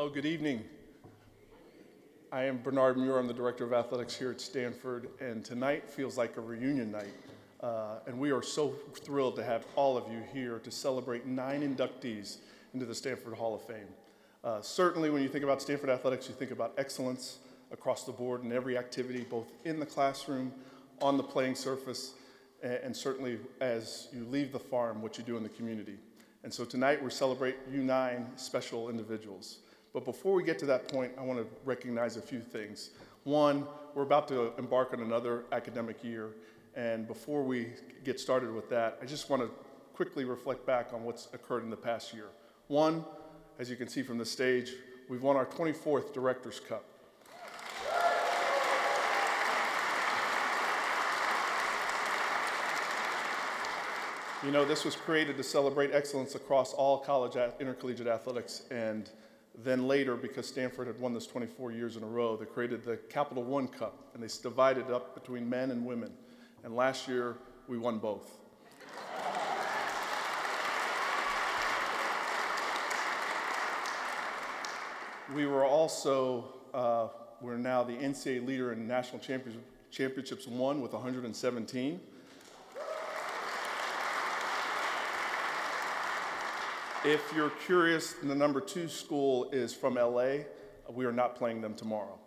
Hello, good evening. I am Bernard Muir. I'm the Director of Athletics here at Stanford, and tonight feels like a reunion night. And we are so thrilled to have all of you here to celebrate 9 inductees into the Stanford Hall of Fame. Certainly when you think about Stanford athletics, you think about excellence across the board in every activity, both in the classroom, on the playing surface, and certainly as you leave the farm, what you do in the community. And so tonight we celebrate you 9 special individuals. But before we get to that point, I want to recognize a few things. One, we're about to embark on another academic year. And before we get started with that, I just want to quickly reflect back on what's occurred in the past year. One, as you can see from the stage, we've won our 24th Director's Cup. You know, this was created to celebrate excellence across all college intercollegiate athletics, and then later, because Stanford had won this 24 years in a row, they created the Capital One Cup, and they divided it up between men and women. And last year, we won both. We were also, we're now the NCAA leader in national championships won with 117. If you're curious, the number 2 school is from LA. We are not playing them tomorrow.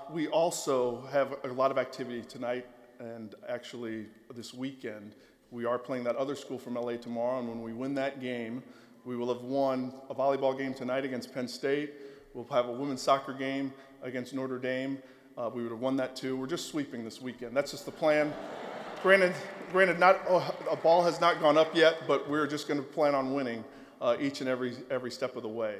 We also have a lot of activity tonight, and actually this weekend. We are playing that other school from LA tomorrow, and when we win that game, we will have won a volleyball game tonight against Penn State. We'll have a women's soccer game against Notre Dame. We would have won that too. We're just sweeping this weekend. That's just the plan. Granted, a ball has not gone up yet, but we're just going to plan on winning each and every step of the way.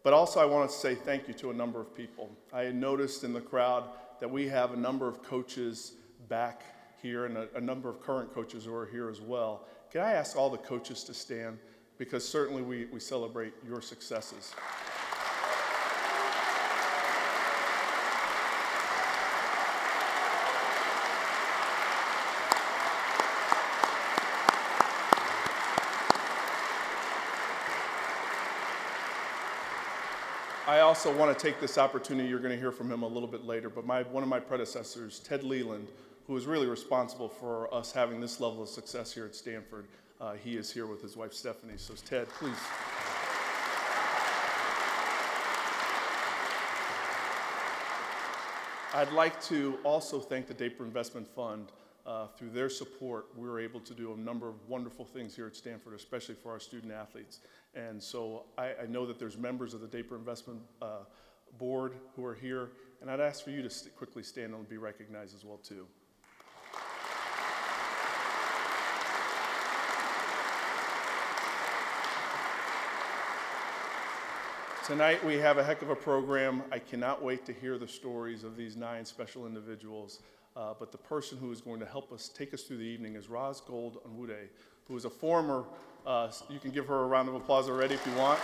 But also I want to say thank you to a number of people. I noticed in the crowd that we have a number of coaches back here and a number of current coaches who are here as well. Can I ask all the coaches to stand? Because certainly we celebrate your successes. I also want to take this opportunity, you're going to hear from him a little bit later, but one of my predecessors, Ted Leland, who is really responsible for us having this level of success here at Stanford, he is here with his wife, Stephanie. So Ted, please. I'd like to also thank the Draper Investment Fund. Through their support, we were able to do a number of wonderful things here at Stanford, especially for our student athletes. And so I know that there's members of the Draper Investment Board who are here, and I'd ask for you to quickly stand and be recognized as well, too. Tonight we have a heck of a program. I cannot wait to hear the stories of these 9 special individuals. But the person who is going to help us take us through the evening is Roz Gold Onwude, who is a former, you can give her a round of applause already if you want.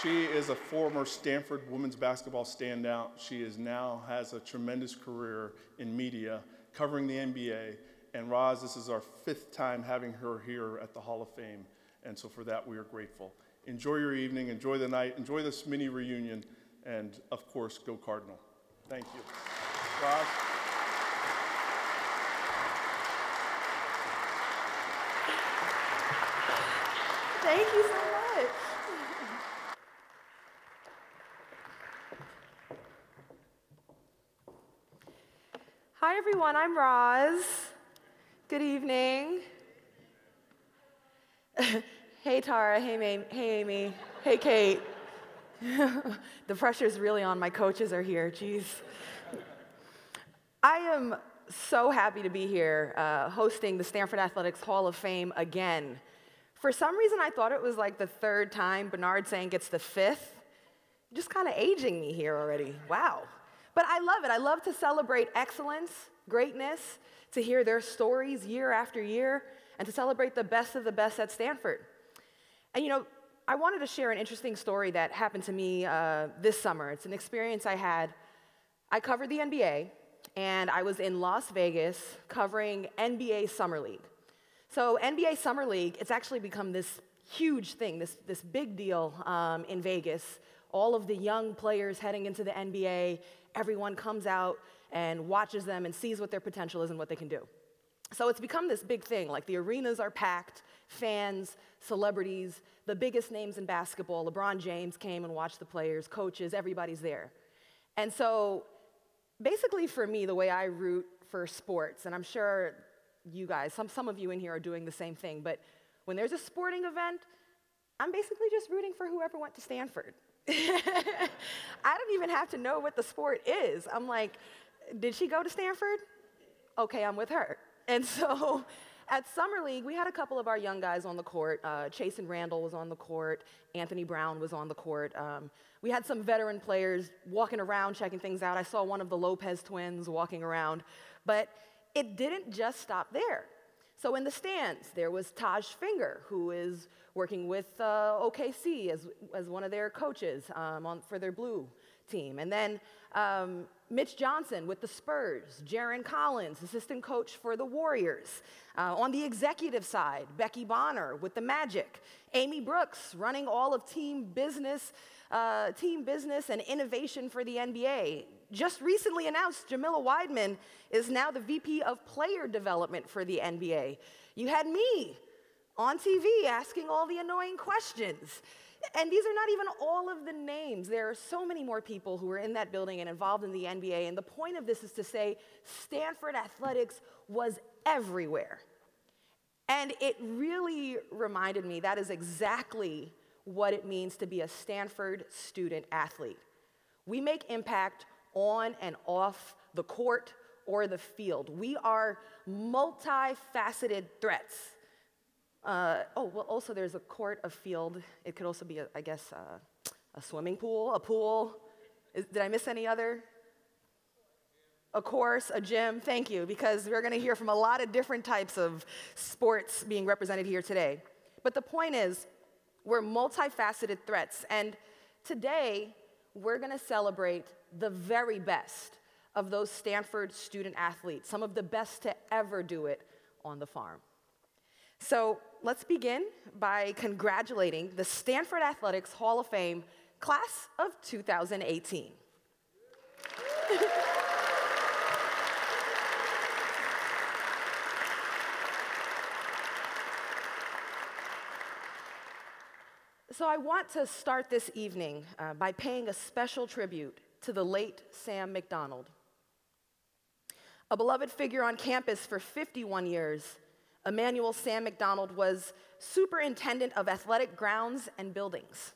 She is a former Stanford women's basketball standout. She has a tremendous career in media, covering the NBA. And Roz, this is our 5th time having her here at the Hall of Fame. And so for that, we are grateful. Enjoy your evening, enjoy the night, enjoy this mini reunion. And, of course, go Cardinal. Thank you. Roz? Thank you so much. Hi, everyone. I'm Roz. Good evening. Hey, Tara. Hey, Amy. Hey, Kate. The pressure's really on. My coaches are here. Jeez. I am so happy to be here hosting the Stanford Athletics Hall of Fame again. For some reason, I thought it was like the 3rd time. Bernard saying it's the 5th. Just kind of aging me here already. Wow. But I love it. I love to celebrate excellence, greatness, to hear their stories year after year, and to celebrate the best of the best at Stanford. And you know, I wanted to share an interesting story that happened to me this summer. It's an experience I had. I covered the NBA, and I was in Las Vegas covering NBA Summer League. So NBA Summer League, it's actually become this huge thing, this big deal in Vegas. All of the young players heading into the NBA, everyone comes out and watches them and sees what their potential is and what they can do. So it's become this big thing, like the arenas are packed, fans, celebrities, the biggest names in basketball. LeBron James came and watched the players, coaches, everybody's there. And so basically for me, the way I root for sports, and I'm sure you guys, some of you in here are doing the same thing, but when there's a sporting event, I'm basically just rooting for whoever went to Stanford. I don't even have to know what the sport is. I'm like, did she go to Stanford? Okay, I'm with her. And so at Summer League, we had a couple of our young guys on the court. Chase and Randall was on the court. Anthony Brown was on the court. We had some veteran players walking around, checking things out. I saw one of the Lopez twins walking around. But it didn't just stop there. So in the stands, there was Taj Finger, who is working with OKC as one of their coaches for their blue team. And then Mitch Johnson with the Spurs, Jaron Collins, assistant coach for the Warriors. On the executive side, Becky Bonner with the Magic. Amy Brooks running all of team business and innovation for the NBA. Just recently announced, Jamila Weidman is now the VP of Player Development for the NBA. You had me on TV asking all the annoying questions. And these are not even all of the names. There are so many more people who are in that building and involved in the NBA. And the point of this is to say Stanford athletics was everywhere. And it really reminded me that is exactly what it means to be a Stanford student athlete. We make impact on and off the court or the field. We are multifaceted threats. Also there's a court, a field. It could also be, I guess, a swimming pool, a pool. Did I miss any other? A course, a gym, thank you, because we're gonna hear from a lot of different types of sports being represented here today. But the point is, we're multifaceted threats, and today, we're gonna celebrate the very best of those Stanford student athletes, some of the best to ever do it on the farm. So let's begin by congratulating the Stanford Athletics Hall of Fame class of 2018. So I want to start this evening by paying a special tribute to the late Sam McDonald. A beloved figure on campus for 51 years, Emmanuel Sam McDonald was superintendent of athletic grounds and buildings.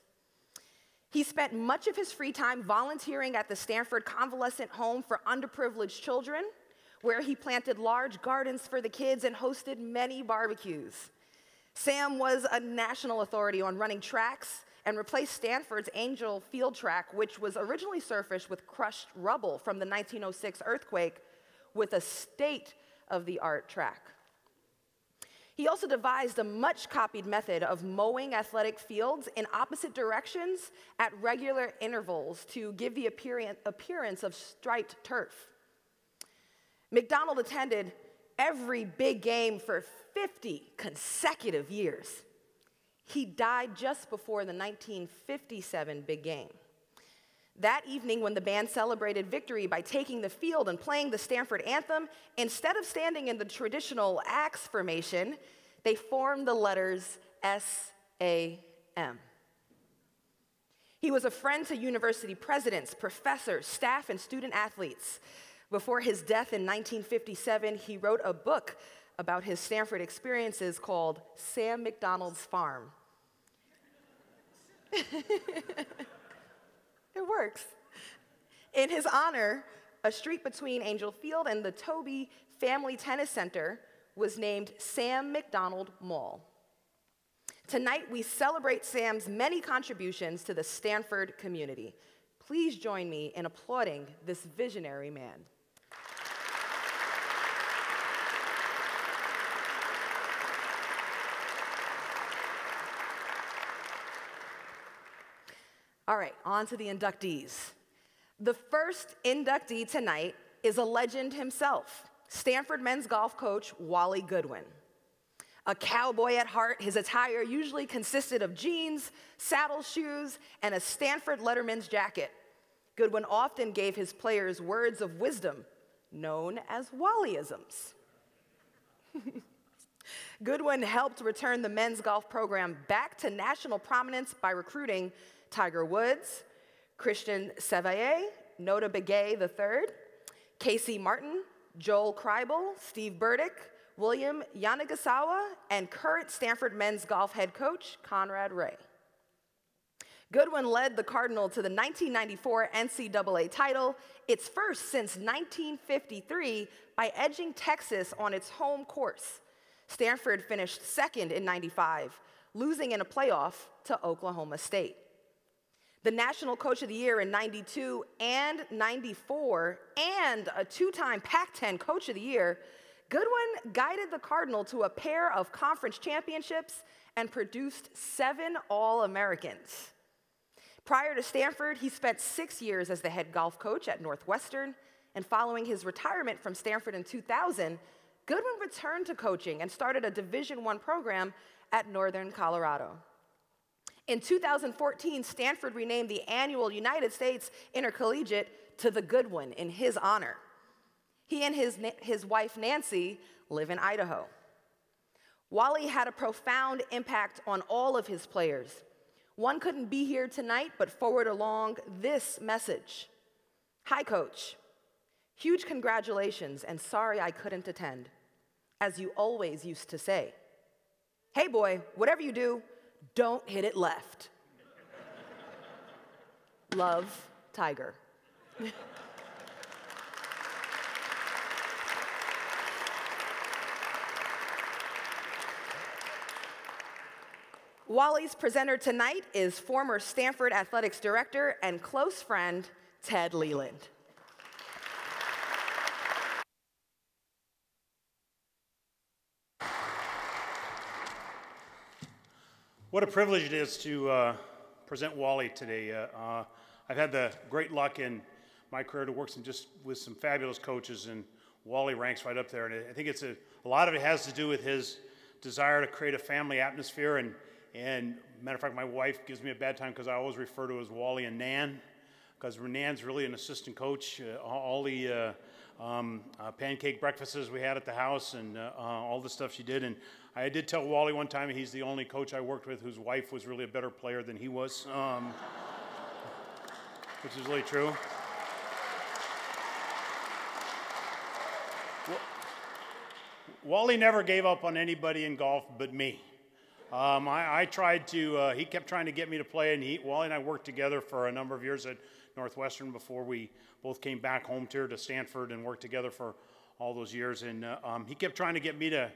He spent much of his free time volunteering at the Stanford Convalescent Home for Underprivileged Children, where he planted large gardens for the kids and hosted many barbecues. Sam was a national authority on running tracks and replaced Stanford's Angel Field track, which was originally surfaced with crushed rubble from the 1906 earthquake, with a state-of-the-art track. He also devised a much-copied method of mowing athletic fields in opposite directions at regular intervals to give the appearance of striped turf. McDonald attended every big game for 50 consecutive years. He died just before the 1957 big game. That evening, when the band celebrated victory by taking the field and playing the Stanford anthem, instead of standing in the traditional axe formation, they formed the letters S-A-M. He was a friend to university presidents, professors, staff, and student athletes. Before his death in 1957, he wrote a book about his Stanford experiences called Sam McDonald's Farm. It works. In his honor, a street between Angel Field and the Toby Family Tennis Center was named Sam McDonald Mall. Tonight, we celebrate Sam's many contributions to the Stanford community. Please join me in applauding this visionary man. All right, on to the inductees. The first inductee tonight is a legend himself, Stanford men's golf coach Wally Goodwin. A cowboy at heart, his attire usually consisted of jeans, saddle shoes, and a Stanford letterman's jacket. Goodwin often gave his players words of wisdom, known as Wallyisms. Goodwin helped return the men's golf program back to national prominence by recruiting Tiger Woods, Christian Chevalier, Nota Begay III, Casey Martin, Joel Kreibel, Steve Burdick, William Yanagasawa, and current Stanford men's golf head coach, Conrad Ray. Goodwin led the Cardinal to the 1994 NCAA title, its first since 1953, by edging Texas on its home course. Stanford finished second in '95, losing in a playoff to Oklahoma State. The National Coach of the Year in '92 and '94, and a two-time Pac-10 Coach of the Year, Goodwin guided the Cardinal to a pair of conference championships and produced 7 All-Americans. Prior to Stanford, he spent 6 years as the head golf coach at Northwestern, and following his retirement from Stanford in 2000, Goodwin returned to coaching and started a Division I program at Northern Colorado. In 2014, Stanford renamed the annual United States Intercollegiate to the Goodwin in his honor. He and his wife, Nancy, live in Idaho. Wally had a profound impact on all of his players. One couldn't be here tonight, but forward along this message. Hi, Coach. Huge congratulations, and sorry I couldn't attend. As you always used to say. Hey, boy, whatever you do, don't hit it left. Love, Tiger. Wally's presenter tonight is former Stanford Athletics Director and close friend, Ted Leland. What a privilege it is to present Wally today. I've had the great luck in my career to work with some fabulous coaches, and Wally ranks right up there. And I think a lot of it has to do with his desire to create a family atmosphere. And matter of fact, my wife gives me a bad time because I always refer to her as Wally and Nan, because Nan's really an assistant coach. All the pancake breakfasts we had at the house and all the stuff she did. And I did tell Wally one time he's the only coach I worked with whose wife was really a better player than he was, which is really true. Wally never gave up on anybody in golf but me. I tried to, he kept trying to get me to play, and Wally and I worked together for a number of years at Northwestern before we both came back home here to Stanford and worked together for all those years. And he kept trying to get me to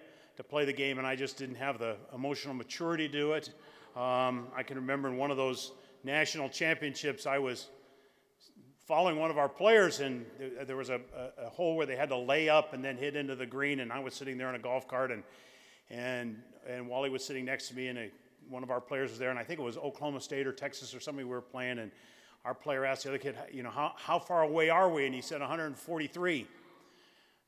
play the game, and I just didn't have the emotional maturity to do it. I can remember in one of those national championships, I was following one of our players, and there was a hole where they had to lay up and then hit into the green, and I was sitting there in a golf cart, and Wally was sitting next to me, and one of our players was there, and I think it was Oklahoma State or Texas or somebody we were playing, and our player asked the other kid, you know, how far away are we? And he said 143.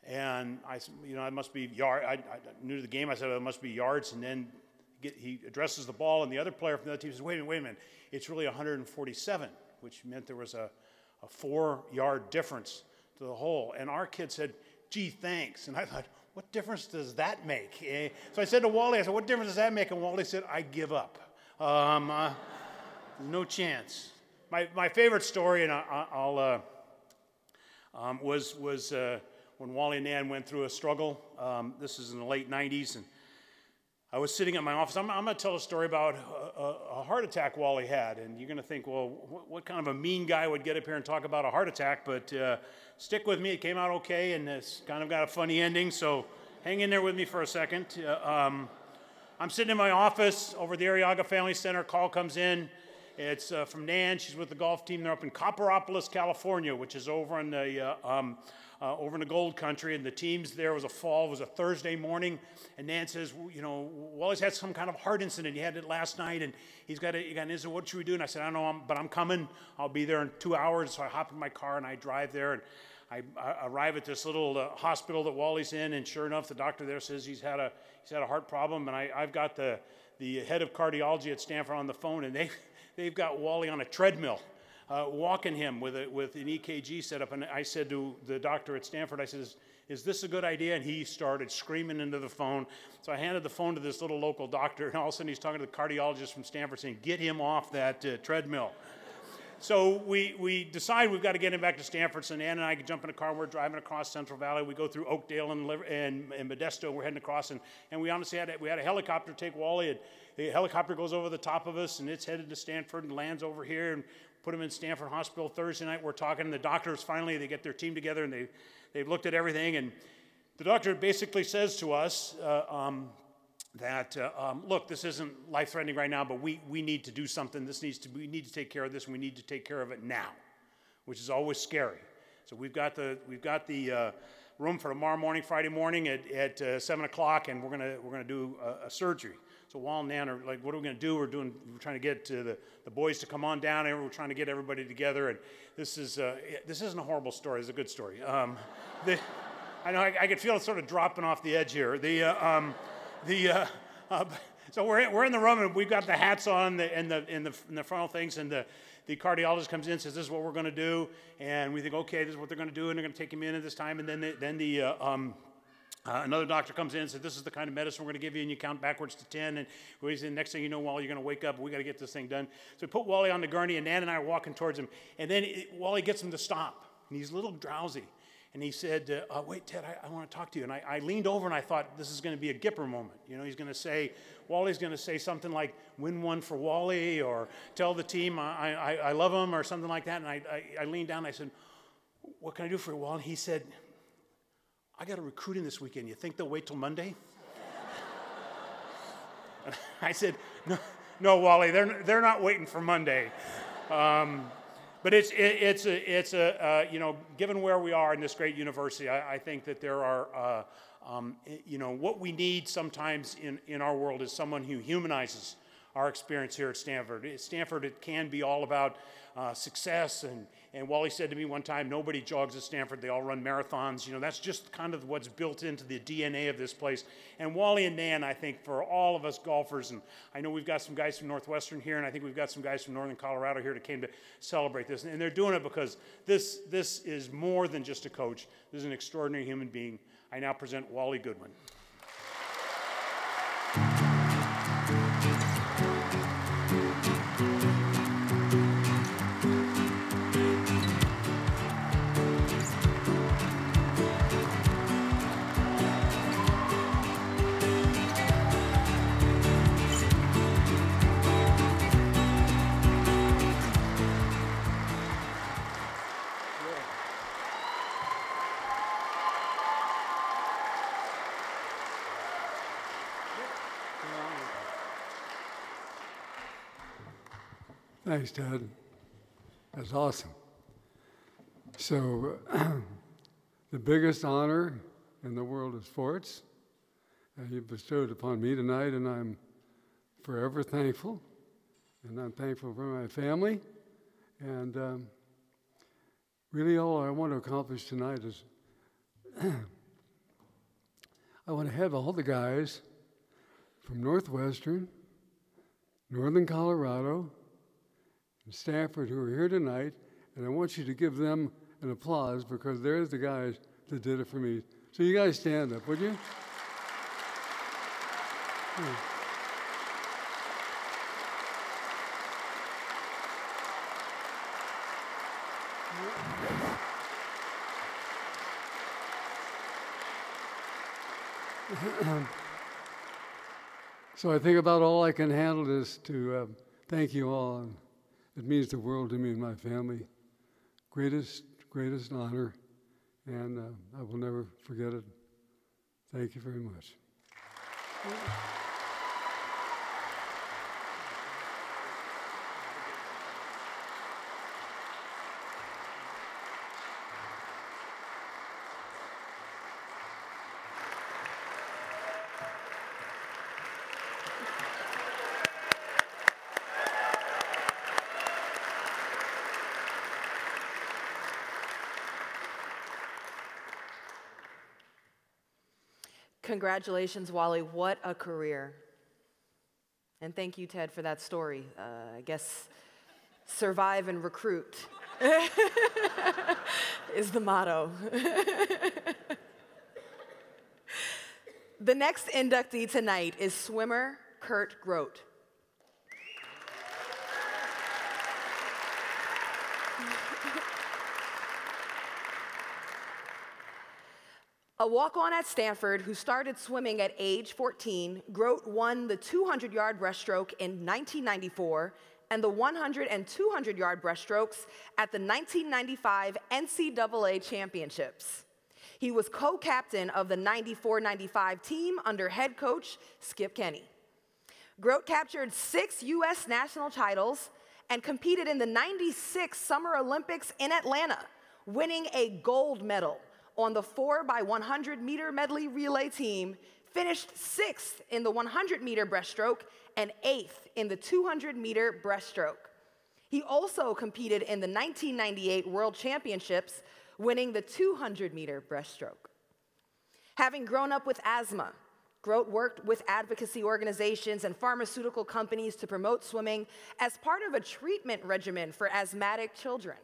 And I said, you know, it must be yard. I knew to the game. I said, it must be yards. And then he addresses the ball, and the other player from the other team says, wait a minute. It's really 147, which meant there was a 4-yard difference to the hole. And our kid said, gee, thanks. And I thought, what difference does that make? So I said to Wally, I said, what difference does that make? And Wally said, I give up. No chance. My favorite story, and was when Wally and Nan went through a struggle. This is in the late 90s, and I was sitting in my office. I'm going to tell a story about a heart attack Wally had, and you're going to think, well, what kind of a mean guy would get up here and talk about a heart attack? But stick with me. It came out okay, and it's kind of got a funny ending, so hang in there with me for a second. I'm sitting in my office over at the Arriaga Family Center. Call comes in. It's from Nan. She's with the golf team. They're up in Copperopolis, California, which is over in the gold country. And the team's there. It was a Thursday morning. And Nan says, you know, Wally's had some kind of heart incident. He had it last night, and he got an incident. What should we do? And I said, I don't know, but I'm coming. I'll be there in 2 hours. So I hop in my car and I drive there. And I arrive at this little hospital that Wally's in, and sure enough, the doctor there says he's had a heart problem, and I've got the head of cardiology at Stanford on the phone, and they've got Wally on a treadmill, walking him with an EKG set up. And I said to the doctor at Stanford, I said, is this a good idea? And he started screaming into the phone. So I handed the phone to this little local doctor, and all of a sudden he's talking to the cardiologist from Stanford saying, get him off that treadmill. So we decide we've got to get him back to Stanford. So Nan and I jump in a car, and we're driving across Central Valley. We go through Oakdale and Modesto, and we're heading across. And we honestly had a helicopter take Wally. And the helicopter goes over the top of us, and it's headed to Stanford and lands over here, and put him in Stanford Hospital. Thursday night, we're talking, and the doctors finally, they get their team together, and they've looked at everything. And the doctor basically says to us, look, this isn't life-threatening right now, but we need to do something. We need to take care of this, and we need to take care of it now, which is always scary. So we've got the room for tomorrow morning, Friday morning at 7 o'clock, and we're gonna do a surgery. So Wal and Nan are like, what are we gonna do? We're trying to get the boys to come on down, and we're trying to get everybody together. And this isn't a horrible story. It's a good story. I know I could feel it sort of dropping off the edge here. So we're in the room, and we've got the hats on and the frontal things, and the cardiologist comes in and says, this is what we're going to do, and we think, okay, this is what they're going to do, and they're going to take him in at this time, and then another doctor comes in and says, this is the kind of medicine we're going to give you, and you count backwards to 10, and the next thing you know, Wally, you're going to wake up, and we got to get this thing done. So we put Wally on the gurney, and Nan and I are walking towards him, and then Wally gets him to stop, and he's a little drowsy. And he said, wait, Ted, I want to talk to you. And I leaned over, and I thought, this is going to be a Gipper moment. You know, Wally's going to say something like, win one for Wally, or tell the team I love him, or something like that. And I leaned down, and I said, what can I do for you, Wally? And he said, I got a recruiting this weekend. You think they'll wait till Monday? And I said, no, Wally, they're not waiting for Monday. But given where we are in this great university, I think that there are, what we need sometimes in our world is someone who humanizes our experience here at Stanford. At Stanford, it can be all about success, and Wally said to me one time, nobody jogs at Stanford, they all run marathons. You know, that's just kind of what's built into the DNA of this place. And Wally and Nan, I think, for all of us golfers, and I know we've got some guys from Northwestern here, and I think we've got some guys from Northern Colorado here that came to celebrate this, and they're doing it because this is more than just a coach. This is an extraordinary human being. I now present Wally Goodwin. Thanks, Ted. That's awesome. So, the biggest honor in the world of sports you bestowed upon me tonight, and I'm forever thankful. And I'm thankful for my family. And really all I want to accomplish tonight is I want to have all the guys from Northwestern, Northern Colorado, and Stanford who are here tonight, and I want you to give them an applause because they're the guys that did it for me. So you guys stand up, would you? So I think about all I can handle is to thank you all. And it means the world to me and my family. Greatest honor, and I will never forget it. Thank you very much. Congratulations, Wally. What a career. And thank you, Ted, for that story. I guess survive and recruit is the motto. The next inductee tonight is swimmer Kurt Grote. A walk-on at Stanford who started swimming at age 14, Grote won the 200-yard breaststroke in 1994 and the 100 and 200-yard breaststrokes at the 1995 NCAA Championships. He was co-captain of the 94-95 team under head coach Skip Kenny. Grote captured 6 U.S. national titles and competed in the 96 Summer Olympics in Atlanta, winning a gold medal on the 4x100-meter medley relay team, finished 6th in the 100-meter breaststroke and 8th in the 200-meter breaststroke. He also competed in the 1998 World Championships, winning the 200-meter breaststroke. Having grown up with asthma, Grote worked with advocacy organizations and pharmaceutical companies to promote swimming as part of a treatment regimen for asthmatic children.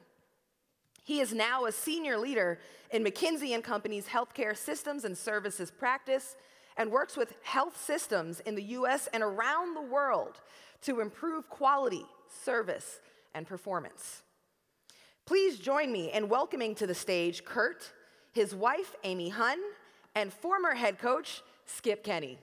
He is now a senior leader in McKinsey & Company's healthcare systems and services practice and works with health systems in the US and around the world to improve quality, service, and performance. Please join me in welcoming to the stage Kurt, his wife, Amy Hunn, and former head coach, Skip Kenny.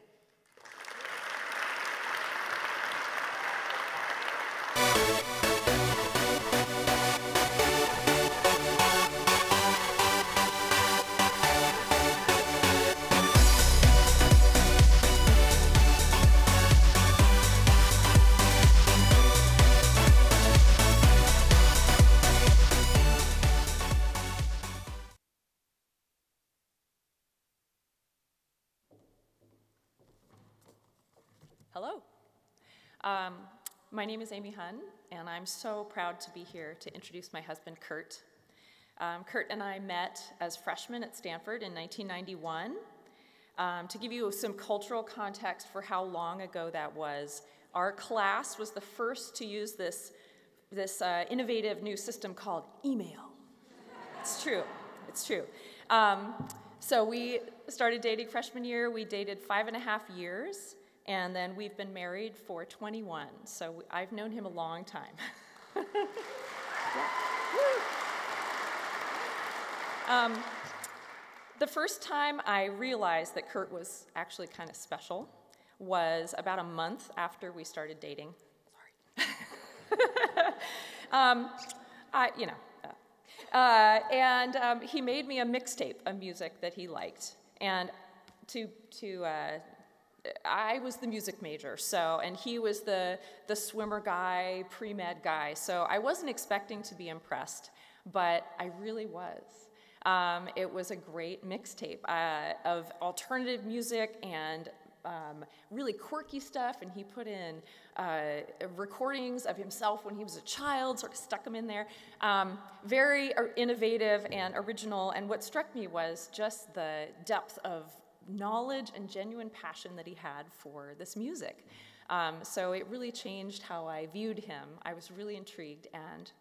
Hello. My name is Amy Hunn, and I'm so proud to be here to introduce my husband, Kurt. Kurt and I met as freshmen at Stanford in 1991. To give you some cultural context for how long ago that was, our class was the first to use this innovative new system called email. It's true. It's true. So we started dating freshman year. We dated 5.5 years. And then we've been married for 21, so I've known him a long time. The first time I realized that Kurt was actually kind of special was about a month after we started dating. Sorry. He made me a mixtape of music that he liked, and I was the music major, and he was the swimmer guy, pre-med guy, so I wasn't expecting to be impressed, but I really was. It was a great mixtape of alternative music and really quirky stuff, and he put in recordings of himself when he was a child, sort of stuck them in there. Very innovative and original, and what struck me was just the depth of knowledge and genuine passion that he had for this music. So it really changed how I viewed him. I was really intrigued, and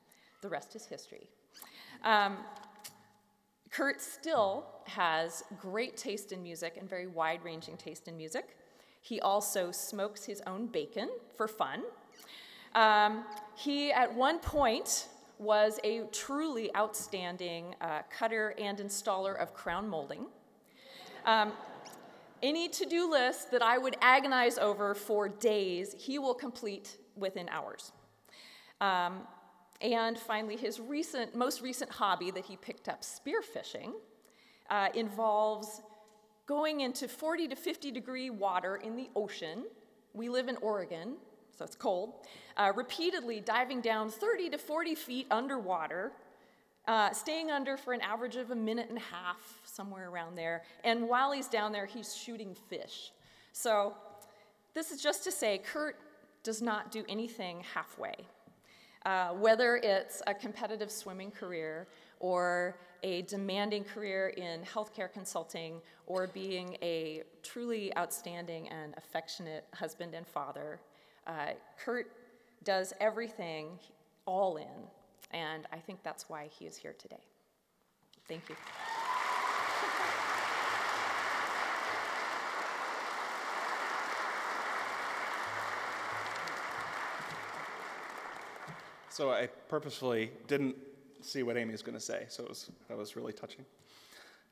the rest is history. Kurt still has great taste in music and very wide-ranging taste in music. He also smokes his own bacon for fun. He, at one point, was a truly outstanding cutter and installer of crown molding. Any to-do list that I would agonize over for days, he will complete within hours. And finally, his most recent hobby that he picked up, spearfishing, involves going into 40 to 50 degree water in the ocean. We live in Oregon, so it's cold. Repeatedly diving down 30 to 40 feet underwater, staying under for an average of 1.5 minutes, somewhere around there. And while he's down there, he's shooting fish. So this is just to say, Kurt does not do anything halfway. Whether it's a competitive swimming career or a demanding career in healthcare consulting or being a truly outstanding and affectionate husband and father, Kurt does everything all in, and I think that's why he is here today. Thank you. So I purposefully didn't see what Amy was going to say, so that was really touching.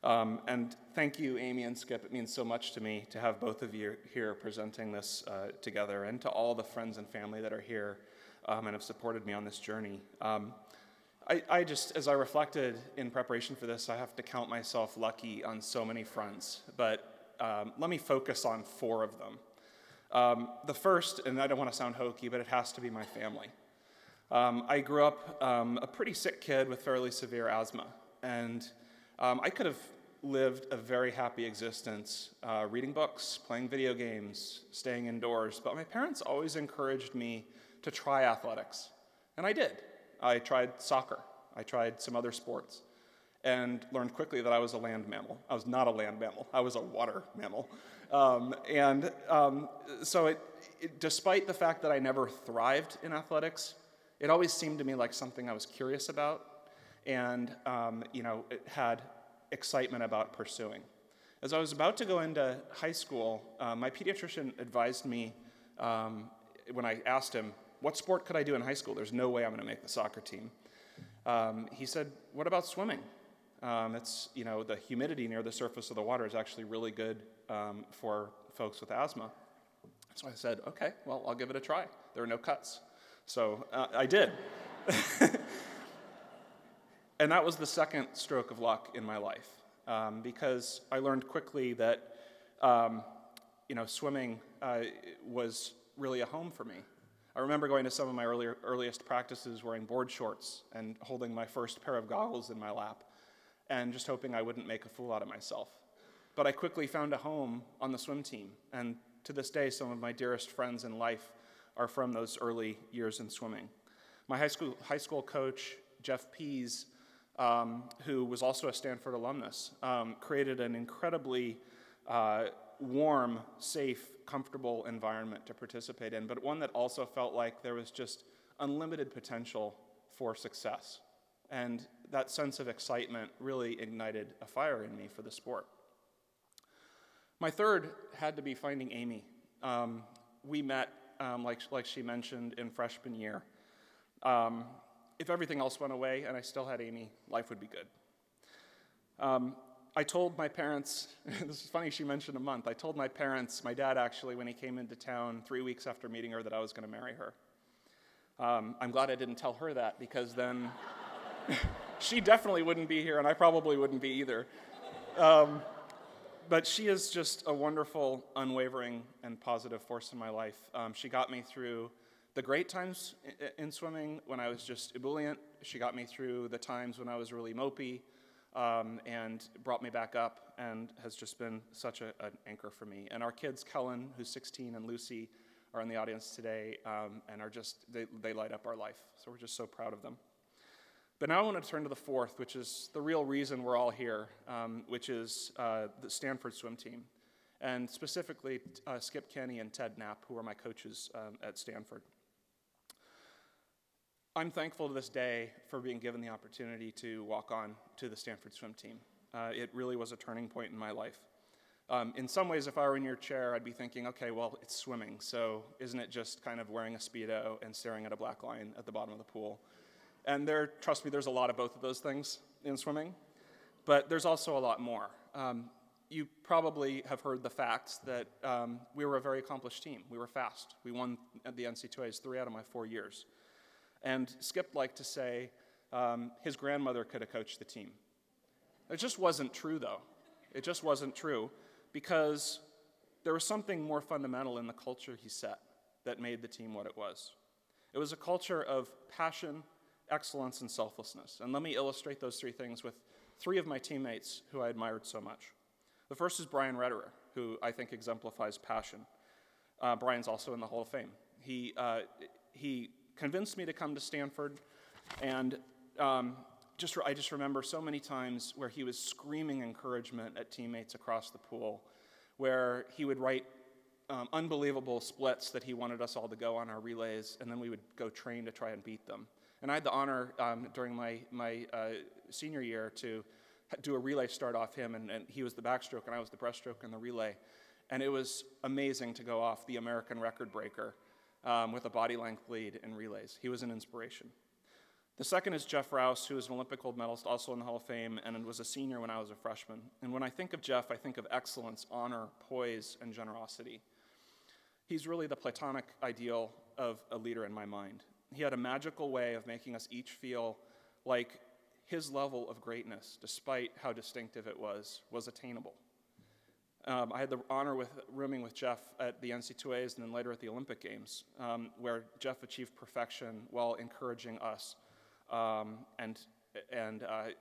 And thank you, Amy and Skip. It means so much to me to have both of you here presenting this together, and to all the friends and family that are here and have supported me on this journey. I just, as I reflected in preparation for this, I have to count myself lucky on so many fronts, but let me focus on 4 of them. The first, and I don't want to sound hokey, but it has to be my family. I grew up a pretty sick kid with fairly severe asthma, and I could have lived a very happy existence, reading books, playing video games, staying indoors, but my parents always encouraged me to try athletics, and I did. I tried soccer, I tried some other sports, and learned quickly that I was a land mammal. I was not a land mammal, I was a water mammal. So despite the fact that I never thrived in athletics, it always seemed to me like something I was curious about, and it had excitement about pursuing. As I was about to go into high school, my pediatrician advised me when I asked him, what sport could I do in high school? There's no way I'm going to make the soccer team. He said, what about swimming? The humidity near the surface of the water is actually really good for folks with asthma. So I said, okay, well, I'll give it a try. There are no cuts. So I did. And that was the second stroke of luck in my life, because I learned quickly that swimming was really a home for me. I remember going to some of my earliest practices wearing board shorts and holding my first pair of goggles in my lap and just hoping I wouldn't make a fool out of myself. But I quickly found a home on the swim team, and to this day, some of my dearest friends in life are from those early years in swimming. My high school coach, Jeff Pease, who was also a Stanford alumnus, created an incredibly warm, safe, comfortable environment to participate in, but one that also felt like there was just unlimited potential for success. And that sense of excitement really ignited a fire in me for the sport. My third had to be finding Amy. We met, like she mentioned, in freshman year. If everything else went away and I still had Amy, life would be good. I told my parents, this is funny she mentioned a month, I told my parents, my dad actually, when he came into town 3 weeks after meeting her, that I was going to marry her. I'm glad I didn't tell her that, because then she definitely wouldn't be here, and I probably wouldn't be either. But she is just a wonderful, unwavering, and positive force in my life. She got me through the great times in swimming when I was just ebullient. She got me through the times when I was really mopey, and brought me back up, and has just been such an anchor for me. And our kids, Kellen, who's 16, and Lucy, are in the audience today, and are just, they light up our life. So we're just so proud of them. But now I want to turn to the fourth, which is the real reason we're all here, which is the Stanford swim team. And specifically, Skip Kenny and Ted Knapp, who are my coaches at Stanford. I'm thankful to this day for being given the opportunity to walk on to the Stanford swim team. It really was a turning point in my life. In some ways, if I were in your chair, I'd be thinking, okay, well, it's swimming, so isn't it just kind of wearing a Speedo and staring at a black line at the bottom of the pool? And trust me, there's a lot of both of those things in swimming, but there's also a lot more. You probably have heard the facts that we were a very accomplished team. We were fast. We won at the NC2As 3 out of my 4 years. And Skip liked to say his grandmother could have coached the team. It just wasn't true, though. It just wasn't true, because there was something more fundamental in the culture he set that made the team what it was. It was a culture of passion, excellence, and selflessness. And let me illustrate those 3 things with 3 of my teammates who I admired so much. The first is Brian Rederer, who I think exemplifies passion. Brian's also in the Hall of Fame. He convinced me to come to Stanford, and I just remember so many times where he was screaming encouragement at teammates across the pool, where he would write unbelievable splits that he wanted us all to go on our relays, and then we would go train to try and beat them. And I had the honor during my senior year to do a relay start off him, and he was the backstroke and I was the breaststroke in the relay. And it was amazing to go off the American record breaker with a body length lead in relays. He was an inspiration. The second is Jeff Rouse, who is an Olympic gold medalist, also in the Hall of Fame, and was a senior when I was a freshman. And when I think of Jeff, I think of excellence, honor, poise, and generosity. He's really the platonic ideal of a leader in my mind. He had a magical way of making us each feel like his level of greatness, despite how distinctive it was attainable. I had the honor with rooming with Jeff at the NC2As and then later at the Olympic Games, where Jeff achieved perfection while encouraging us and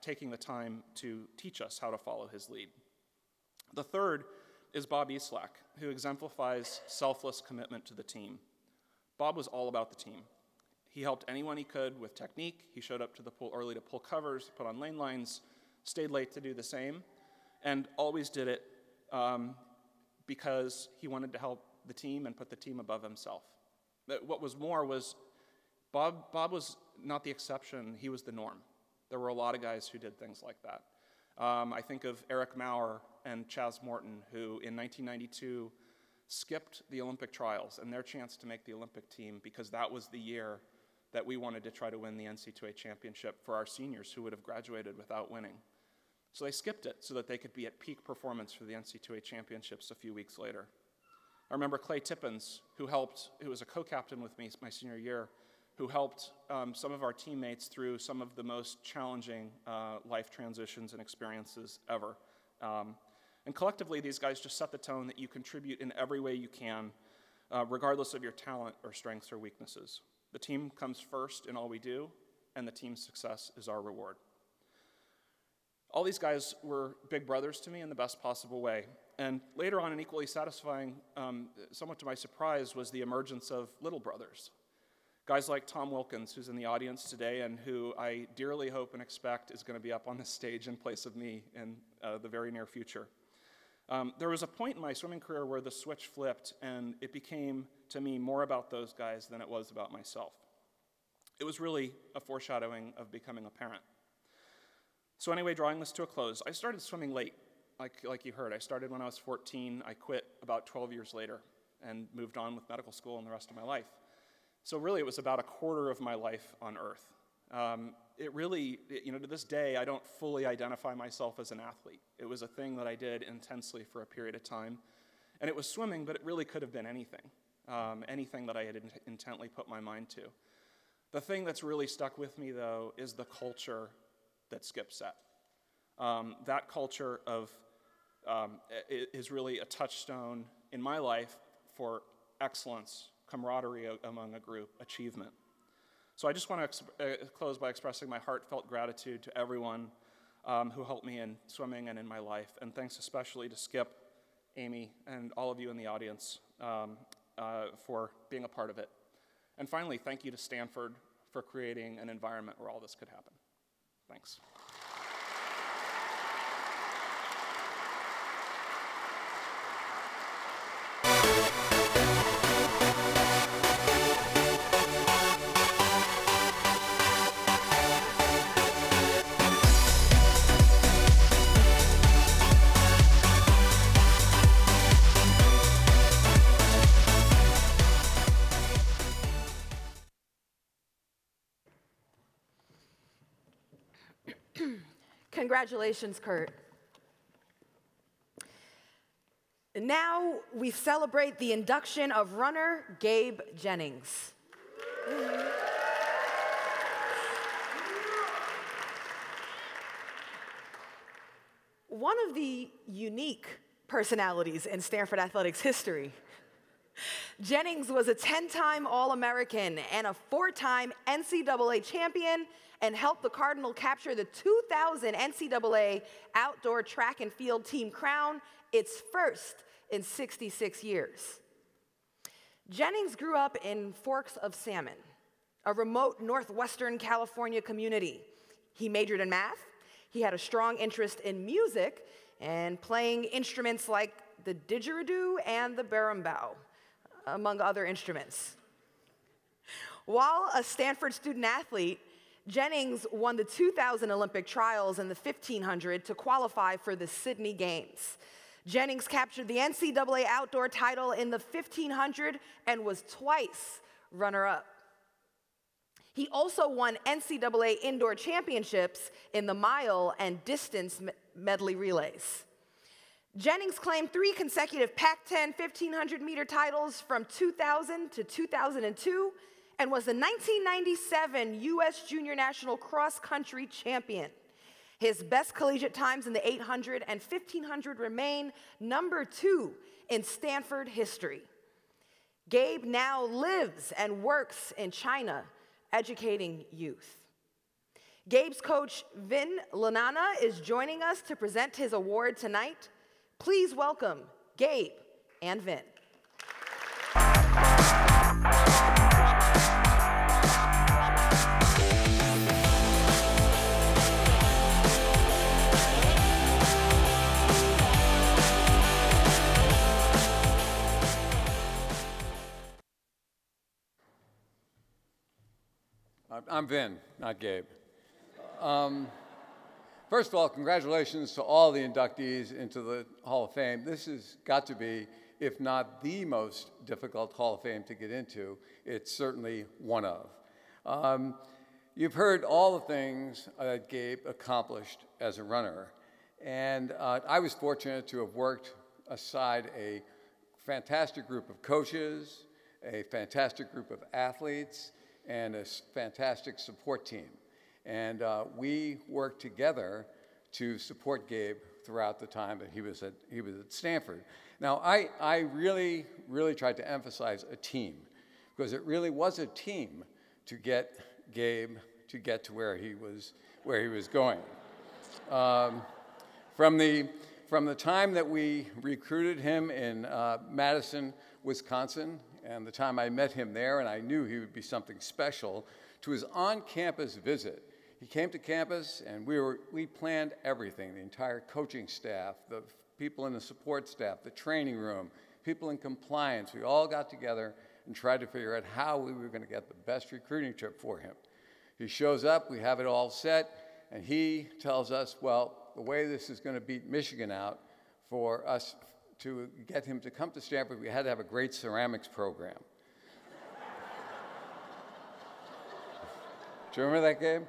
taking the time to teach us how to follow his lead. The third is Bob Eastlack, who exemplifies selfless commitment to the team. Bob was all about the team. He helped anyone he could with technique. He showed up to the pool early to pull covers, put on lane lines, stayed late to do the same, and always did it because he wanted to help the team and put the team above himself. What was more was Bob was not the exception, he was the norm. There were a lot of guys who did things like that. I think of Eric Maurer and Chaz Morton, who in 1992 skipped the Olympic trials and their chance to make the Olympic team because that was the year that we wanted to try to win the NC2A championship for our seniors who would have graduated without winning. So they skipped it so that they could be at peak performance for the NC2A championships a few weeks later. I remember Clay Tippins, who was a co-captain with me my senior year, who helped some of our teammates through some of the most challenging life transitions and experiences ever. And collectively, these guys just set the tone that you contribute in every way you can, regardless of your talent or strengths or weaknesses. The team comes first in all we do, and the team's success is our reward. All these guys were big brothers to me in the best possible way. And later on, and equally satisfying, somewhat to my surprise, was the emergence of little brothers. Guys like Tom Wilkins, who's in the audience today and who I dearly hope and expect is going to be up on this stage in place of me in the very near future. There was a point in my swimming career where the switch flipped and it became, to me, more about those guys than it was about myself. It was really a foreshadowing of becoming a parent. So anyway, drawing this to a close, I started swimming late, like you heard. I started when I was 14. I quit about 12 years later and moved on with medical school and the rest of my life. So really, it was about a quarter of my life on Earth. It really, to this day, I don't fully identify myself as an athlete. It was a thing that I did intensely for a period of time. And it was swimming, but it really could have been anything, anything that I had intently put my mind to. The thing that's really stuck with me, though, is the culture that Skip set. That culture is really a touchstone in my life for excellence, camaraderie among a group, achievement. So I just want to close by expressing my heartfelt gratitude to everyone who helped me in swimming and in my life, and thanks especially to Skip, Amy, and all of you in the audience for being a part of it. And finally, thank you to Stanford for creating an environment where all this could happen. Thanks. Congratulations, Kurt. Now we celebrate the induction of runner Gabe Jennings. One of the unique personalities in Stanford athletics history. Jennings was a 10-time All-American and a 4-time NCAA champion and helped the Cardinal capture the 2000 NCAA Outdoor Track and Field Team crown, its first in 66 years. Jennings grew up in Forks of Salmon, a remote Northwestern California community. He majored in math. He had a strong interest in music and playing instruments like the didgeridoo and the berimbau, among other instruments. While a Stanford student athlete, Jennings won the 2000 Olympic trials in the 1500 to qualify for the Sydney Games. Jennings captured the NCAA outdoor title in the 1500 and was twice runner-up. He also won NCAA indoor championships in the mile and distance medley relays. Jennings claimed 3 consecutive Pac-10 1500-meter titles from 2000 to 2002 and was the 1997 U.S. Junior National Cross Country Champion. His best collegiate times in the 800 and 1500 remain number 2 in Stanford history. Gabe now lives and works in China, educating youth. Gabe's coach, Vin Lanana, is joining us to present his award tonight. Please welcome Gabe and Vin. I'm Vin, not Gabe. First of all, congratulations to all the inductees into the Hall of Fame. This has got to be, if not the most difficult Hall of Fame to get into, it's certainly one of. You've heard all the things that Gabe accomplished as a runner. And I was fortunate to have worked aside a fantastic group of coaches, a fantastic group of athletes, and a fantastic support team. And we worked together to support Gabe throughout the time that he was at Stanford. Now, I really, really tried to emphasize a team, because it really was a team to get Gabe to get to where he was going. From the time that we recruited him in Madison, Wisconsin, and the time I met him there, and I knew he would be something special, to his on-campus visit. He came to campus, and we planned everything, the entire coaching staff, the people in the support staff, the training room, people in compliance. We all got together and tried to figure out how we were going to get the best recruiting trip for him. He shows up, we have it all set, and he tells us, well, the way this is going to beat Michigan out for us to get him to come to Stanford, we had to have a great ceramics program. Do you remember that game?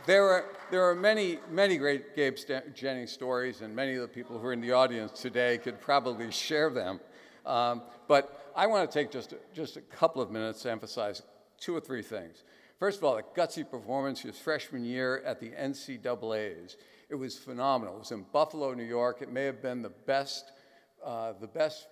There are many, many great Gabe Jennings stories, and many of the people who are in the audience today could probably share them. But I want to take just a couple of minutes to emphasize 2 or 3 things. First of all, the gutsy performance his freshman year at the NCAAs. It was phenomenal. It was in Buffalo, New York. It may have been the best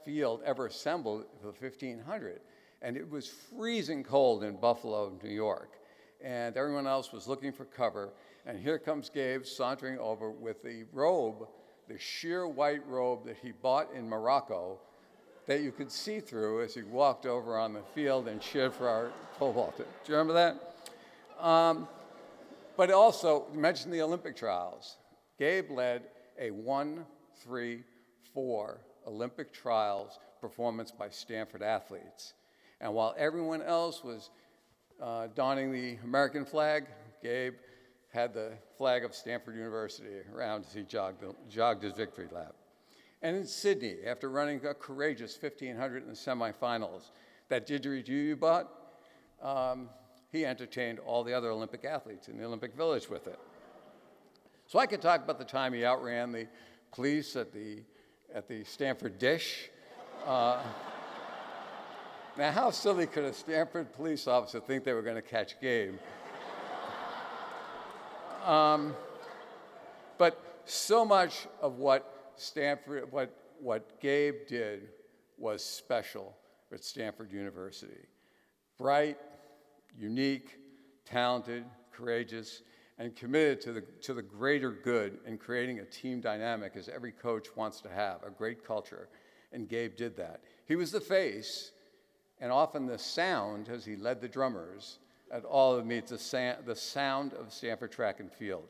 field ever assembled for the 1500. And it was freezing cold in Buffalo, New York. And everyone else was looking for cover. And here comes Gabe sauntering over with the robe, the sheer white robe that he bought in Morocco, that you could see through as he walked over on the field and cheered for our pole vaulter. Do you remember that? But also, you mentioned the Olympic trials. Gabe led a 1-3-4 Olympic trials performance by Stanford athletes. And while everyone else was donning the American flag, Gabe had the flag of Stanford University around as he jogged his victory lap. And in Sydney, after running a courageous 1500 in the semifinals, that didgeridoo you bought, he entertained all the other Olympic athletes in the Olympic Village with it. So I could talk about the time he outran the police at the Stanford dish. Now, how silly could a Stanford police officer think they were going to catch Gabe? But so much of what Gabe did was special at Stanford University. Bright, unique, talented, courageous, and committed to the greater good in creating a team dynamic, as every coach wants to have, a great culture. And Gabe did that. He was the face, and often the sound, as he led the drummers at all of the meets, the sound of Stanford track and field.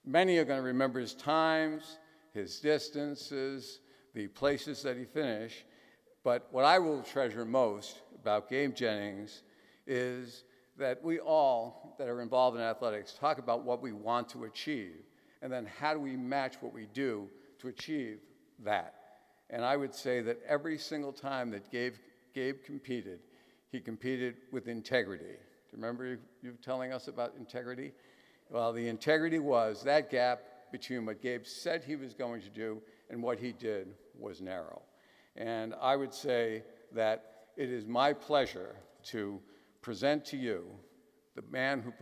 Many are going to remember his times, his distances, the places that he finished, but what I will treasure most about Gabe Jennings is that we all that are involved in athletics talk about what we want to achieve, and then how do we match what we do to achieve that. And I would say that every single time that Gabe competed, he competed with integrity. Do you remember you telling us about integrity? Well, the integrity was that gap between what Gabe said he was going to do and what he did was narrow. And I would say that it is my pleasure to present to you the man who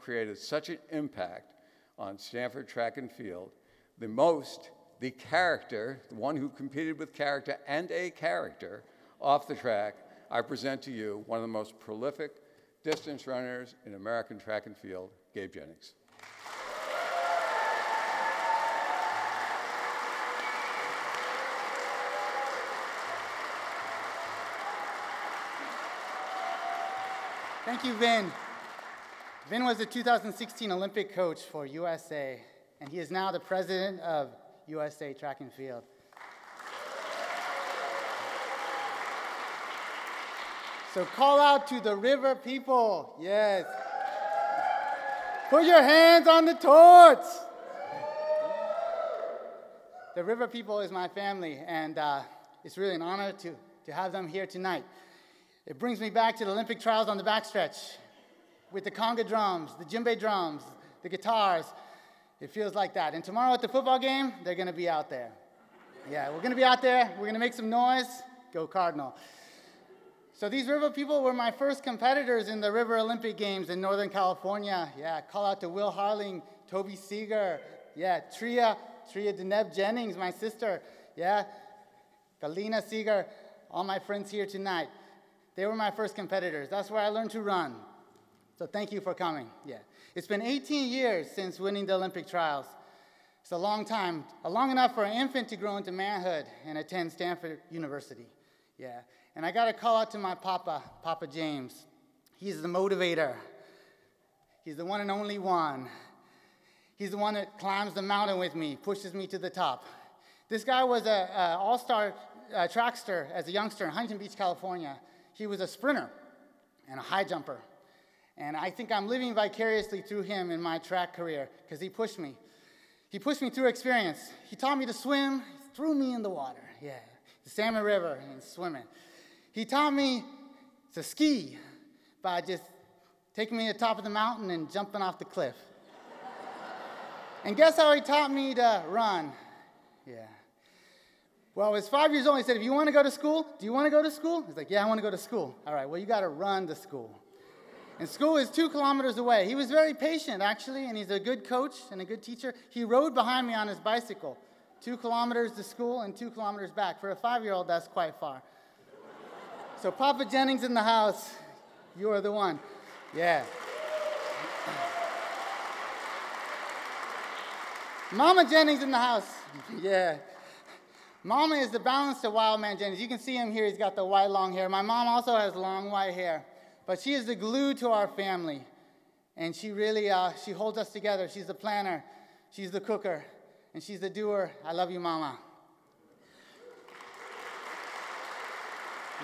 created such an impact on Stanford track and field, the character, the one who competed with character and a character off the track. I present to you one of the most prolific distance runners in American track and field, Gabe Jennings. Thank you, Vin. Vin was the 2016 Olympic coach for USA, and he is now the president of USA Track and Field. So call out to the river people, yes. Put your hands on the torch. The river people is my family, and it's really an honor to have them here tonight. It brings me back to the Olympic trials on the backstretch with the conga drums, the djembe drums, the guitars. It feels like that. And tomorrow at the football game, they're going to be out there. Yeah, we're going to be out there. We're going to make some noise. Go Cardinal. So these river people were my first competitors in the River Olympic Games in Northern California. Yeah, call out to Will Harling, Toby Seeger. Yeah, Tria Deneb Jennings, my sister. Yeah, Galina Seeger, all my friends here tonight. They were my first competitors. That's where I learned to run. So thank you for coming. Yeah. It's been 18 years since winning the Olympic trials. It's a long time, long enough for an infant to grow into manhood and attend Stanford University. Yeah. And I got to call out to my papa, Papa James. He's the motivator. He's the one and only one. He's the one that climbs the mountain with me, pushes me to the top. This guy was an all-star trackster as a youngster in Huntington Beach, California. He was a sprinter and a high jumper. And I think I'm living vicariously through him in my track career because he pushed me. He pushed me through experience. He taught me to swim, threw me in the water, yeah, the Salmon River and swimming. He taught me to ski by just taking me to the top of the mountain and jumping off the cliff. And guess how he taught me to run? Yeah. Well, I was 5 years old. He said, if you want to go to school, do you want to go to school? He's like, yeah, I want to go to school. All right, well, you got to run to school. And school is 2 kilometers away. He was very patient, actually, and he's a good coach and a good teacher. He rode behind me on his bicycle, 2 kilometers to school and 2 kilometers back. For a 5-year-old, that's quite far. So Papa Jennings in the house, you are the one. Yeah. Mama Jennings in the house. Yeah. Mama is the balanced to Wild Man Jennings. You can see him here. He's got the white long hair. My mom also has long white hair. But she is the glue to our family. And she really, she holds us together. She's the planner. She's the cooker. And she's the doer. I love you, Mama.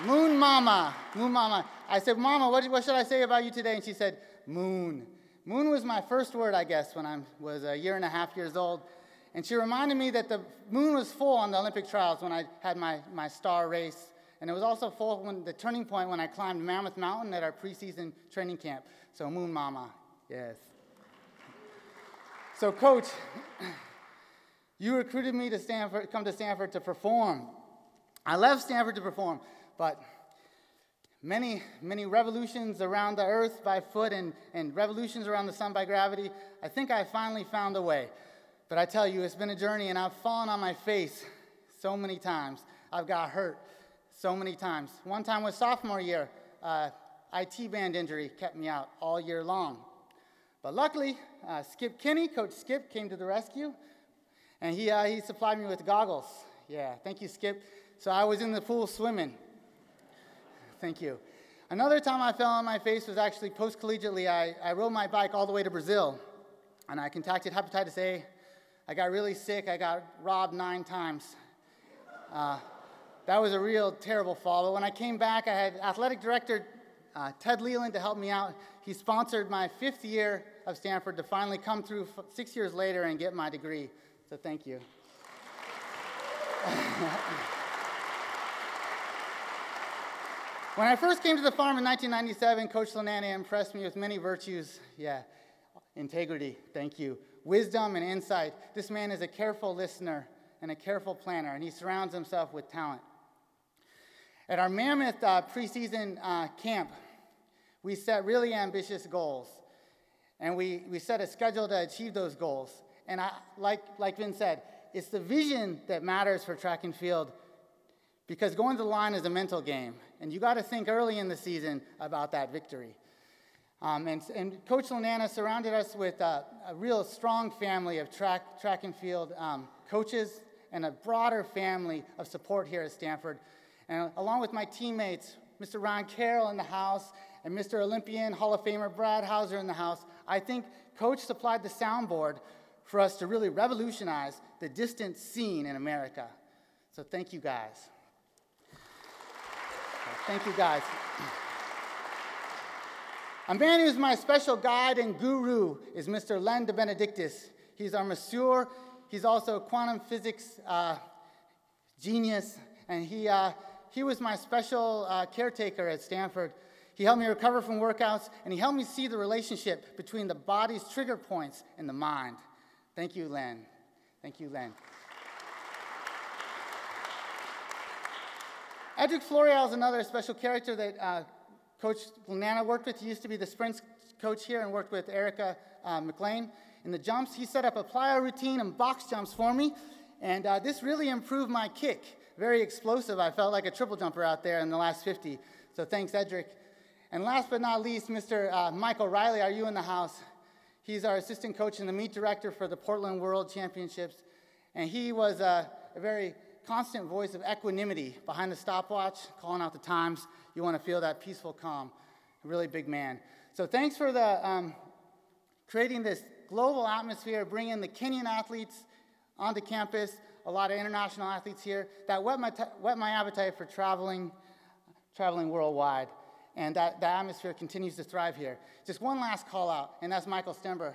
Moon Mama. Moon Mama. I said, Mama, what should I say about you today? And she said, moon. Moon was my first word, I guess, when I was 1.5 years old. And she reminded me that the moon was full on the Olympic trials when I had my star race. And it was also full when the turning point when I climbed Mammoth Mountain at our preseason training camp. So Moon Mama, yes. So Coach, you recruited me to come to Stanford to perform. I left Stanford to perform, but many revolutions around the earth by foot and revolutions around the sun by gravity, I think I finally found a way. But I tell you, it's been a journey, and I've fallen on my face so many times. I've got hurt so many times. One time was sophomore year, IT band injury kept me out all year long. But luckily, Skip Kinney, Coach Skip, came to the rescue, and he supplied me with goggles. Yeah, thank you, Skip. So I was in the pool swimming. thank you. Another time I fell on my face was actually post-collegiately. I rode my bike all the way to Brazil, and I contracted hepatitis A. I got really sick. I got robbed 9 times. That was a real terrible fall. But when I came back, I had athletic director Ted Leland to help me out. He sponsored my 5th year of Stanford to finally come through 6 years later and get my degree. So thank you. When I first came to the farm in 1997, Coach Lanana impressed me with many virtues. Yeah, integrity, thank you. Wisdom and insight. This man is a careful listener and a careful planner, and he surrounds himself with talent. At our mammoth preseason camp, we set really ambitious goals, and we set a schedule to achieve those goals. And like Vin said, it's the vision that matters for track and field, because going to the line is a mental game, and you got to think early in the season about that victory. And Coach Lanana surrounded us with a real strong family of track and field coaches and a broader family of support here at Stanford. And along with my teammates, Mr. Ron Carroll in the house, and Mr. Olympian Hall of Famer Brad Hauser in the house, I think Coach supplied the soundboard for us to really revolutionize the distance scene in America. So thank you guys. Thank you guys. A man who's my special guide and guru is Mr. Len de Benedictis. He's our masseur. He's also a quantum physics genius, and he was my special caretaker at Stanford. He helped me recover from workouts, and he helped me see the relationship between the body's trigger points and the mind. Thank you, Len. Thank you, Len. Edric Floreal is another special character that Coach Lanana worked with. He used to be the sprints coach here and worked with Erica McLean. In the jumps, he set up a plyo routine and box jumps for me, and this really improved my kick. Very explosive. I felt like a triple jumper out there in the last 50. So thanks, Edric. And last but not least, Mr. Michael Riley, are you in the house? He's our assistant coach and the meet director for the Portland World Championships. And he was a very constant voice of equanimity behind the stopwatch, calling out the times. You want to feel that peaceful calm. A really big man. So thanks for the creating this global atmosphere, bringing the Kenyan athletes onto campus, a lot of international athletes here. That whet my appetite for traveling worldwide. And that atmosphere continues to thrive here. Just one last call out, and that's Michael Stember,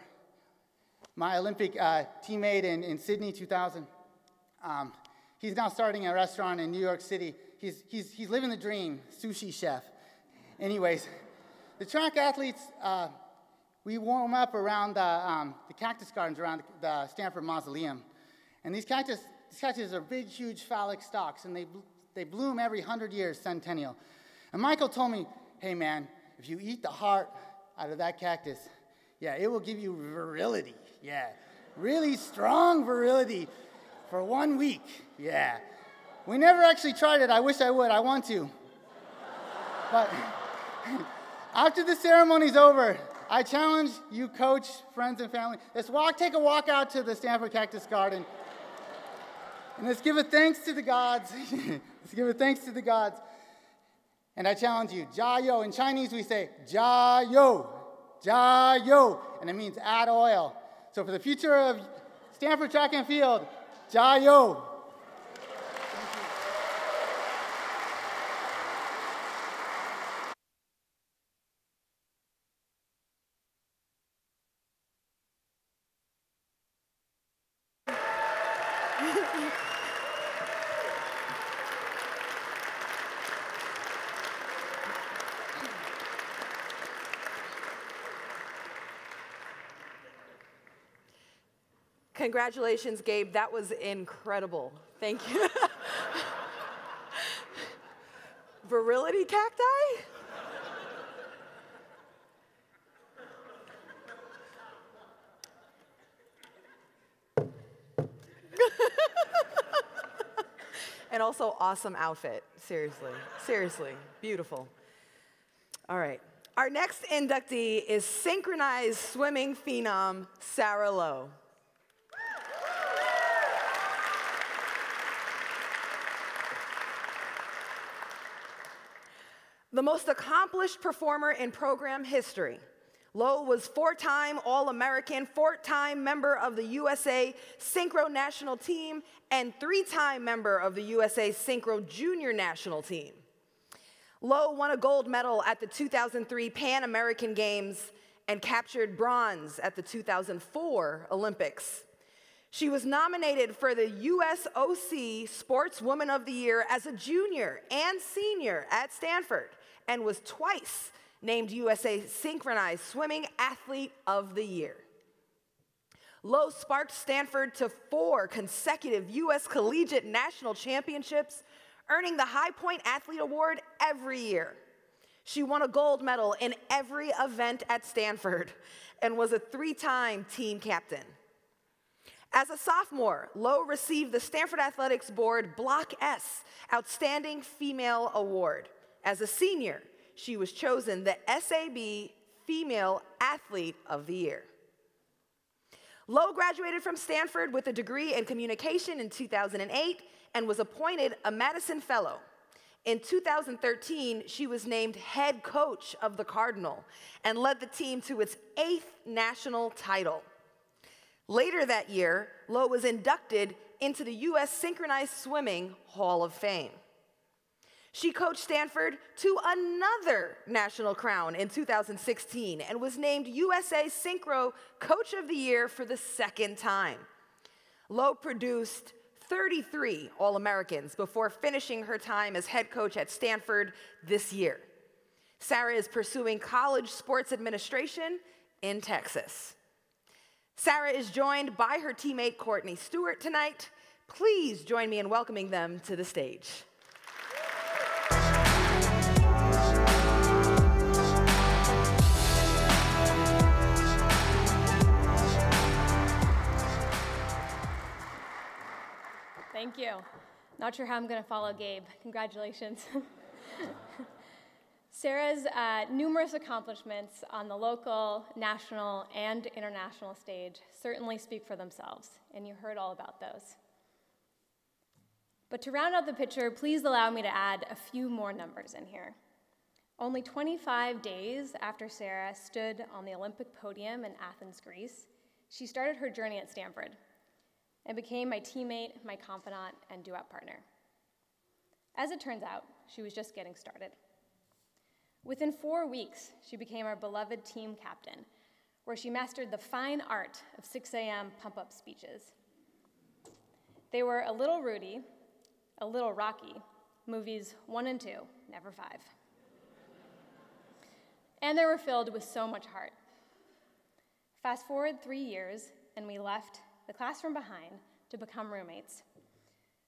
my Olympic teammate in Sydney 2000. He's now starting a restaurant in New York City. He's living the dream, sushi chef. Anyways, the track athletes, we warm up around the cactus gardens around the Stanford Mausoleum. And these cactus are big, huge phallic stalks, and they bloom every 100 years, centennial. And Michael told me, hey man, if you eat the heart out of that cactus, yeah, it will give you virility. Yeah, really strong virility for 1 week. Yeah. We never actually tried it. I wish I would. I want to. But after the ceremony's over, I challenge you, coach, friends, and family, let's take a walk out to the Stanford Cactus Garden. And let's give a thanks to the gods. Let's give a thanks to the gods. And I challenge you, Jia Yo. In Chinese, we say, Jia Yo, Jia Yo. And it means add oil. So for the future of Stanford Track and Field, Jia Yo. Congratulations, Gabe. That was incredible. Thank you. Virility cacti? And also awesome outfit. Seriously. Seriously. Beautiful. All right. Our next inductee is synchronized swimming phenom Sarah Lowe. the most accomplished performer in program history. Lo was 4-time All-American, 4-time member of the USA Synchro National Team, and 3-time member of the USA Synchro Junior National Team. Lo won a gold medal at the 2003 Pan American Games and captured bronze at the 2004 Olympics. She was nominated for the USOC Sportswoman of the Year as a junior and senior at Stanford, and was twice named USA Synchronized Swimming Athlete of the Year. Lo sparked Stanford to 4 consecutive U.S. Collegiate National Championships, earning the High Point Athlete Award every year. She won a gold medal in every event at Stanford and was a 3-time team captain. As a sophomore, Lo received the Stanford Athletics Board Block S Outstanding Female Award. As a senior, she was chosen the SAB Female Athlete of the Year. Lo graduated from Stanford with a degree in communication in 2008 and was appointed a Madison Fellow. In 2013, she was named head coach of the Cardinal and led the team to its 8th national title. Later that year, Lo was inducted into the U.S. Synchronized Swimming Hall of Fame. She coached Stanford to another national crown in 2016 and was named USA Synchro Coach of the Year for the 2nd time. Lo produced 33 All-Americans before finishing her time as head coach at Stanford this year. Sarah is pursuing college sports administration in Texas. Sarah is joined by her teammate Courtney Stewart tonight. Please join me in welcoming them to the stage. Thank you. Not sure how I'm going to follow Gabe. Congratulations. Sarah's numerous accomplishments on the local, national, and international stage certainly speak for themselves, and you heard all about those. But to round out the picture, please allow me to add a few more numbers in here. Only 25 days after Sarah stood on the Olympic podium in Athens, Greece, she started her journey at Stanford and became my teammate, my confidant, and duet partner. As it turns out, she was just getting started. Within 4 weeks, she became our beloved team captain, where she mastered the fine art of 6 a.m. pump-up speeches. They were a little Rudy, a little Rocky, movies 1 and 2, never 5. And they were filled with so much heart. Fast forward 3 years, and we left the classroom behind to become roommates,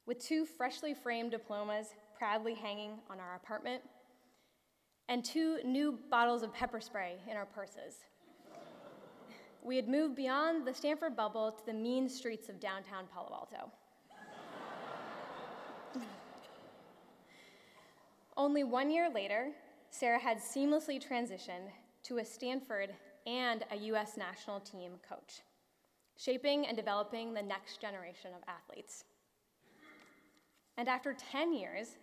with 2 freshly framed diplomas proudly hanging on our apartment, and 2 new bottles of pepper spray in our purses. We had moved beyond the Stanford bubble to the mean streets of downtown Palo Alto. Only 1 year later, Sarah had seamlessly transitioned to a Stanford and a U.S. national team coach, shaping and developing the next generation of athletes. And after 10 years,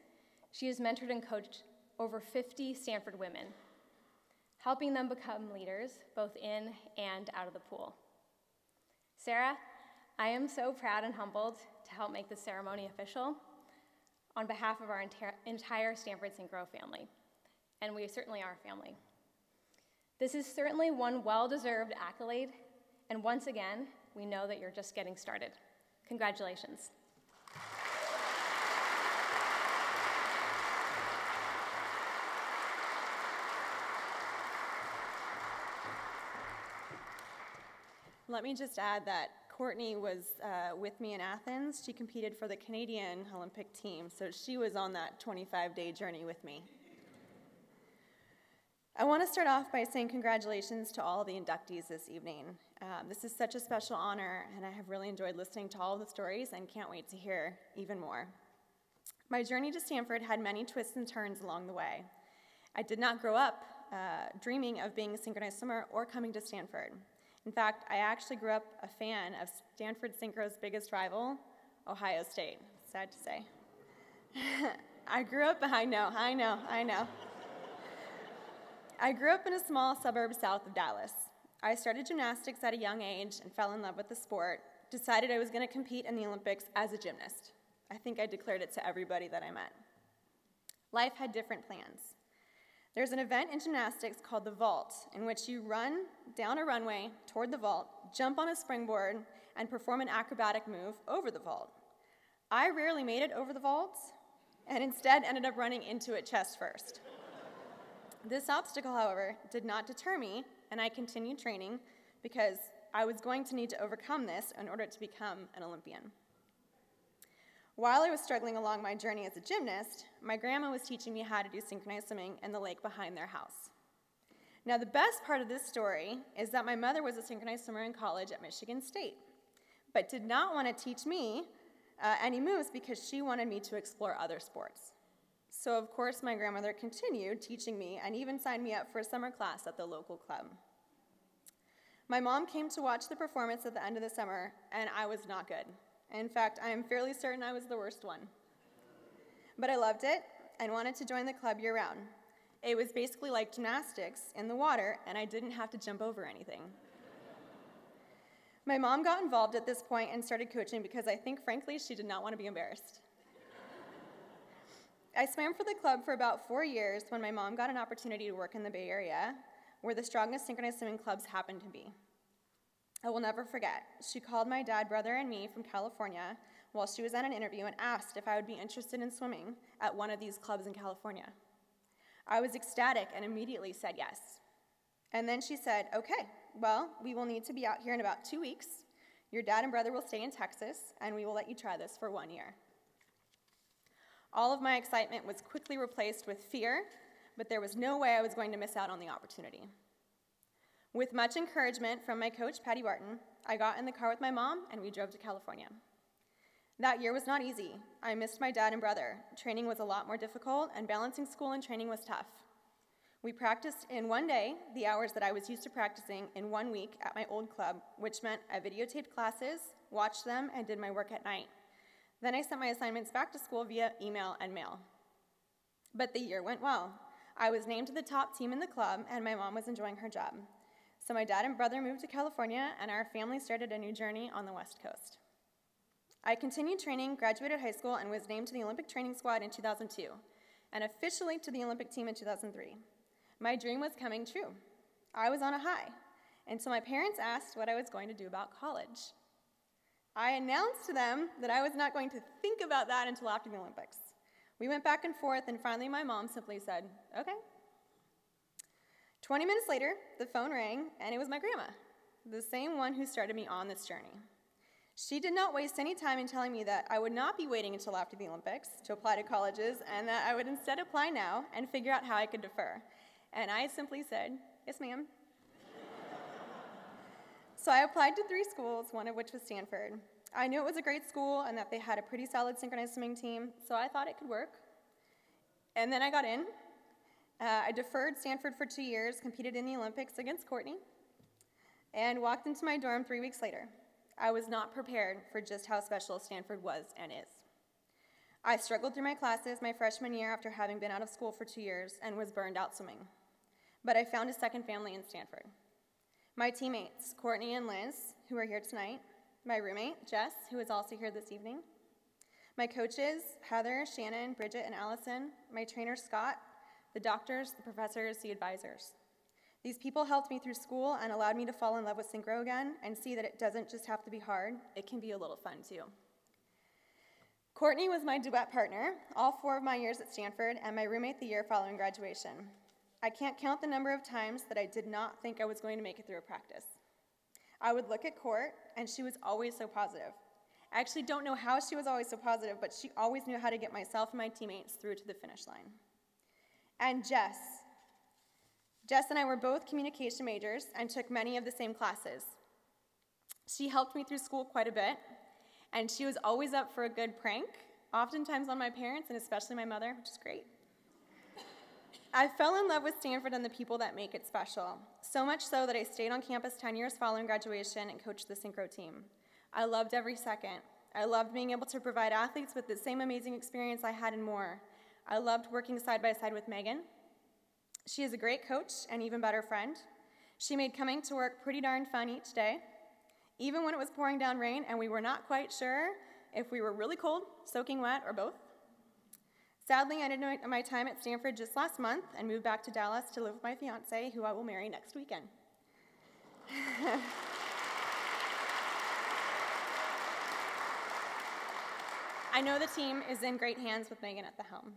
she has mentored and coached over 50 Stanford women, helping them become leaders both in and out of the pool. Sarah, I am so proud and humbled to help make this ceremony official on behalf of our entire Stanford Synchro family, and we certainly are a family. This is certainly one well-deserved accolade, and once again, we know that you're just getting started. Congratulations. Let me just add that Courtney was with me in Athens. She competed for the Canadian Olympic team, so she was on that 25-day journey with me. I want to start off by saying congratulations to all of the inductees this evening. This is such a special honor, and I have really enjoyed listening to all of the stories and can't wait to hear even more. My journey to Stanford had many twists and turns along the way. I did not grow up dreaming of being a synchronized swimmer or coming to Stanford. In fact, I actually grew up a fan of Stanford Synchro's biggest rival, Ohio State. Sad to say. I know. I grew up in a small suburb south of Dallas. I started gymnastics at a young age and fell in love with the sport, decided I was going to compete in the Olympics as a gymnast. I think I declared it to everybody that I met. Life had different plans. There's an event in gymnastics called the vault, in which you run down a runway toward the vault, jump on a springboard, and perform an acrobatic move over the vault. I rarely made it over the vault, and instead ended up running into it chest first. This obstacle, however, did not deter me, and I continued training because I was going to need to overcome this in order to become an Olympian. While I was struggling along my journey as a gymnast, my grandma was teaching me how to do synchronized swimming in the lake behind their house. Now, the best part of this story is that my mother was a synchronized swimmer in college at Michigan State, but did not want to teach me any moves because she wanted me to explore other sports. So, of course, my grandmother continued teaching me and even signed me up for a summer class at the local club. My mom came to watch the performance at the end of the summer, and I was not good. In fact, I am fairly certain I was the worst one. But I loved it and wanted to join the club year-round. It was basically like gymnastics in the water, and I didn't have to jump over anything. My mom got involved at this point and started coaching because I think, frankly, she did not want to be embarrassed. I swam for the club for about 4 years when my mom got an opportunity to work in the Bay Area, where the strongest synchronized swimming clubs happened to be. I will never forget. She called my dad, brother, and me from California while she was at an interview and asked if I would be interested in swimming at one of these clubs in California. I was ecstatic and immediately said yes. And then she said, okay, well, we will need to be out here in about 2 weeks. Your dad and brother will stay in Texas, and we will let you try this for 1 year. All of my excitement was quickly replaced with fear, but there was no way I was going to miss out on the opportunity. With much encouragement from my coach, Patty Barton, I got in the car with my mom and we drove to California. That year was not easy. I missed my dad and brother. Training was a lot more difficult, and balancing school and training was tough. We practiced in 1 day the hours that I was used to practicing in 1 week at my old club, which meant I videotaped classes, watched them, and did my work at night. Then I sent my assignments back to school via email and mail. But the year went well. I was named to the top team in the club, and my mom was enjoying her job. So my dad and brother moved to California, and our family started a new journey on the West Coast. I continued training, graduated high school, and was named to the Olympic training squad in 2002, and officially to the Olympic team in 2003. My dream was coming true. I was on a high, and so my parents asked what I was going to do about college. I announced to them that I was not going to think about that until after the Olympics. We went back and forth, and finally my mom simply said, okay. 20 minutes later, the phone rang, and it was my grandma, the same one who started me on this journey. She did not waste any time in telling me that I would not be waiting until after the Olympics to apply to colleges, and that I would instead apply now and figure out how I could defer. And I simply said, yes, ma'am. So I applied to 3 schools, one of which was Stanford. I knew it was a great school and that they had a pretty solid synchronized swimming team, so I thought it could work. And then I got in. I deferred Stanford for 2 years, competed in the Olympics against Courtney, and walked into my dorm 3 weeks later. I was not prepared for just how special Stanford was and is. I struggled through my classes my freshman year after having been out of school for 2 years and was burned out swimming. But I found a second family in Stanford. My teammates, Courtney and Liz, who are here tonight, my roommate, Jess, who is also here this evening, my coaches, Heather, Shannon, Bridget, and Allison, my trainer, Scott, the doctors, the professors, the advisors. These people helped me through school and allowed me to fall in love with synchro again and see that it doesn't just have to be hard, it can be a little fun too. Courtney was my duet partner all 4 of my years at Stanford and my roommate the year following graduation. I can't count the number of times that I did not think I was going to make it through a practice. I would look at Court, and she was always so positive. I actually don't know how she was always so positive, but she always knew how to get myself and my teammates through to the finish line. And Jess and I were both communication majors and took many of the same classes. She helped me through school quite a bit, and she was always up for a good prank, oftentimes on my parents and especially my mother, which is great. I fell in love with Stanford and the people that make it special, so much so that I stayed on campus 10 years following graduation and coached the synchro team. I loved every second. I loved being able to provide athletes with the same amazing experience I had and more. I loved working side by side with Megan. She is a great coach and even better friend. She made coming to work pretty darn fun each day, even when it was pouring down rain and we were not quite sure if we were really cold, soaking wet, or both. Sadly, I ended my time at Stanford just last month and moved back to Dallas to live with my fiance, who I will marry next weekend. I know the team is in great hands with Megan at the helm.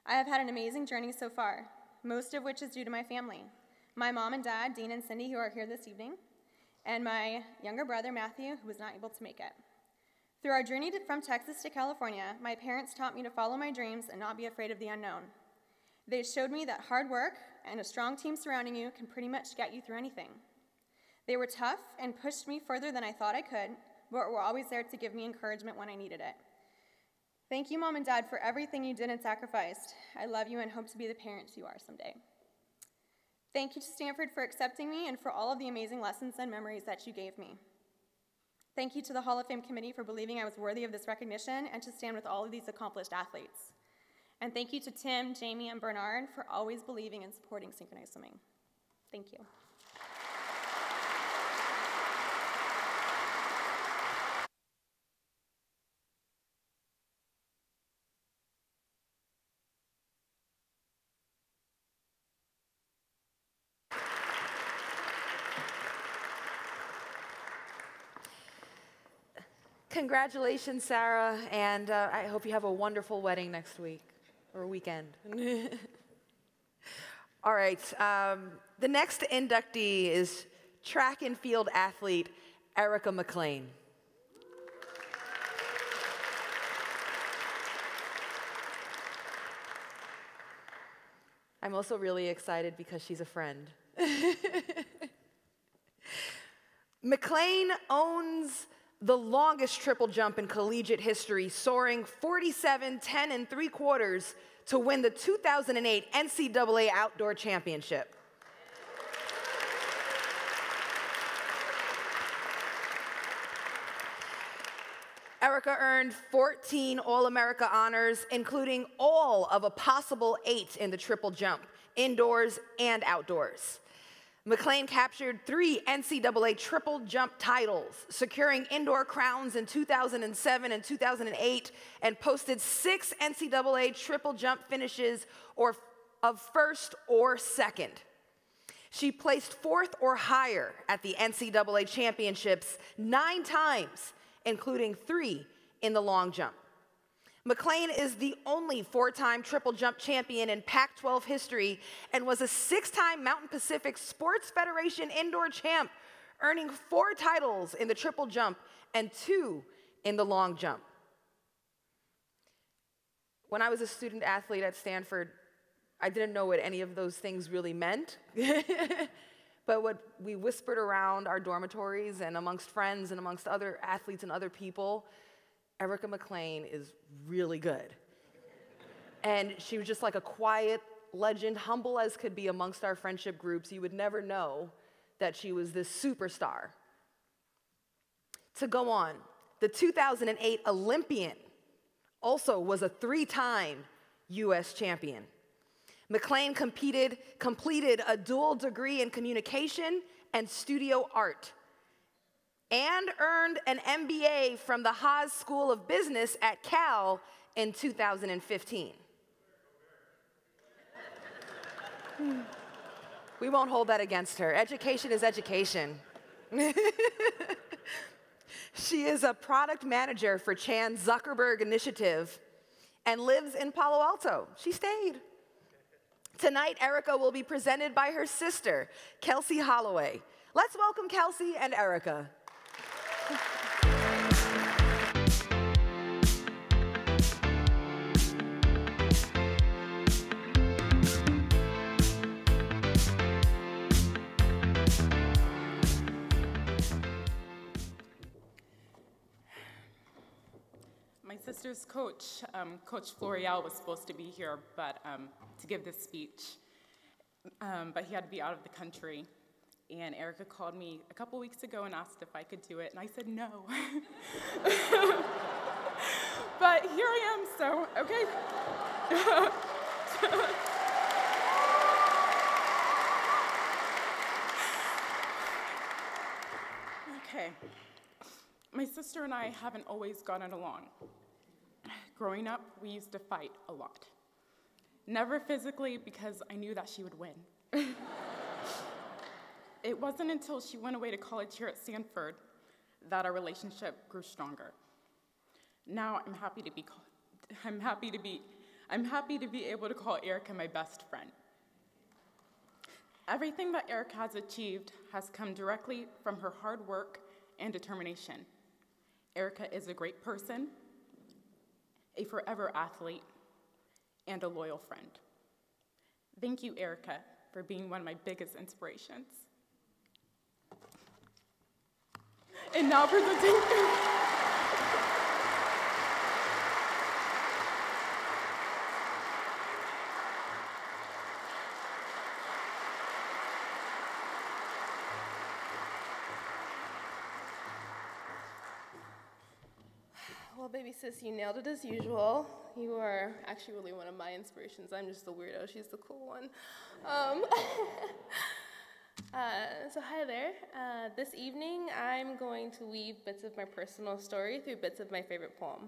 I have had an amazing journey so far, most of which is due to my family. My mom and dad, Dean and Cindy, who are here this evening, and my younger brother, Matthew, who was not able to make it. Through our journey from Texas to California, my parents taught me to follow my dreams and not be afraid of the unknown. They showed me that hard work and a strong team surrounding you can pretty much get you through anything. They were tough and pushed me further than I thought I could, but were always there to give me encouragement when I needed it. Thank you, Mom and Dad, for everything you did and sacrificed. I love you and hope to be the parents you are someday. Thank you to Stanford for accepting me and for all of the amazing lessons and memories that you gave me. Thank you to the Hall of Fame committee for believing I was worthy of this recognition and to stand with all of these accomplished athletes. And thank you to Tim, Jamie, and Bernard for always believing and supporting synchronized swimming. Thank you. Congratulations, Sarah, and I hope you have a wonderful wedding next week, or weekend. All right, the next inductee is track and field athlete Erica McLean. I'm also really excited because she's a friend. McLean owns the longest triple jump in collegiate history, soaring 47, 10 3/4 to win the 2008 NCAA Outdoor Championship. Erica earned 14 All-America honors, including all of a possible 8 in the triple jump, indoors and outdoors. McLean captured 3 NCAA triple jump titles, securing indoor crowns in 2007 and 2008, and posted 6 NCAA triple jump finishes of first or second. She placed 4th or higher at the NCAA championships 9 times, including 3 in the long jump. McLean is the only 4-time triple jump champion in Pac-12 history and was a 6-time Mountain Pacific Sports Federation indoor champ, earning 4 titles in the triple jump and 2 in the long jump. When I was a student athlete at Stanford, I didn't know what any of those things really meant. But what we whispered around our dormitories and amongst friends and amongst other athletes and other people, Erica McLean is really good. And she was just like a quiet legend, humble as could be amongst our friendship groups. You would never know that she was this superstar. To go on, the 2008 Olympian also was a 3-time US champion. McLean completed a dual degree in communication and studio art, and earned an MBA from the Haas School of Business at Cal in 2015. We won't hold that against her. Education is education. She is a product manager for Chan Zuckerberg Initiative and lives in Palo Alto. She stayed. Tonight, Erica will be presented by her sister, Kelsey Holloway. Let's welcome Kelsey and Erica. My sister's coach, Coach Florial, was supposed to be here to give this speech, but he had to be out of the country. And Erica called me a couple weeks ago and asked if I could do it, and I said no. But here I am, so, okay. Hi. My sister and I haven't always gotten along. Growing up, we used to fight a lot. Never physically, because I knew that she would win. It wasn't until she went away to college here at Stanford that our relationship grew stronger. Now I'm happy to be able to call Erica my best friend. Everything that Erica has achieved has come directly from her hard work and determination. Erica is a great person, a forever athlete, and a loyal friend. Thank you, Erica, for being one of my biggest inspirations. And now presenting. Well, baby sis, you nailed it as usual. You are actually really one of my inspirations. I'm just the weirdo. She's the cool one. So hi there. This evening, I'm going to weave bits of my personal story through bits of my favorite poem.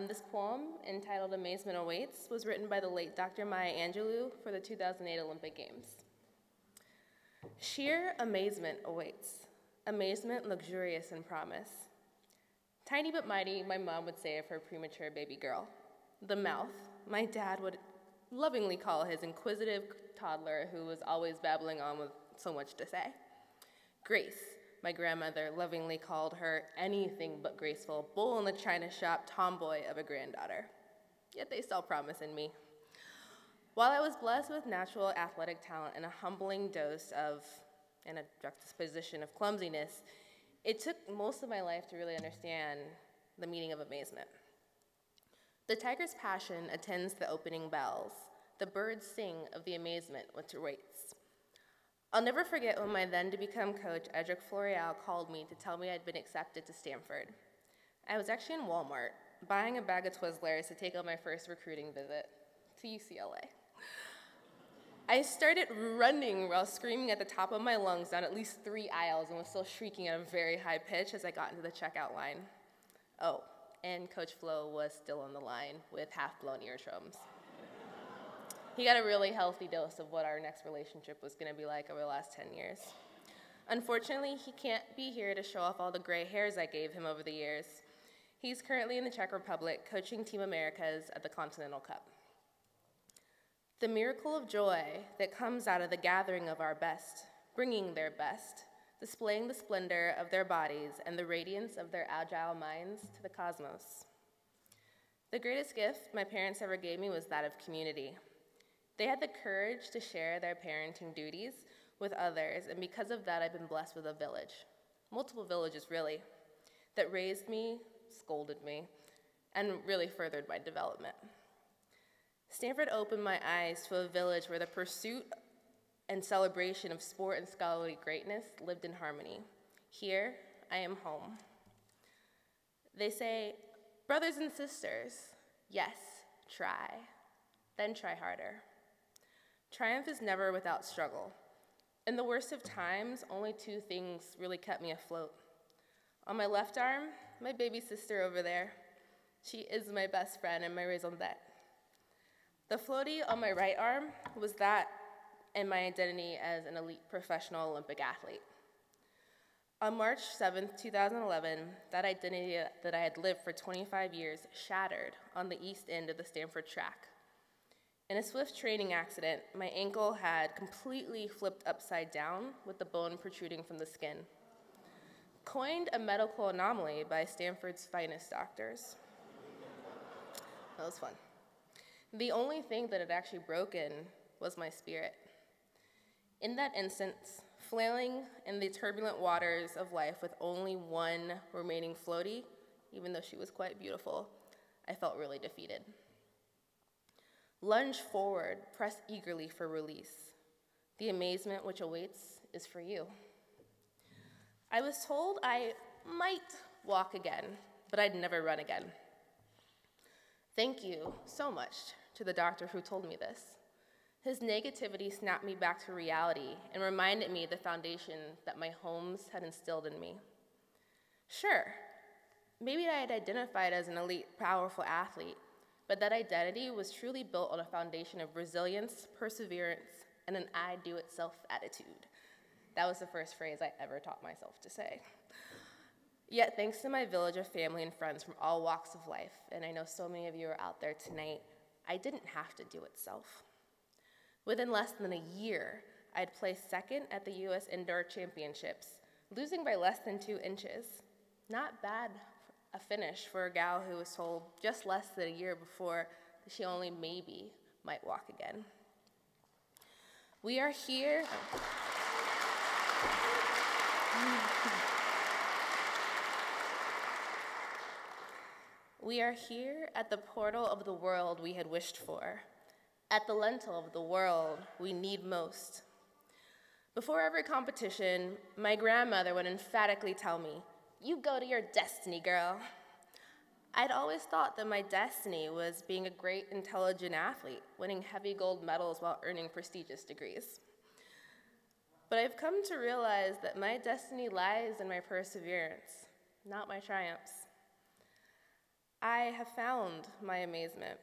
This poem, entitled Amazement Awaits, was written by the late Dr. Maya Angelou for the 2008 Olympic Games. Sheer amazement awaits, amazement luxurious in promise. Tiny but mighty, my mom would say of her premature baby girl. The mouth, my dad would lovingly call his inquisitive toddler who was always babbling on with so much to say. Grace, my grandmother lovingly called her anything but graceful, bull in the china shop tomboy of a granddaughter. Yet they saw promise in me. While I was blessed with natural athletic talent and a humbling dose of, and a juxtaposition of clumsiness, it took most of my life to really understand the meaning of amazement. The tiger's passion attends the opening bells. The birds sing of the amazement which awaits. I'll never forget when my then-to-become coach, Edric Floreal, called me to tell me I'd been accepted to Stanford. I was actually in Walmart, buying a bag of Twizzlers to take on my first recruiting visit to UCLA. I started running while screaming at the top of my lungs down at least 3 aisles and was still shrieking at a very high pitch as I got into the checkout line. Oh, and Coach Flo was still on the line with half-blown eardrums. He got a really healthy dose of what our next relationship was going to be like over the last 10 years. Unfortunately, he can't be here to show off all the gray hairs I gave him over the years. He's currently in the Czech Republic coaching Team Americas at the Continental Cup. The miracle of joy that comes out of the gathering of our best, bringing their best, displaying the splendor of their bodies and the radiance of their agile minds to the cosmos. The greatest gift my parents ever gave me was that of community. They had the courage to share their parenting duties with others, and because of that, I've been blessed with a village, multiple villages really, that raised me, scolded me, and really furthered my development. Stanford opened my eyes to a village where the pursuit and celebration of sport and scholarly greatness lived in harmony. Here, I am home. They say, brothers and sisters, yes, try, then try harder. Triumph is never without struggle. In the worst of times, only 2 things really kept me afloat. On my left arm, my baby sister over there. She is my best friend and my raison d'etre. The floaty on my right arm was that and my identity as an elite professional Olympic athlete. On March 7th, 2011, that identity that I had lived for 25 years shattered on the east end of the Stanford track. In a swift training accident, my ankle had completely flipped upside down with the bone protruding from the skin. Coined a medical anomaly by Stanford's finest doctors. That was fun. The only thing that had actually broken was my spirit. In that instance, flailing in the turbulent waters of life with only one remaining floaty, even though she was quite beautiful, I felt really defeated. Lunge forward, press eagerly for release. The amazement which awaits is for you. I was told I might walk again, but I'd never run again. Thank you so much to the doctor who told me this. His negativity snapped me back to reality and reminded me of the foundation that my homes had instilled in me. Sure, maybe I had identified as an elite, powerful athlete, but that identity was truly built on a foundation of resilience, perseverance, and an I-do-it-self attitude. That was the first phrase I ever taught myself to say. Yet, thanks to my village of family and friends from all walks of life, and I know so many of you are out there tonight, I didn't have to do it self. Within less than a year, I'd placed second at the US Indoor Championships, losing by less than 2 inches. Not bad a finish for a gal who was told just less than a year before that she only maybe might walk again. We are here. We are here at the portal of the world we had wished for, at the lintel of the world we need most. Before every competition, my grandmother would emphatically tell me, "You go to your destiny, girl." I'd always thought that my destiny was being a great, intelligent athlete, winning heavy gold medals while earning prestigious degrees. But I've come to realize that my destiny lies in my perseverance, not my triumphs. I have found my amazement.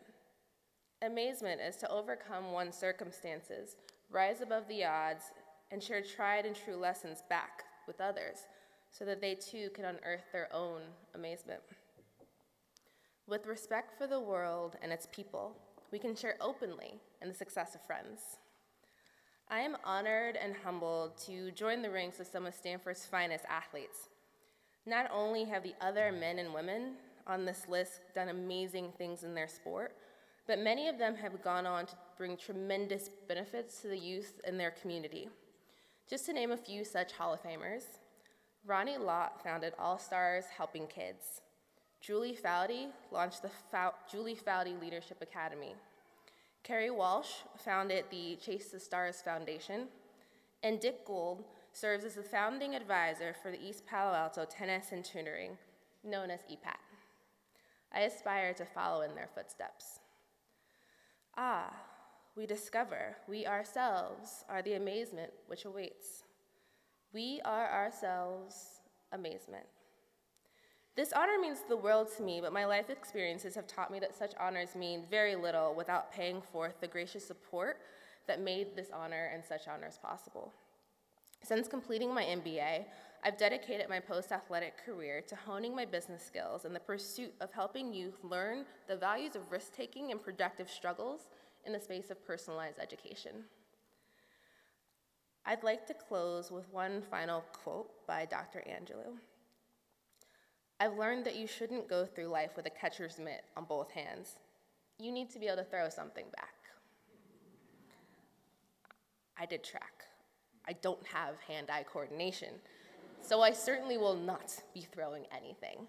Amazement is to overcome one's circumstances, rise above the odds, and share tried and true lessons back with others so that they too can unearth their own amazement. With respect for the world and its people, we can share openly in the success of friends. I am honored and humbled to join the ranks of some of Stanford's finest athletes. Not only have the other men and women on this list done amazing things in their sport, but many of them have gone on to bring tremendous benefits to the youth in their community. Just to name a few such Hall of Famers, Ronnie Lott founded All Stars Helping Kids. Julie Foudy launched the Julie Foudy Leadership Academy. Carrie Walsh founded the Chase the Stars Foundation, and Dick Gould serves as the founding advisor for the East Palo Alto Tennis and Tutoring, known as EPAT. I aspire to follow in their footsteps. We discover we ourselves are the amazement which awaits. We are ourselves amazement. This honor means the world to me, but my life experiences have taught me that such honors mean very little without paying forth the gracious support that made this honor and such honors possible. Since completing my MBA, I've dedicated my post-athletic career to honing my business skills in the pursuit of helping youth learn the values of risk-taking and productive struggles in the space of personalized education. I'd like to close with one final quote by Dr. Angelou. I've learned that you shouldn't go through life with a catcher's mitt on both hands. You need to be able to throw something back. I did track. I don't have hand-eye coordination, so I certainly will not be throwing anything.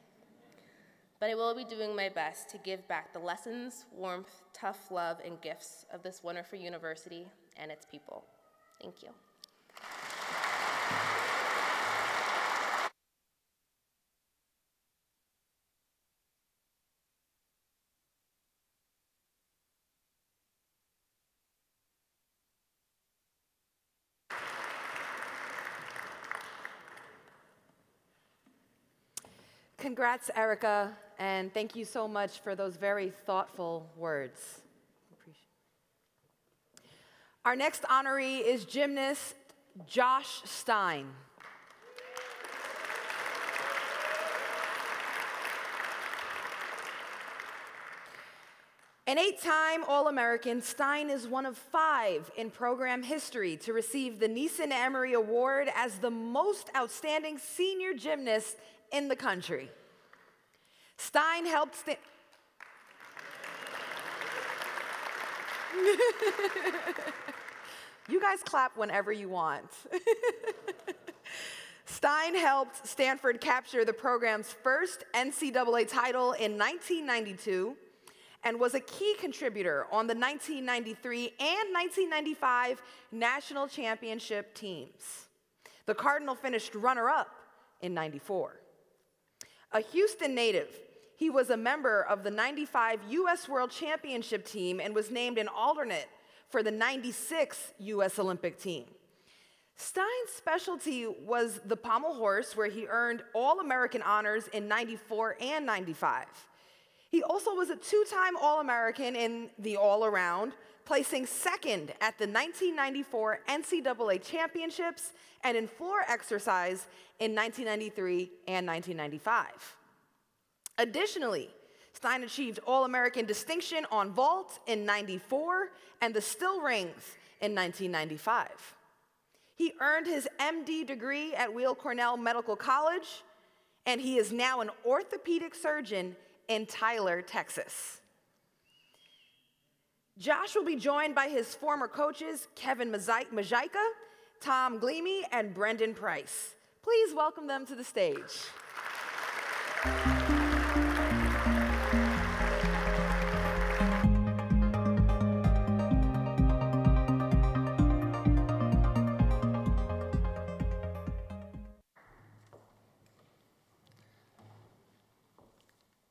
But I will be doing my best to give back the lessons, warmth, tough love, and gifts of this wonderful university and its people. Thank you. Congrats, Erica, and thank you so much for those very thoughtful words. Our next honoree is gymnast Josh Stein. An 8-time All-American, Stein is one of 5 in program history to receive the Neeson Emery Award as the most outstanding senior gymnast in the country. Stein helped You guys clap whenever you want. Stein helped Stanford capture the program's first NCAA title in 1992 and was a key contributor on the 1993 and 1995 national championship teams. The Cardinal finished runner-up in '94. A Houston native, he was a member of the '95 U.S. World Championship team and was named an alternate for the '96 U.S. Olympic team. Stein's specialty was the pommel horse, where he earned All-American honors in '94 and '95. He also was a two-time All-American in the all-around, placing second at the 1994 NCAA Championships and in floor exercise in 1993 and 1995. Additionally, Stein achieved All-American distinction on vault in '94 and the still rings in 1995. He earned his MD degree at Weill Cornell Medical College, and he is now an orthopedic surgeon in Tyler, Texas. Josh will be joined by his former coaches, Kevin Majika, Tom Gleamy, and Brendan Price. Please welcome them to the stage.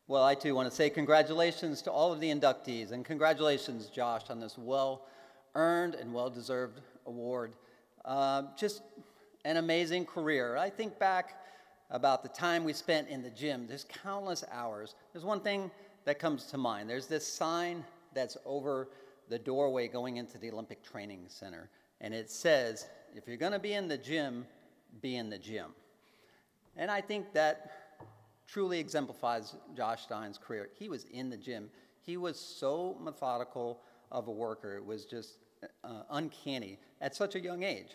Well, I too want to say congratulations to all of the inductees, and congratulations, Josh, on this well-earned and well-deserved award. Just an amazing career. I think back about the time we spent in the gym. There's countless hours. There's one thing that comes to mind. There's this sign that's over the doorway going into the Olympic Training Center, and it says, if you're going to be in the gym, be in the gym. And I think that truly exemplifies Josh Stein's career. He was in the gym. He was so methodical of a worker. It was just uncanny at such a young age.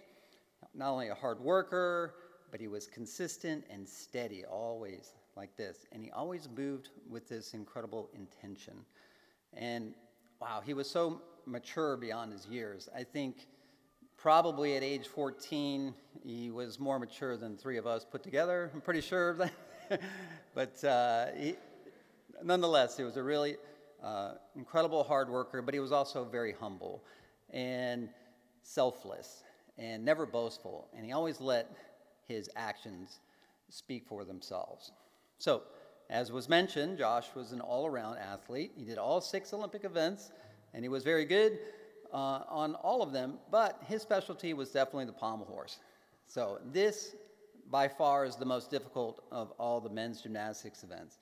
Not only a hard worker, but he was consistent and steady, always like this. And he always moved with this incredible intention. And wow, he was so mature beyond his years. I think probably at age 14, he was more mature than three of us put together. I'm pretty sure of that. But nonetheless, he was a really incredible hard worker, but he was also very humble and selfless and never boastful, and he always let his actions speak for themselves. So, as was mentioned, Josh was an all-around athlete. He did all 6 Olympic events, and he was very good on all of them, but his specialty was definitely the pommel horse. So this by far is the most difficult of all the men's gymnastics events.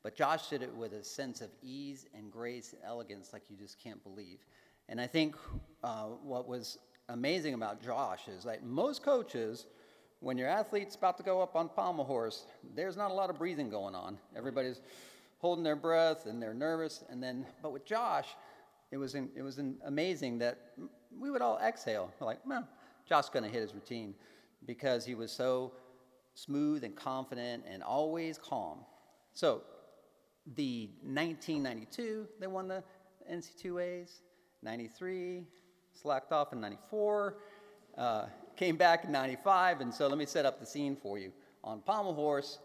But Josh did it with a sense of ease and grace and elegance like you just can't believe. And I think what was amazing about Josh is that most coaches, when your athlete's about to go up on pommel horse, there's not a lot of breathing going on. Everybody's holding their breath and they're nervous. But with Josh, it was amazing that we would all exhale. We're like, well, Josh's going to hit his routine, because he was so smooth and confident and always calm. So the 1992, they won the NC2As. 93, slacked off in 94, came back in 95, and so let me set up the scene for you. On pommel horse,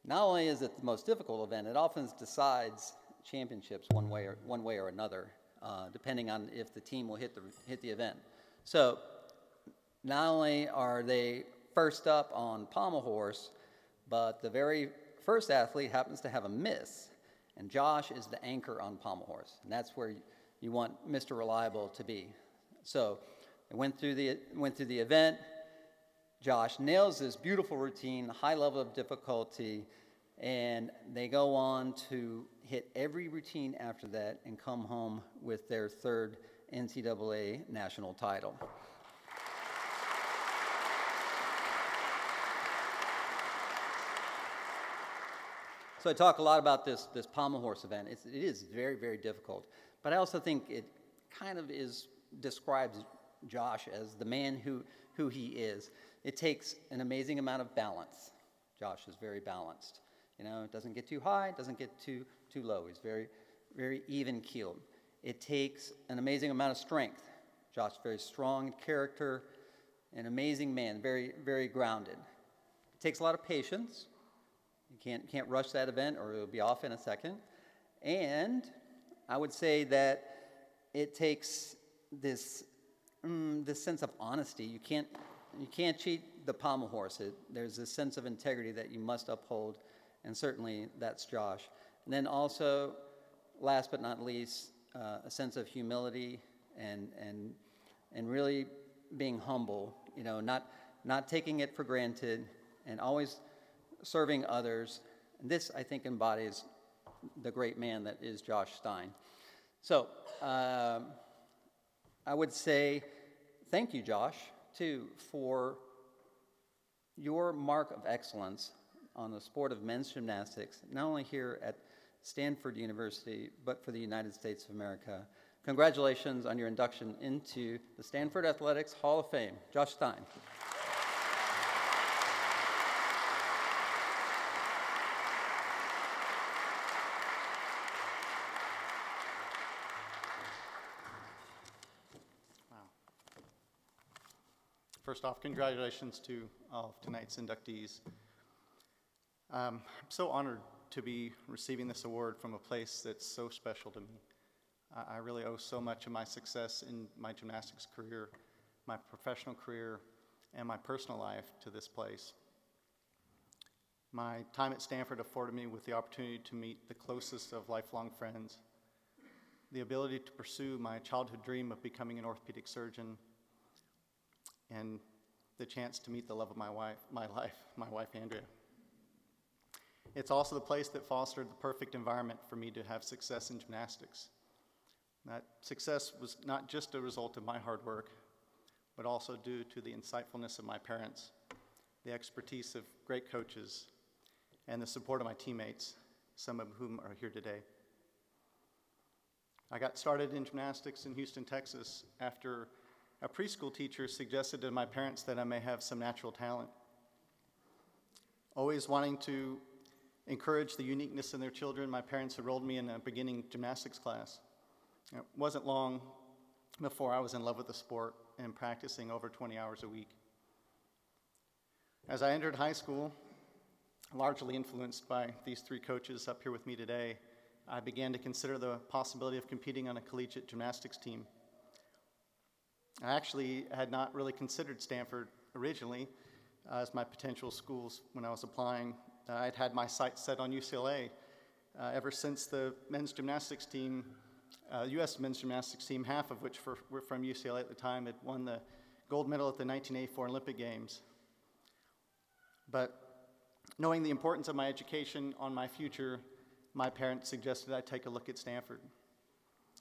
not only is it the most difficult event, it often decides championships one way or another, depending on if the team will hit the event. So not only are they first up on pommel horse, but the very first athlete happens to have a miss, and Josh is the anchor on pommel horse, and that's where you want Mr. Reliable to be. So I went through the event. Josh nails this beautiful routine, high level of difficulty, and they go on to hit every routine after that and come home with their 3rd NCAA national title. So I talk a lot about this pommel horse event. It is very, very difficult. But I also think it kind of describes Josh as the man who he is. It takes an amazing amount of balance. Josh is very balanced. You know, it doesn't get too high, it doesn't get too low. He's very, very even-keeled. It takes an amazing amount of strength. Josh is very strong in character, an amazing man, very, very grounded. It takes a lot of patience. You can't rush that event or it'll be off in a second. And I would say that it takes this sense of honesty. You can't cheat the pommel horse. There's this sense of integrity that you must uphold, and certainly that's Josh. And then also, last but not least, a sense of humility and really being humble, you know, not taking it for granted, and always serving others. And this, I think, embodies the great man that is Josh Stein. So I would say thank you, Josh, too, for your mark of excellence on the sport of men's gymnastics, not only here at Stanford University, but for the United States of America. Congratulations on your induction into the Stanford Athletics Hall of Fame. Josh Stein. First off, congratulations to all of tonight's inductees. I'm so honored to be receiving this award from a place that's so special to me. I really owe so much of my success in my gymnastics career, my professional career, and my personal life to this place. My time at Stanford afforded me with the opportunity to meet the closest of lifelong friends, the ability to pursue my childhood dream of becoming an orthopedic surgeon, and the chance to meet the love of my wife, Andrea. It's also the place that fostered the perfect environment for me to have success in gymnastics. That success was not just a result of my hard work, but also due to the insightfulness of my parents, the expertise of great coaches, and the support of my teammates, some of whom are here today. I got started in gymnastics in Houston, Texas, after a preschool teacher suggested to my parents that I may have some natural talent. Always wanting to encourage the uniqueness in their children, my parents enrolled me in a beginning gymnastics class. It wasn't long before I was in love with the sport and practicing over 20 hours a week. As I entered high school, largely influenced by these three coaches up here with me today, I began to consider the possibility of competing on a collegiate gymnastics team. I actually had not really considered Stanford originally as my potential schools when I was applying. I'd had my sights set on UCLA ever since the men's gymnastics team, U.S. men's gymnastics team, half of which were from UCLA at the time, had won the gold medal at the 1984 Olympic Games. But knowing the importance of my education on my future, my parents suggested I take a look at Stanford.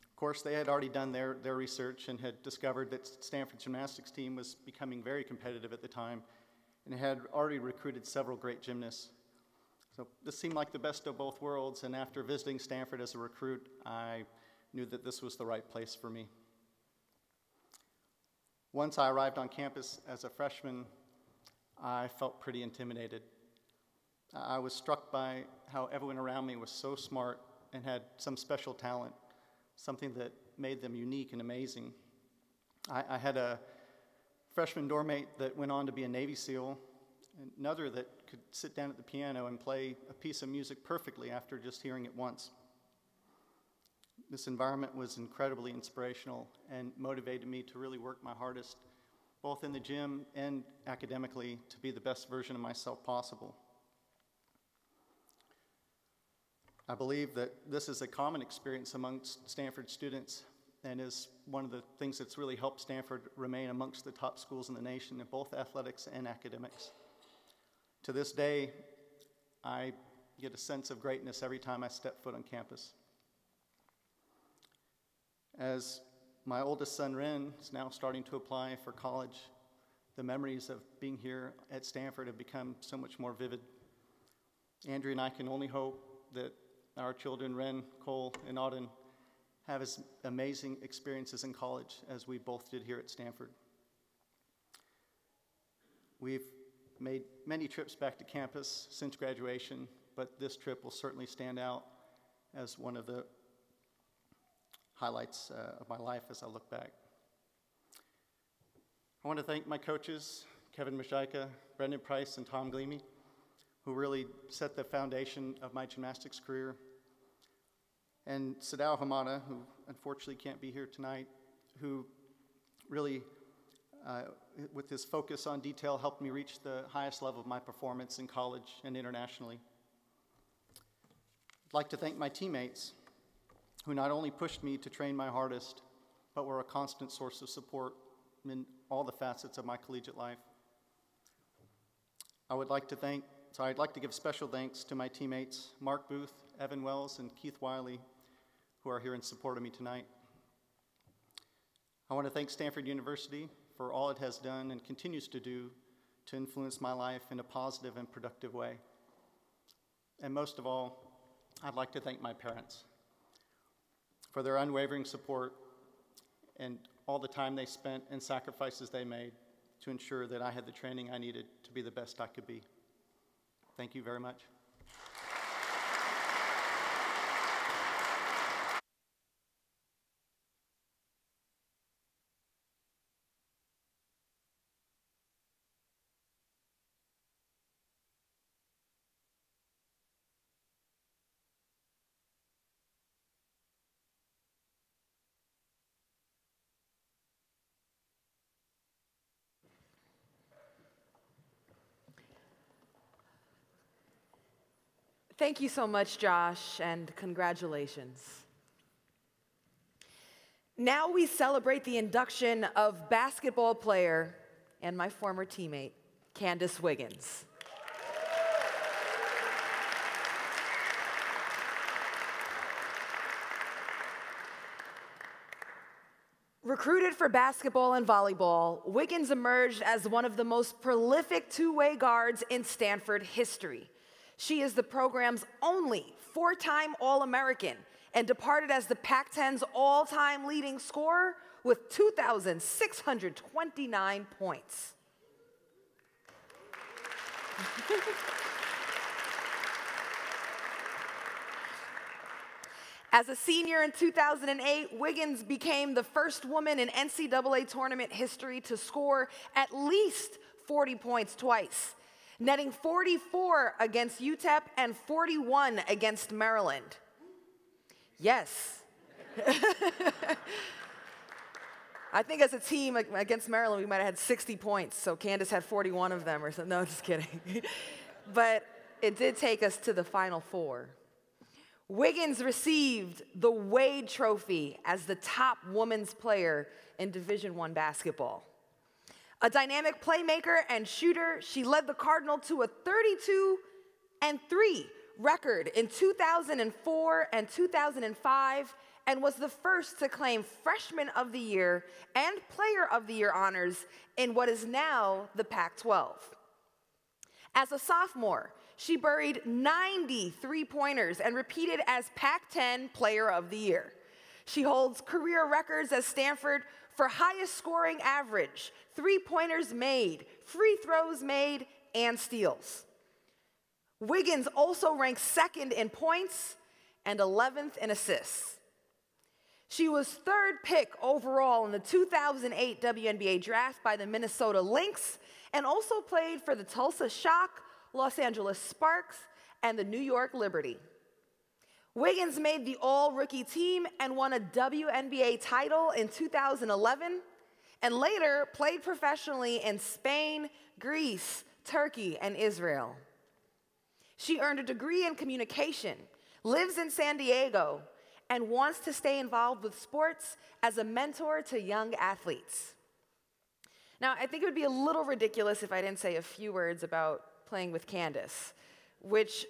Of course, they had already done their research and had discovered that Stanford's gymnastics team was becoming very competitive at the time and had already recruited several great gymnasts. So this seemed like the best of both worlds, and after visiting Stanford as a recruit, I knew that this was the right place for me. Once I arrived on campus as a freshman, I felt pretty intimidated. I was struck by how everyone around me was so smart and had some special talent, something that made them unique and amazing. I had a freshman dorm mate that went on to be a Navy SEAL, another that could sit down at the piano and play a piece of music perfectly after just hearing it once. This environment was incredibly inspirational and motivated me to really work my hardest, both in the gym and academically, to be the best version of myself possible. I believe that this is a common experience amongst Stanford students and is one of the things that's really helped Stanford remain amongst the top schools in the nation in both athletics and academics. To this day, I get a sense of greatness every time I step foot on campus. As my oldest son, Ren, is now starting to apply for college, the memories of being here at Stanford have become so much more vivid. Andrea and I can only hope that our children, Ren, Cole, and Auden, have as amazing experiences in college as we both did here at Stanford. We've made many trips back to campus since graduation, but this trip will certainly stand out as one of the highlights of my life as I look back. I want to thank my coaches, Kevin Majika, Brendan Price, and Tom Gleamy, who really set the foundation of my gymnastics career, and Sadao Hamada, who unfortunately can't be here tonight, who really, with his focus on detail, helped me reach the highest level of my performance in college and internationally. I'd like to thank my teammates, who not only pushed me to train my hardest, but were a constant source of support in all the facets of my collegiate life. I'd like to give special thanks to my teammates, Mark Booth, Evan Wells, and Keith Wiley, who are here in support of me tonight. I want to thank Stanford University for all it has done and continues to do to influence my life in a positive and productive way. And most of all, I'd like to thank my parents for their unwavering support and all the time they spent and sacrifices they made to ensure that I had the training I needed to be the best I could be. Thank you very much. Thank you so much, Josh, and congratulations. Now we celebrate the induction of basketball player and my former teammate, Candace Wiggins. Recruited for basketball and volleyball, Wiggins emerged as one of the most prolific two-way guards in Stanford history. She is the program's only four-time All-American and departed as the Pac-10's all-time leading scorer with 2,629 points. As a senior in 2008, Wiggins became the first woman in NCAA tournament history to score at least 40 points twice, netting 44 against UTEP and 41 against Maryland. Yes. I think as a team against Maryland, we might have had 60 points, so Candace had 41 of them or something. No, just kidding. But it did take us to the Final Four. Wiggins received the Wade Trophy as the top women's player in Division I basketball. A dynamic playmaker and shooter, she led the Cardinal to a 32-3 record in 2004 and 2005 and was the first to claim Freshman of the Year and Player of the Year honors in what is now the Pac-12. As a sophomore, she buried 90 three-pointers and repeated as Pac-10 Player of the Year. She holds career records at Stanford for highest scoring average, three-pointers made, free throws made, and steals. Wiggins also ranks second in points and 11th in assists. She was third pick overall in the 2008 WNBA draft by the Minnesota Lynx and also played for the Tulsa Shock, Los Angeles Sparks, and the New York Liberty. Wiggins made the all-rookie team and won a WNBA title in 2011, and later played professionally in Spain, Greece, Turkey, and Israel. She earned a degree in communication, lives in San Diego, and wants to stay involved with sports as a mentor to young athletes. Now, I think it would be a little ridiculous if I didn't say a few words about playing with Candace, which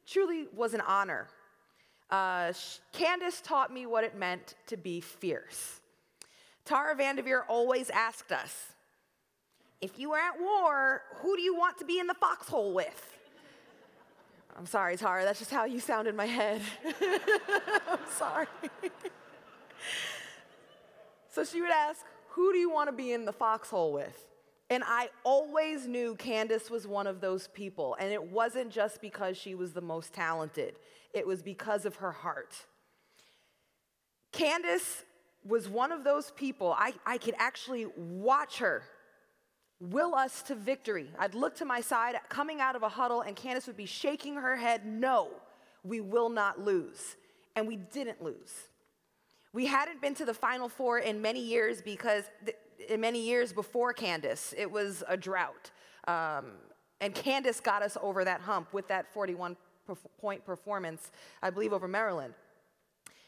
truly was an honor. Candace taught me what it meant to be fierce. Tara Vanderveer always asked us, if you were at war, who do you want to be in the foxhole with? I'm sorry, Tara, that's just how you sound in my head. I'm sorry. So she would ask, who do you want to be in the foxhole with? And I always knew Candace was one of those people, and it wasn't just because she was the most talented. It was because of her heart. Candace was one of those people, I could actually watch her will us to victory. I'd look to my side coming out of a huddle, and Candace would be shaking her head, no, we will not lose. And we didn't lose. We hadn't been to the Final Four in many years because in many years before Candace, it was a drought. And Candace got us over that hump with that 41-point performance, I believe, over Maryland.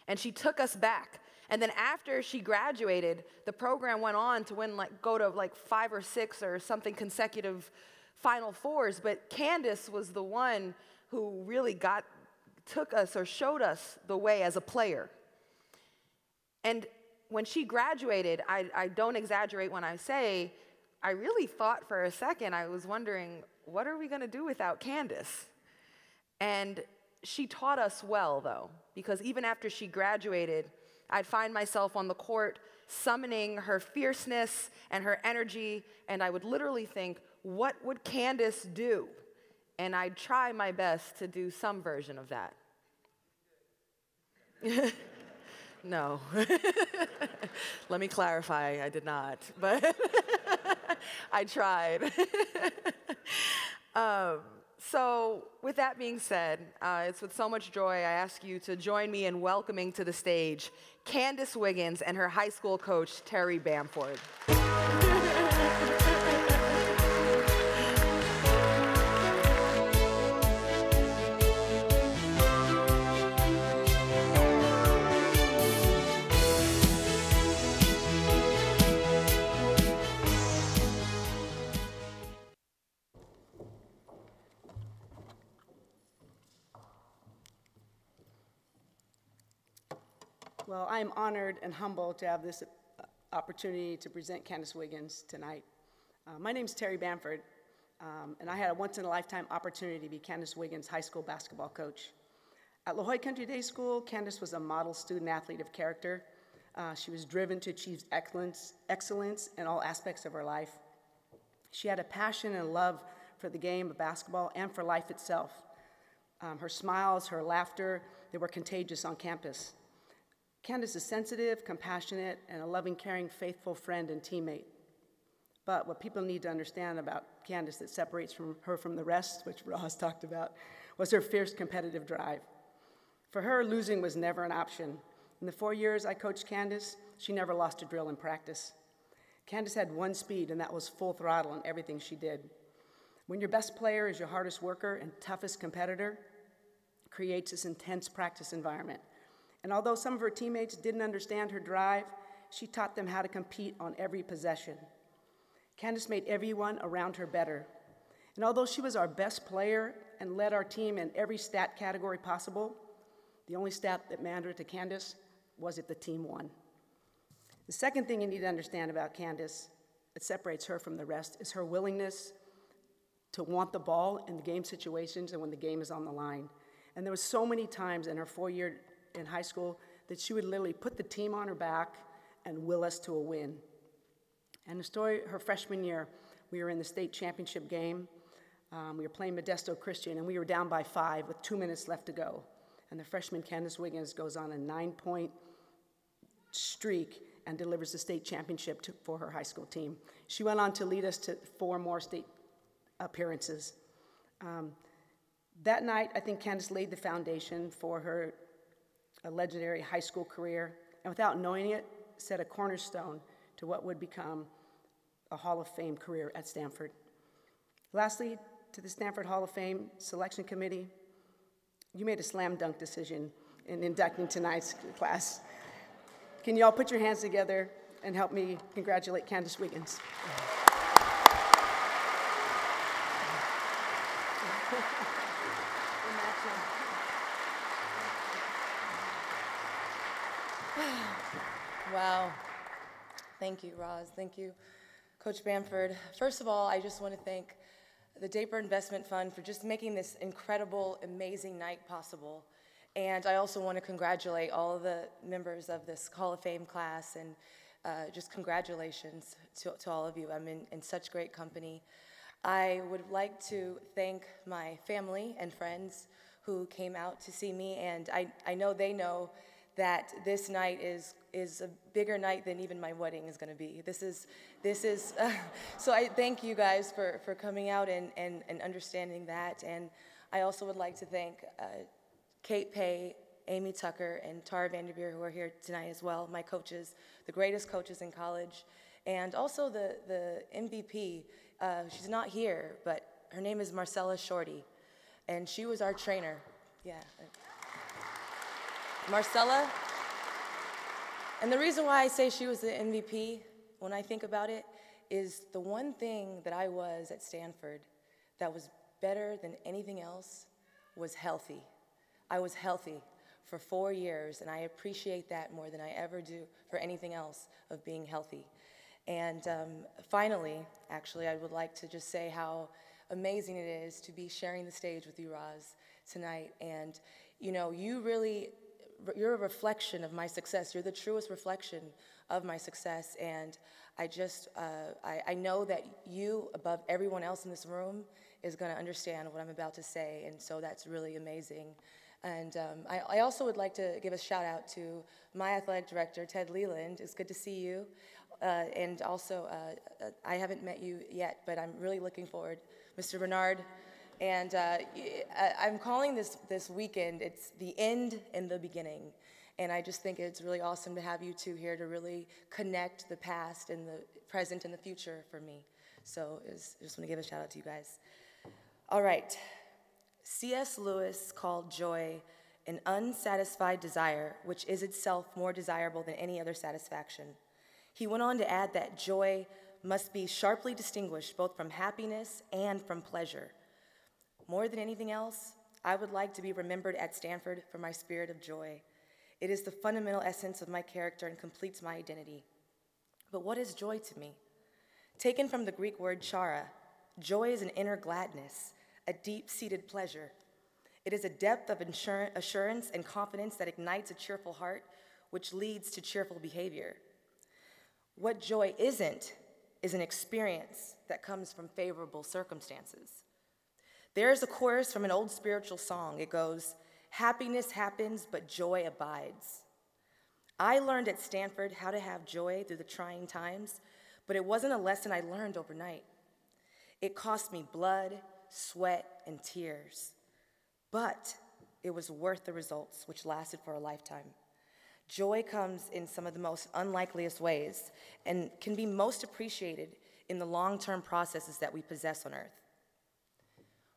And she took us back. And then after she graduated, the program went on to go to like 5 or 6 or something consecutive Final Fours, but Candace was the one who really took us or showed us the way as a player. And when she graduated, I don't exaggerate when I say, I really thought for a second, I was wondering, what are we going to do without Candace? And she taught us well, though, because even after she graduated, I'd find myself on the court summoning her fierceness and her energy, and I would literally think, what would Candace do? And I'd try my best to do some version of that. No. Let me clarify, I did not, but I tried. So with that being said, it's with so much joy I ask you to join me in welcoming to the stage Candace Wiggins and her high school coach, Terry Bamford. Well, I am honored and humbled to have this opportunity to present Candace Wiggins tonight. My name is Terry Bamford, and I had a once-in-a-lifetime opportunity to be Candace Wiggins' high school basketball coach. At La Jolla Country Day School, Candace was a model student-athlete of character. She was driven to achieve excellence in all aspects of her life. She had a passion and love for the game of basketball and for life itself. Her smiles, her laughter, they were contagious on campus. Candace is sensitive, compassionate, and a loving, caring, faithful friend and teammate. But what people need to understand about Candace that separates her from the rest, which Ross talked about, was her fierce competitive drive. For her, losing was never an option. In the 4 years I coached Candace, she never lost a drill in practice. Candace had one speed, and that was full throttle in everything she did. When your best player is your hardest worker and toughest competitor, it creates this intense practice environment. And although some of her teammates didn't understand her drive, she taught them how to compete on every possession. Candace made everyone around her better. And although she was our best player and led our team in every stat category possible, the only stat that mattered to Candace was if the team won. The second thing you need to understand about Candace that separates her from the rest is her willingness to want the ball in the game situations and when the game is on the line. And there were so many times in her 4-year in high school that she would literally put the team on her back and will us to a win. And the story, her freshman year, we were in the state championship game. We were playing Modesto Christian, and we were down by 5 with 2 minutes left to go. And the freshman Candace Wiggins goes on a 9-point streak and delivers the state championship for her high school team. She went on to lead us to 4 more state appearances. That night, I think Candace laid the foundation for her a legendary high school career, and without knowing it, set a cornerstone to what would become a Hall of Fame career at Stanford. Lastly, to the Stanford Hall of Fame Selection Committee, you made a slam dunk decision in inducting tonight's class. Can you all put your hands together and help me congratulate Candace Wiggins? Wow. Thank you, Roz. Thank you, Coach Bamford. First of all, I just want to thank the Draper Investment Fund for just making this incredible, amazing night possible. And I also want to congratulate all of the members of this Hall of Fame class, and just congratulations to all of you. I'm in such great company. I would like to thank my family and friends who came out to see me, and I know they know that this night is a bigger night than even my wedding is going to be. This is so I thank you guys for coming out and understanding that. And I also would like to thank Kate Pay, Amy Tucker, and Tara Vanderveer, who are here tonight as well, my coaches, the greatest coaches in college. And also the MVP, she's not here, but her name is Marcella Shorty, and she was our trainer. Yeah. Marcella, And the reason why I say she was the MVP, when I think about it, is the one thing that I was at Stanford that was better than anything else was healthy. I was healthy for 4 years, and I appreciate that more than I ever do for anything else of being healthy. And finally, actually, I would like to just say how amazing it is to be sharing the stage with you, Roz, tonight. And you know, you're a reflection of my success. You're the truest reflection of my success. And I just, I know that you, above everyone else in this room, is going to understand what I'm about to say. And so that's really amazing. And I also would like to give a shout out to my athletic director, Ted Leland. It's good to see you. And also, I haven't met you yet, but I'm really looking forward, Mr. Bernard. And I'm calling this weekend, it's the end and the beginning. And I just think it's really awesome to have you two here to really connect the past and the present and the future for me. So I just want to give a shout out to you guys. All right. C.S. Lewis called joy an unsatisfied desire, which is itself more desirable than any other satisfaction. He went on to add that joy must be sharply distinguished both from happiness and from pleasure. More than anything else, I would like to be remembered at Stanford for my spirit of joy. It is the fundamental essence of my character and completes my identity. But what is joy to me? Taken from the Greek word chara, joy is an inner gladness, a deep-seated pleasure. It is a depth of assurance and confidence that ignites a cheerful heart, which leads to cheerful behavior. What joy isn't is an experience that comes from favorable circumstances. There is a chorus from an old spiritual song. It goes, "Happiness happens, but joy abides." I learned at Stanford how to have joy through the trying times, but it wasn't a lesson I learned overnight. It cost me blood, sweat, and tears. But it was worth the results, which lasted for a lifetime. Joy comes in some of the most unlikeliest ways and can be most appreciated in the long-term processes that we possess on earth.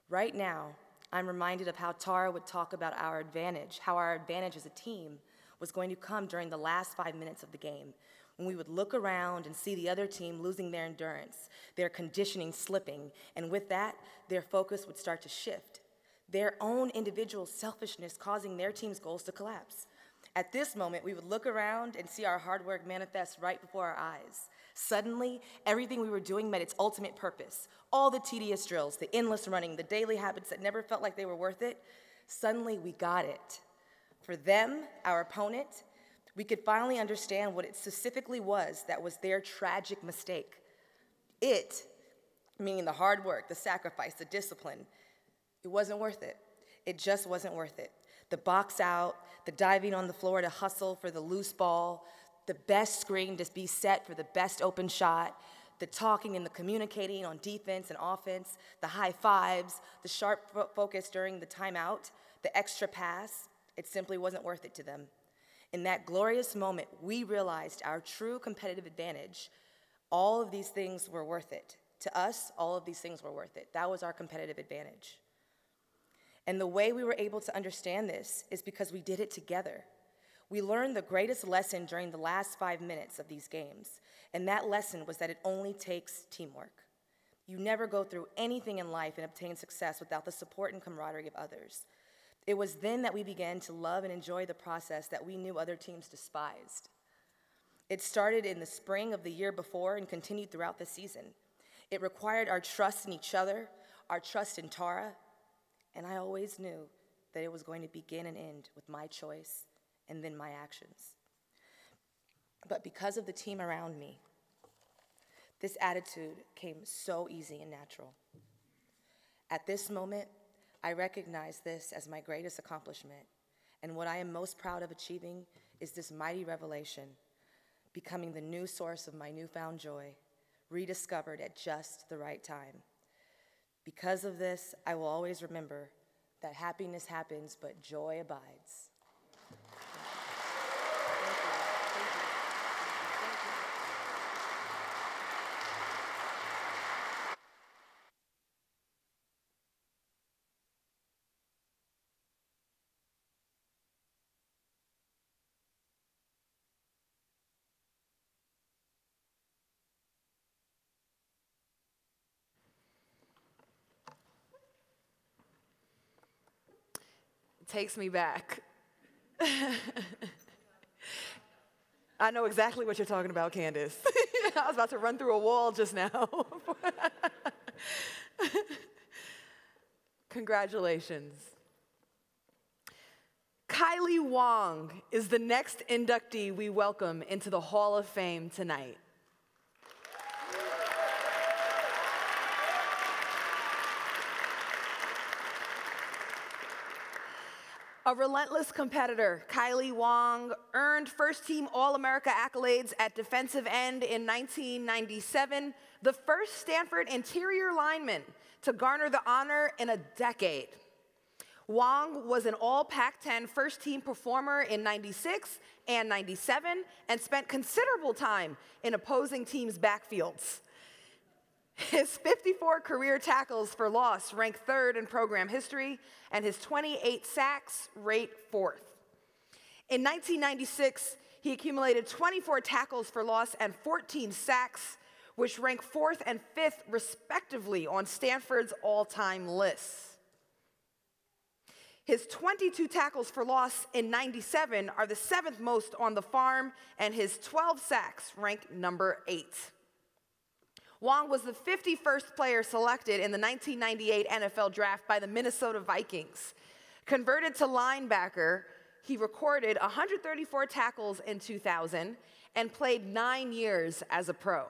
Right now, I'm reminded of how Tara would talk about our advantage, how our advantage as a team was going to come during the last 5 minutes of the game, when we would look around and see the other team losing their endurance, their conditioning slipping, and with that, their focus would start to shift, their own individual selfishness causing their team's goals to collapse. At this moment, we would look around and see our hard work manifest right before our eyes. Suddenly, everything we were doing met its ultimate purpose. All the tedious drills, the endless running, the daily habits that never felt like they were worth it, suddenly we got it. For them, our opponent, we could finally understand what it specifically was that was their tragic mistake. It, meaning the hard work, the sacrifice, the discipline, it wasn't worth it. It just wasn't worth it. The box out, the diving on the floor to hustle for the loose ball, the best screen to be set for the best open shot, the talking and the communicating on defense and offense, the high fives, the sharp focus during the timeout, the extra pass, it simply wasn't worth it to them. In that glorious moment, we realized our true competitive advantage. All of these things were worth it. To us, all of these things were worth it. That was our competitive advantage. And the way we were able to understand this is because we did it together. We learned the greatest lesson during the last 5 minutes of these games, and that lesson was that it only takes teamwork. You never go through anything in life and obtain success without the support and camaraderie of others. It was then that we began to love and enjoy the process that we knew other teams despised. It started in the spring of the year before and continued throughout the season. It required our trust in each other, our trust in Tara, and I always knew that it was going to begin and end with my choice and then my actions. But because of the team around me, this attitude came so easy and natural. At this moment, I recognize this as my greatest accomplishment, and what I am most proud of achieving is this mighty revelation, becoming the new source of my newfound joy, rediscovered at just the right time. Because of this, I will always remember that happiness happens, but joy abides. takes me back. I know exactly what you're talking about, Candace. I was about to run through a wall just now. Congratulations. Kylie Wong is the next inductee we welcome into the Hall of Fame tonight. A relentless competitor, Kylie Wong earned first-team All-America accolades at defensive end in 1997, the first Stanford interior lineman to garner the honor in a decade. Wong was an All-Pac-10 first-team performer in 96 and 97 and spent considerable time in opposing teams' backfields. His 54 career tackles for loss rank third in program history, and his 28 sacks rate fourth. In 1996, he accumulated 24 tackles for loss and 14 sacks, which rank fourth and fifth, respectively, on Stanford's all-time lists. His 22 tackles for loss in 97 are the seventh most on the farm, and his 12 sacks rank number 8. Wong was the 51st player selected in the 1998 NFL Draft by the Minnesota Vikings. Converted to linebacker, he recorded 134 tackles in 2000 and played 9 years as a pro.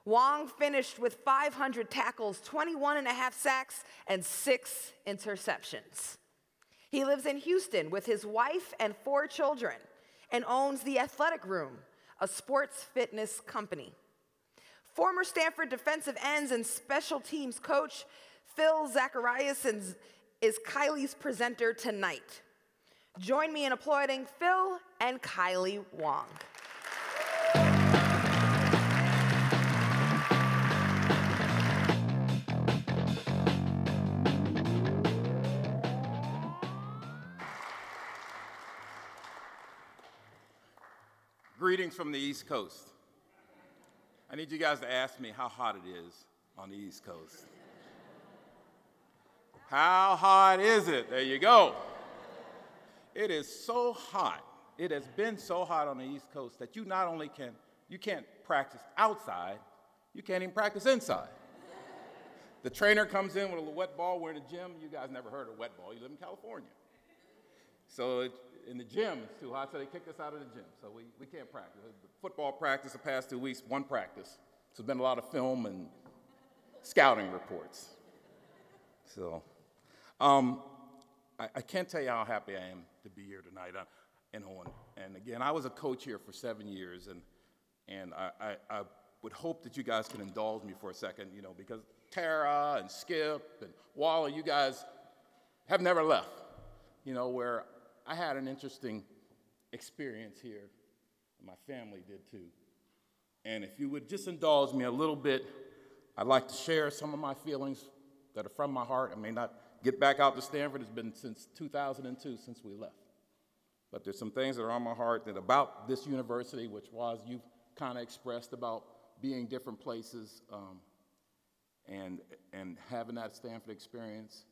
Wong finished with 500 tackles, 21.5 sacks, and 6 interceptions. He lives in Houston with his wife and 4 children and owns The Athletic Room, a sports fitness company. Former Stanford defensive ends and special teams coach Phil Zacharias is Kylie's presenter tonight. Join me in applauding Phil and Kylie Wong. Greetings from the East Coast. I need you guys to ask me how hot it is on the East Coast. How hot is it? There you go. It is so hot. It has been so hot on the East Coast that you not only can't practice outside, you can't even practice inside. The trainer comes in with a wet ball. We're in the gym. You guys never heard of wet ball. You live in California. So in the gym, it's too hot, so they kicked us out of the gym. So we can't practice. Football practice the past 2 weeks, one practice. So there's been a lot of film and scouting reports. So I can't tell you how happy I am to be here tonight. And again, I was a coach here for 7 years, and I would hope that you guys can indulge me for a second, because Tara and Skip and Wally, you guys have never left, where I had an interesting experience here. My family did too. And if you would just indulge me a little bit, I'd like to share some of my feelings that are from my heart. I may not get back out to Stanford. It's been since 2002 since we left. But there's some things that are on my heart that about this university, which was you've kind of expressed about being different places and having that Stanford experience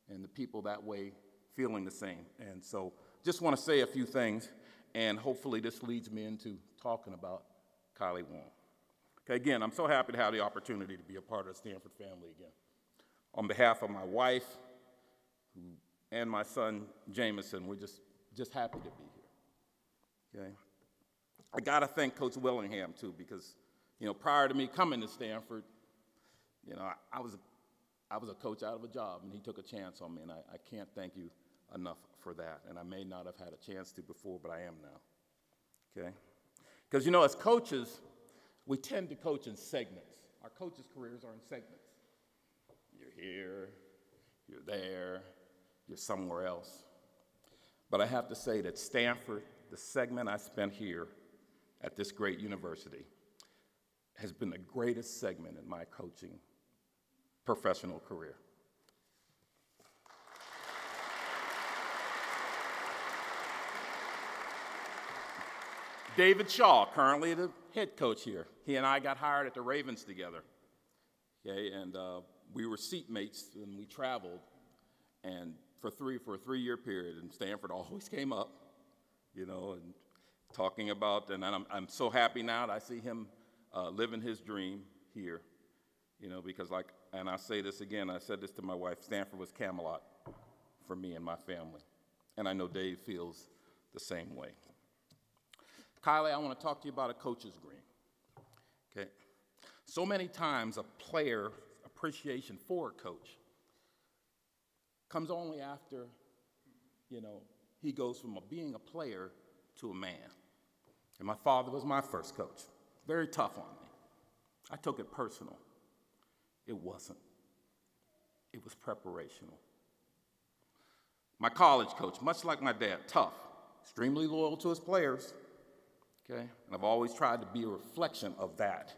and the people that way feeling the same. And so just want to say a few things, and hopefully this leads me into talking about Kylie Wong. Okay, again, I'm so happy to have the opportunity to be a part of the Stanford family again. On behalf of my wife and my son, Jameson, we're just happy to be here, okay? I gotta thank Coach Willingham too, because, prior to me coming to Stanford, I was a coach out of a job, and he took a chance on me, and I can't thank you enough for that, and I may not have had a chance to before, but I am now, okay? Because, as coaches, we tend to coach in segments. Our coaches' careers are in segments. You're here, you're there, you're somewhere else. But I have to say that Stanford, the segment I spent here at this great university, has been the greatest segment in my coaching professional career. David Shaw, currently the head coach here. He and I got hired at the Ravens together, okay, and we were seatmates and we traveled. And for a three-year period, and Stanford always came up, you know, and talking about, and I'm so happy now that I see him living his dream here, you know, because like, and I say this again, I said this to my wife, Stanford was Camelot for me and my family, and I know Dave feels the same way. Kylie, I want to talk to you about a coach's green, okay? So many times a player appreciation for a coach comes only after, you know, he goes from being a player to a man. And my father was my first coach. Very tough on me. I took it personal. It wasn't. It was preparational. My college coach, much like my dad, tough, extremely loyal to his players, okay? And I've always tried to be a reflection of that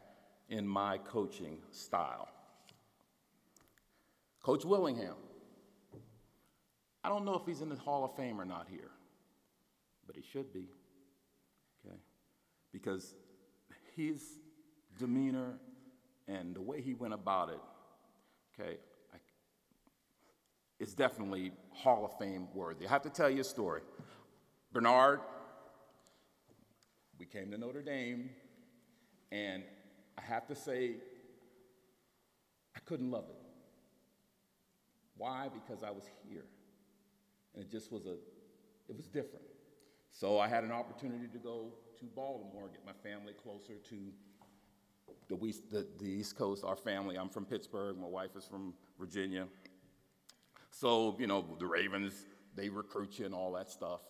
in my coaching style. Coach Willingham, I don't know if he's in the Hall of Fame or not here, but he should be, okay? Because his demeanor and the way he went about it, okay, it's definitely Hall of Fame worthy. I have to tell you a story. Bernard, we came to Notre Dame, and I have to say, I couldn't love it. Why? Because I was here. And it just was it was different. So I had an opportunity to go to Baltimore, get my family closer to the East Coast, our family. I'm from Pittsburgh, my wife is from Virginia. So, you know, the Ravens, they recruit you and all that stuff.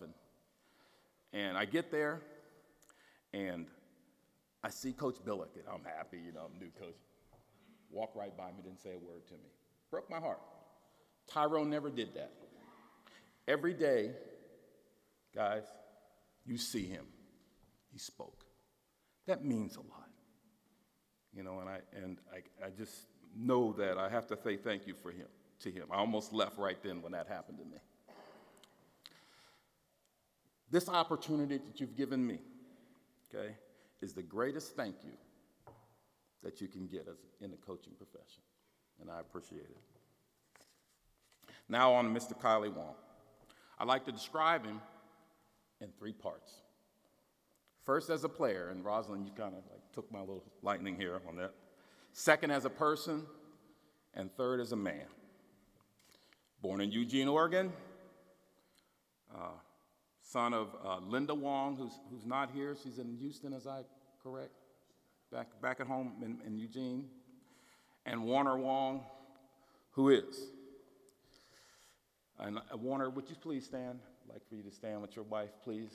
And I get there, and I see Coach Billick, and I'm happy, you know, I'm new coach. Walked right by me, didn't say a word to me. Broke my heart. Tyrone never did that. Every day, guys, you see him. He spoke. That means a lot. You know, and I just know that I have to say thank you to him. I almost left right then when that happened to me. This opportunity that you've given me, okay, is the greatest thank you that you can get in the coaching profession, and I appreciate it. Now on to Mr. Kylie Wong. I like to describe him in three parts. First as a player, and Rosalind, you kind of like took my little lightning here on that. Second as a person, and third as a man. Born in Eugene, Oregon, son of Linda Wong, who's not here. She's in Houston, as I correct, back at home in Eugene. And Warner Wong, who is. And Warner, would you please stand? I'd like for you to stand with your wife, please.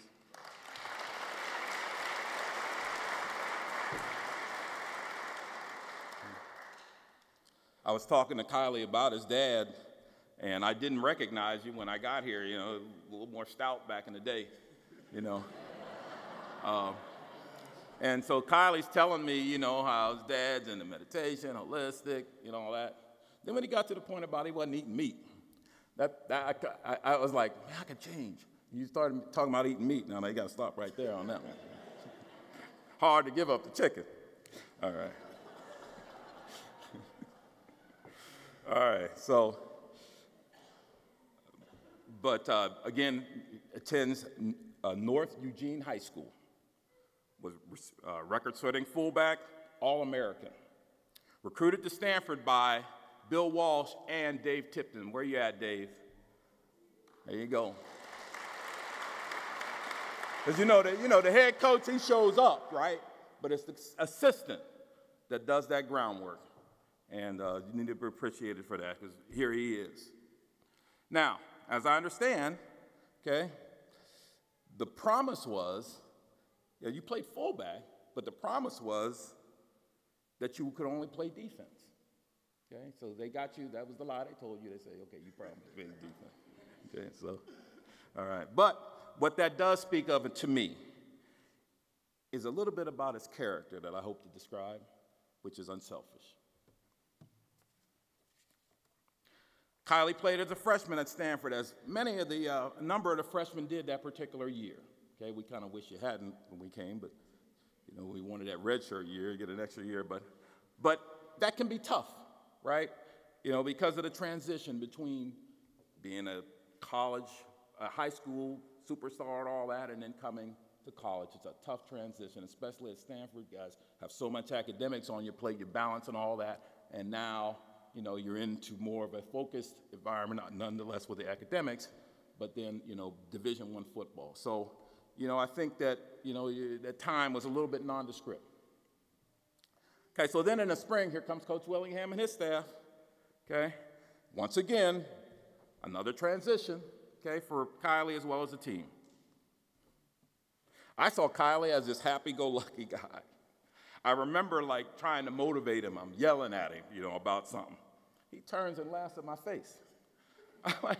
I was talking to Kylie about his dad, and I didn't recognize you when I got here, you know, a little more stout back in the day, you know. And so Kylie's telling me, you know, how his dad's into meditation, holistic, you know, all that. Then when he got to the point about he wasn't eating meat, I was like, man, I could change. You started talking about eating meat. Now, you got to stop right there on that one. Hard to give up the chicken. All right. All right, so, but again, attends North Eugene High School. Was record-setting fullback, All-American. Recruited to Stanford by Bill Walsh and Dave Tipton. Where you at, Dave? There you go. Because you know, the head coach, he shows up, right? But it's the assistant that does that groundwork. And you need to be appreciated for that, because here he is. Now, as I understand, okay, the promise was, yeah, you played fullback, but the promise was that you could only play defense. Okay, so they got you, that was the lie they told you. They say, okay, you promised to play defense. Okay, so, all right. But what that does speak of to me is a little bit about his character that I hope to describe, which is unselfish. Kylie played as a freshman at Stanford, as many of a number of the freshmen did that particular year. Okay, we kind of wish you hadn't when we came, but you know, we wanted that redshirt year, get an extra year, but that can be tough, right? You know, because of the transition between being a college, high school, superstar and all that, and then coming to college. It's a tough transition, especially at Stanford. You guys have so much academics on your plate, your balance and all that, and now, you know, you're into more of a focused environment, nonetheless with the academics, but then, you know, Division I football. So, you know, I think that, you know, that time was a little bit nondescript. Okay, so then in the spring, here comes Coach Willingham and his staff, okay? Once again, another transition, okay, for Kylie as well as the team. I saw Kylie as this happy-go-lucky guy. I remember, like, trying to motivate him. I'm yelling at him, you know, about something. He turns and laughs at my face. I'm like,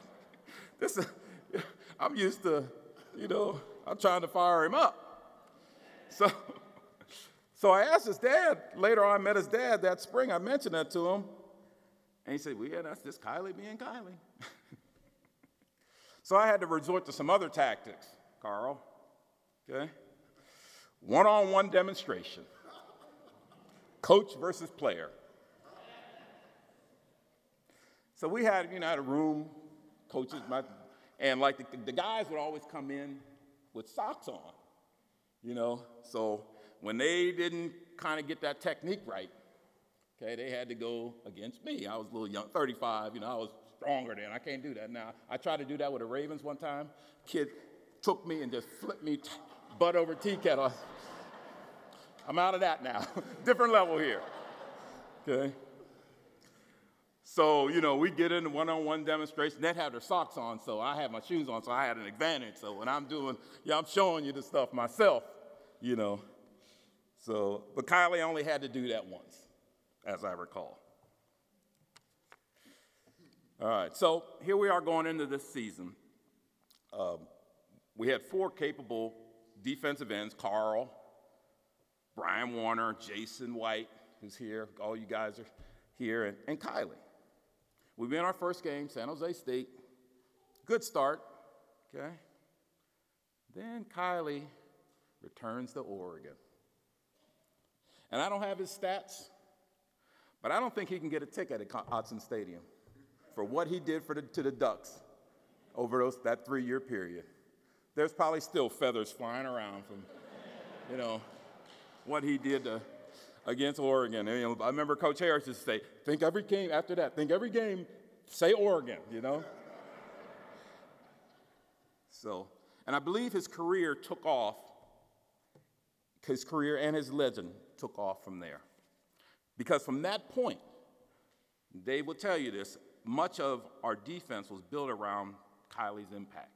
I'm used to, you know, I'm trying to fire him up. So I asked his dad, later on I met his dad that spring, I mentioned that to him, and he said, well, yeah, that's just Kylie being Kylie. So I had to resort to some other tactics, Carl, okay? One-on-one demonstration, coach versus player. So we had, you know, had a room, coaches, and like the guys would always come in with socks on, you know, so when they didn't kind of get that technique right, okay, they had to go against me. I was a little young, 35, you know, I was stronger then. I can't do that now. I tried to do that with the Ravens one time. Kid took me and just flipped me butt over tea kettle. I'm out of that now. Different level here, okay? So, you know, we get in the one-on-one demonstration. They'd have their socks on, so I had my shoes on, so I had an advantage. So when I'm doing, I'm showing you the stuff myself, you know. So, but Kylie only had to do that once, as I recall. All right, so here we are going into this season. We had 4 capable defensive ends, Carl, Brian Warner, Jason White, who's here, all you guys are here, and Kylie. We win our first game, San Jose State. Good start, okay? Then Kylie returns to Oregon. And I don't have his stats, but I don't think he can get a ticket at Autzen Stadium for what he did to the Ducks over that 3-year period. There's probably still feathers flying around from, you know, what he did against Oregon. And, you know, I remember Coach Harris used to say, think every game after that, think every game, say Oregon, you know? So, and I believe his career took off, his career and his legend took off from there. Because from that point, Dave will tell you this, much of our defense was built around Kylie's impact.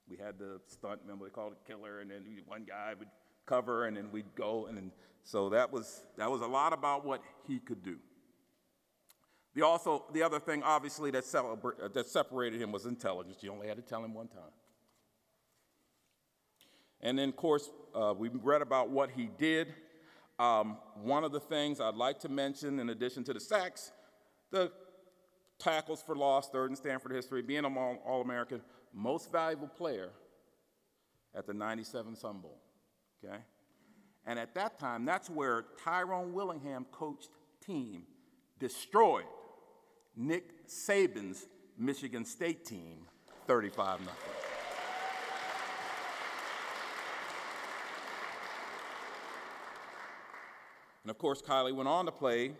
We had the stunt, remember they called it killer, and then one guy would cover, and then we'd go, and then, so that was a lot about what he could do. The other thing, obviously, that separated him was intelligence. You only had to tell him one time. And then, of course, we read about what he did. One of the things I'd like to mention, in addition to the sacks, the tackles for loss, 3rd in Stanford history, being an All-American, most valuable player at the '97 Sun Bowl, okay? And at that time, that's where Tyrone Willingham coached team destroyed Nick Saban's Michigan State team, 35-0. And of course, Kylie went on to play,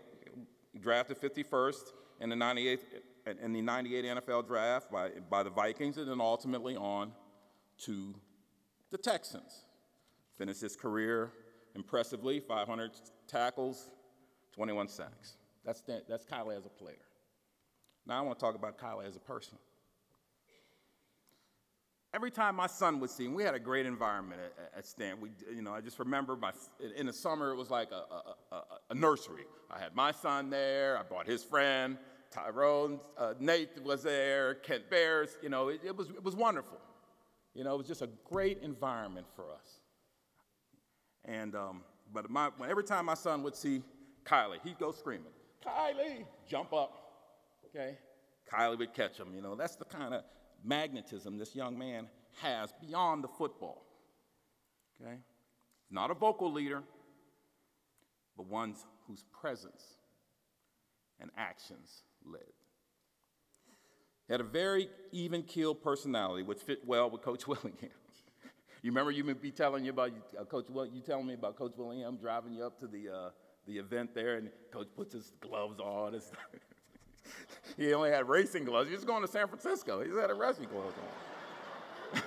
drafted 51st in the 98 NFL draft by the Vikings, and then ultimately on to the Texans. Finished his career impressively, 500 tackles, 21 sacks. That's Kylie as a player. Now I want to talk about Kylie as a person. Every time my son would see him, we had a great environment at Stanford. I just remember in the summer it was like a nursery. I had my son there. I brought his friend, Tyrone. Nate was there. Kent Bears. It was wonderful. It was just a great environment for us. And but every time my son would see Kylie, he'd go screaming, "Kylie!" Jump up. Okay, Kylie would catch him. That's the kind of magnetism this young man has beyond the football. Okay, not a vocal leader, but one whose presence and actions led. He had a very even-keeled personality, which fit well with Coach Willingham. You remember you be telling you about you telling me about Coach Willingham driving you up to the event there, and Coach puts his gloves on. He only had racing gloves. He was going to San Francisco. He had a racing gloves on.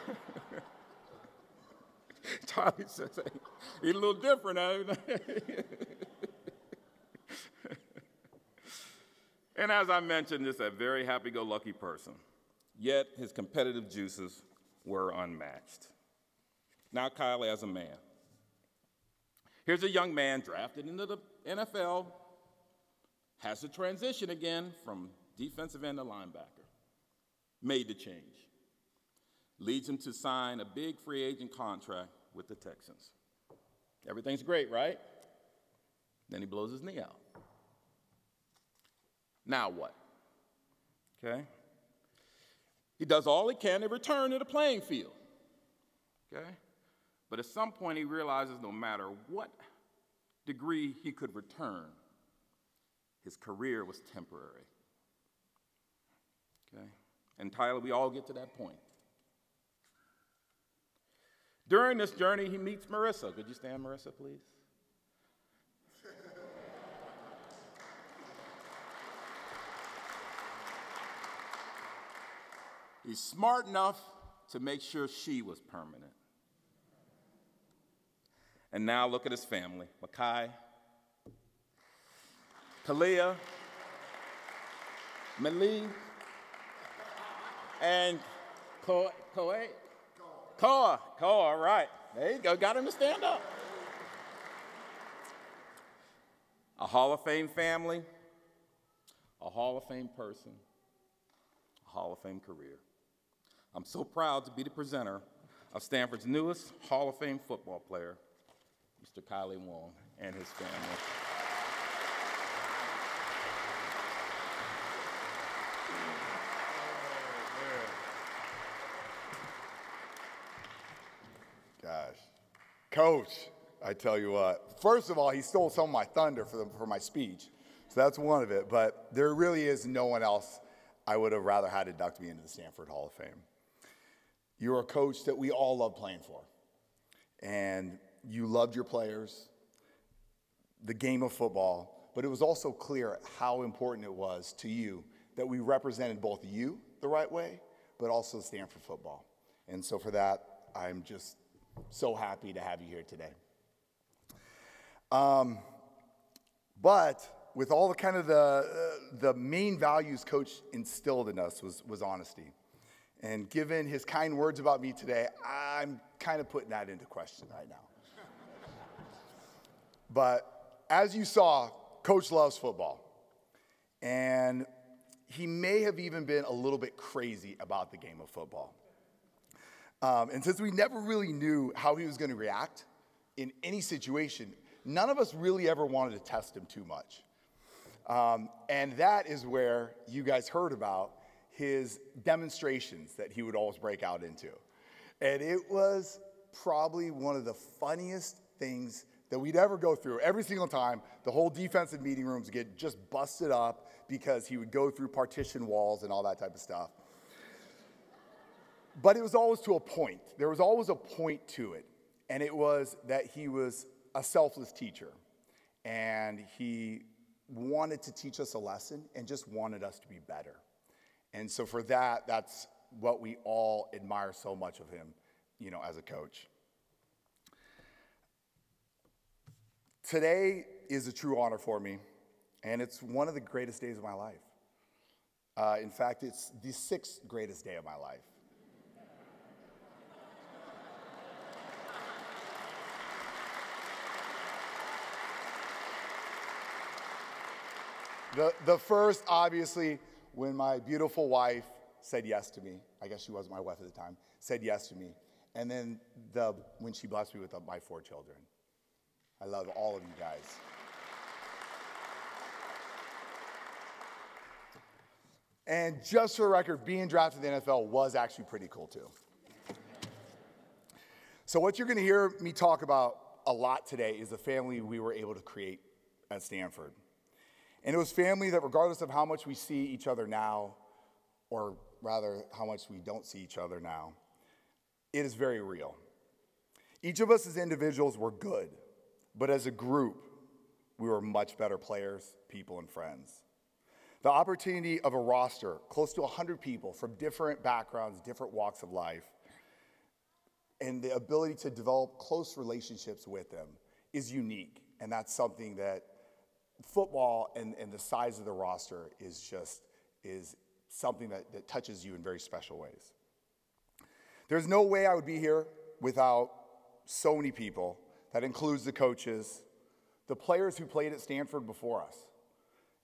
Charlie says, hey, he's a little different, And as I mentioned, just a very happy-go-lucky person. Yet his competitive juices were unmatched. Now Kylie as a man. Here's a young man drafted into the NFL, has to transition again from defensive end to linebacker. Made the change. Leads him to sign a big free agent contract with the Texans. Everything's great, right? Then he blows his knee out. Now what? Okay? He does all he can to return to the playing field. Okay? But at some point he realizes no matter what degree he could return, his career was temporary. Okay? And Tyler, we all get to that point. During this journey, he meets Marissa. Could you stand, Marissa, please? He's smart enough to make sure she was permanent. And now look at his family. Makai, Kalia, Mali, and Koa, all right. There you go, got him to stand up. A Hall of Fame family, a Hall of Fame person, a Hall of Fame career. I'm so proud to be the presenter of Stanford's newest Hall of Fame football player, Mr. Kylie Wong, and his family. Gosh. Coach, I tell you what. First of all, he stole some of my thunder for my speech. So that's one of it. But there really is no one else I would have rather had induct me into the Stanford Hall of Fame. You're a coach that we all love playing for. And you loved your players, the game of football, but it was also clear how important it was to you that we represented both you the right way, but also Stanford football. And so for that, I'm just so happy to have you here today. But with all the kind of the main values Coach instilled in us was honesty. And given his kind words about me today, I'm kind of putting that into question right now. But as you saw, Coach loves football. And he may have even been a little bit crazy about the game of football. And since we never really knew how he was going to react in any situation, none of us really ever wanted to test him too much. And that is where you guys heard about his demonstrations that he would always break out into. And it was probably one of the funniest things that we'd ever go through. Every single time, the whole defensive meeting rooms get just busted up because he would go through partition walls and all that type of stuff. But it was always to a point. There was always a point to it. And it was that he was a selfless teacher. And he wanted to teach us a lesson and just wanted us to be better. And so for that, that's what we all admire so much of him, as a coach. Today is a true honor for me, and it's one of the greatest days of my life. In fact, it's the 6th greatest day of my life. The first, obviously, when my beautiful wife said yes to me. I guess she wasn't my wife at the time. Said yes to me. And then when she blessed me with my 4 children. I love all of you guys. And just for the record, being drafted in the NFL was actually pretty cool too. So what you're going to hear me talk about a lot today is the family we were able to create at Stanford. And it was family that regardless of how much we see each other now or rather how much we don't see each other now, it is very real. Each of us as individuals were good, but as a group, we were much better players, people, and friends. The opportunity of a roster, close to 100 people from different backgrounds, different walks of life, and the ability to develop close relationships with them is unique. And that's something that football and the size of the roster is something that touches you in very special ways. There's no way I would be here without so many people. That includes the coaches, the players who played at Stanford before us,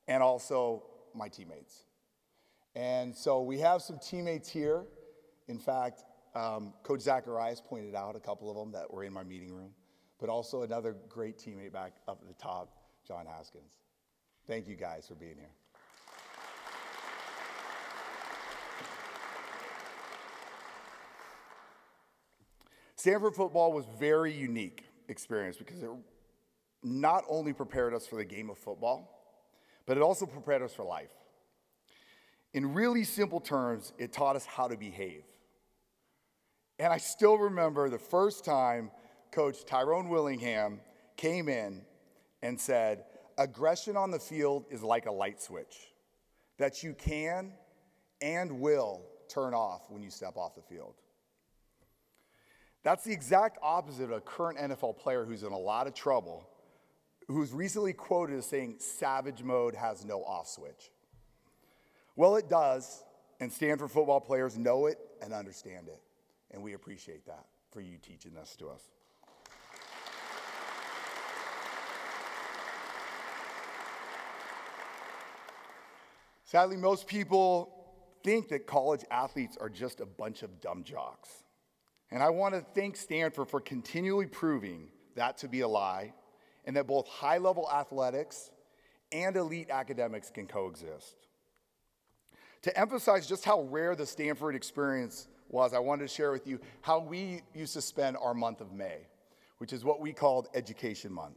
and also my teammates. And so we have some teammates here. In fact, Coach Zacharias pointed out a couple of them that were in my meeting room, but also another great teammate back up at the top, John Haskins. Thank you guys for being here. Stanford football was a very unique experience because it not only prepared us for the game of football, but it also prepared us for life. In really simple terms, it taught us how to behave. And I still remember the first time Coach Tyrone Willingham came in and said, aggression on the field is like a light switch that you can and will turn off when you step off the field. That's the exact opposite of a current NFL player who's in a lot of trouble, who's recently quoted as saying, savage mode has no off switch. Well, it does, and Stanford football players know it and understand it, and we appreciate that for you teaching this to us. Sadly, most people think that college athletes are just a bunch of dumb jocks. And I want to thank Stanford for continually proving that to be a lie, and that both high-level athletics and elite academics can coexist. To emphasize just how rare the Stanford experience was, I wanted to share with you how we used to spend our month of May, which is what we called Education Month.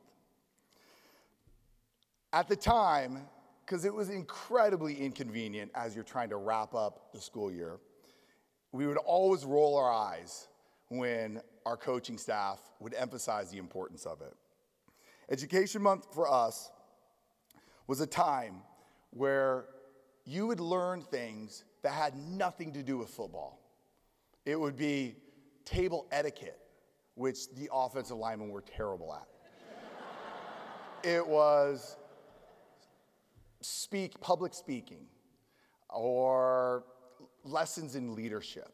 At the time, because it was incredibly inconvenient as you're trying to wrap up the school year, we would always roll our eyes when our coaching staff would emphasize the importance of it. Education Month for us was a time where you would learn things that had nothing to do with football. It would be table etiquette, which the offensive linemen were terrible at. It was public speaking or lessons in leadership.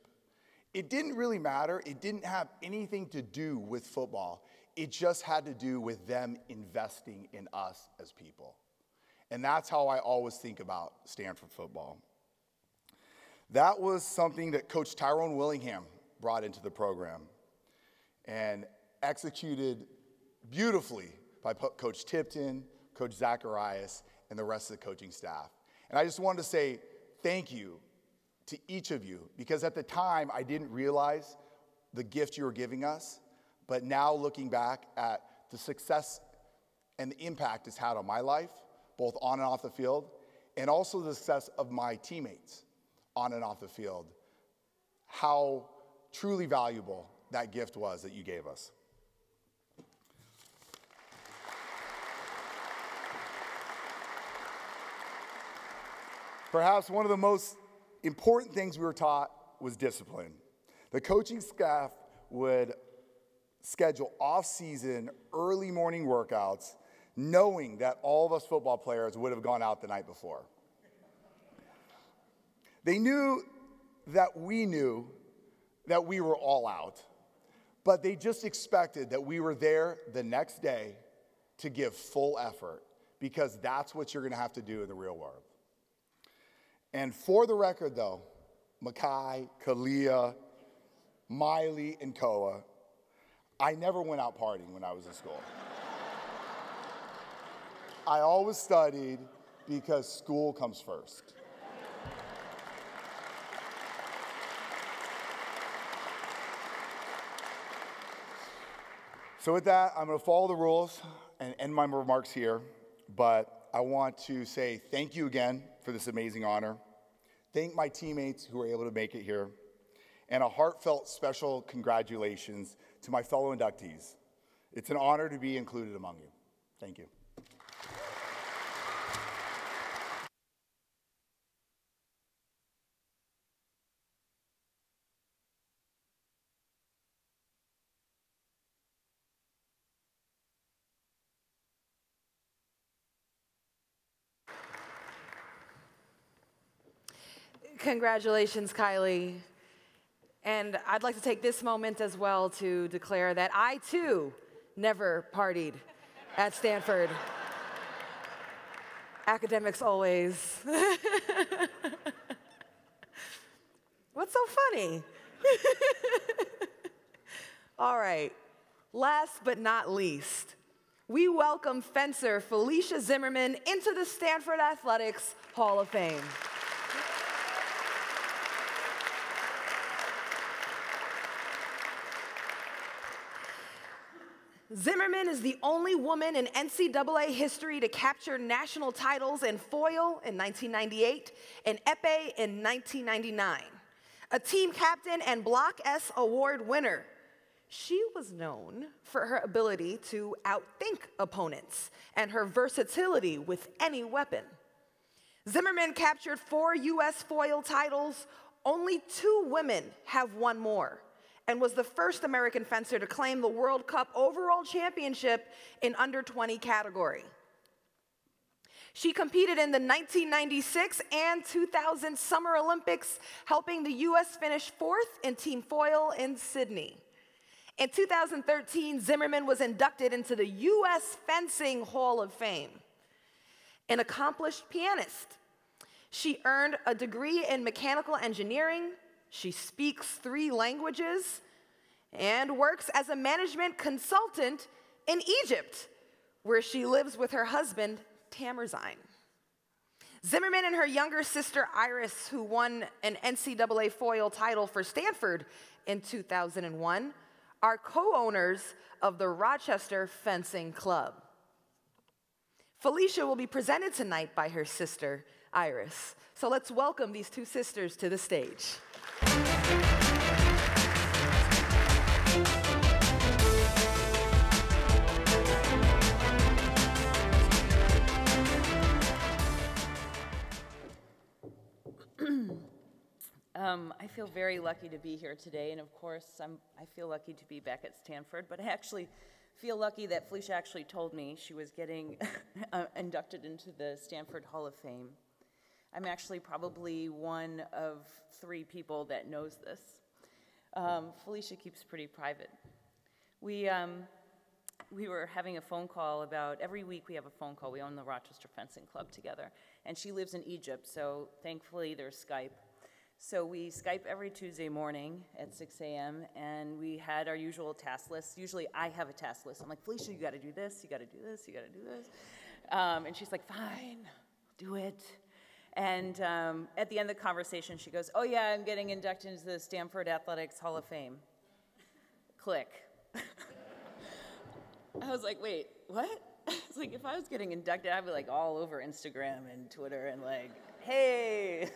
It didn't really matter. It didn't have anything to do with football. It just had to do with them investing in us as people. And that's how I always think about Stanford football. That was something that Coach Tyrone Willingham brought into the program and executed beautifully by Coach Tipton, Coach Zacharias, and the rest of the coaching staff. And I just wanted to say thank you to each of you, because at the time I didn't realize the gift you were giving us, but now looking back at the success and the impact it's had on my life, both on and off the field, and also the success of my teammates on and off the field, how truly valuable that gift was that you gave us. Perhaps one of the most important things we were taught was discipline. The coaching staff would schedule off-season, early morning workouts, knowing that all of us football players would have gone out the night before. They knew that we were all out, but they just expected that we were there the next day to give full effort, because that's what you're going to have to do in the real world. And for the record, though, Makai, Kalia, Miley, and Koa, I never went out partying when I was in school. I always studied because school comes first. So with that, I'm going to follow the rules and end my remarks here, but I want to say thank you again for this amazing honor. thank my teammates who were able to make it here, and a heartfelt special congratulations to my fellow inductees. It's an honor to be included among you. Thank you. Congratulations, Kylie. And I'd like to take this moment as well to declare that I, too, never partied at Stanford. Academics always. What's so funny? All right, last but not least, we welcome fencer Felicia Zimmerman into the Stanford Athletics Hall of Fame. Zimmerman is the only woman in NCAA history to capture national titles in foil in 1998 and epee in 1999. A team captain and Block S award winner. She was known for her ability to outthink opponents and her versatility with any weapon. Zimmerman captured 4 U.S. foil titles. Only 2 women have won more, and was the first American fencer to claim the World Cup overall championship in under 20 category. She competed in the 1996 and 2000 Summer Olympics, helping the U.S. finish 4th in team foil in Sydney. In 2013, Zimmerman was inducted into the U.S. Fencing Hall of Fame. An accomplished pianist, she earned a degree in mechanical engineering. She speaks 3 languages and works as a management consultant in Egypt, where she lives with her husband, Tamerzine. Zimmerman and her younger sister, Iris, who won an NCAA foil title for Stanford in 2001, are co-owners of the Rochester Fencing Club. Felicia will be presented tonight by her sister, Iris. So let's welcome these 2 sisters to the stage. I feel very lucky to be here today, and of course, I feel lucky to be back at Stanford, but I actually feel lucky that Felicia actually told me she was getting inducted into the Stanford Hall of Fame. I'm actually probably one of 3 people that knows this. Felicia keeps pretty private. We were having a phone call about, every week we have a phone call. We own the Rochester Fencing Club together, and she lives in Egypt, so thankfully there's Skype. So we Skype every Tuesday morning at 6 a.m., and we had our usual task list. Usually I have a task list. I'm like, Felicia, you gotta do this, you gotta do this, you gotta do this. And she's like, fine, do it. And at the end of the conversation, she goes, oh yeah, I'm getting inducted into the Stanford Athletics Hall of Fame. Click. I was like, wait, what? It's like, if I was getting inducted, I'd be like all over Instagram and Twitter and like, hey.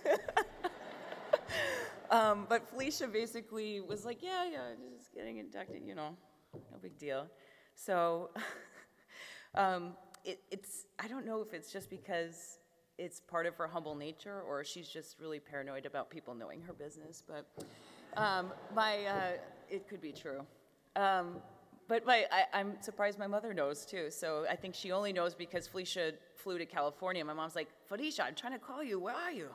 But Felicia basically was like, yeah, just getting inducted, you know, no big deal. So it's, I don't know if it's just because it's part of her humble nature or she's just really paranoid about people knowing her business, but it could be true. But I'm surprised my mother knows too, so I think she only knows because Felicia flew to California. My mom's like, Felicia, I'm trying to call you, where are you?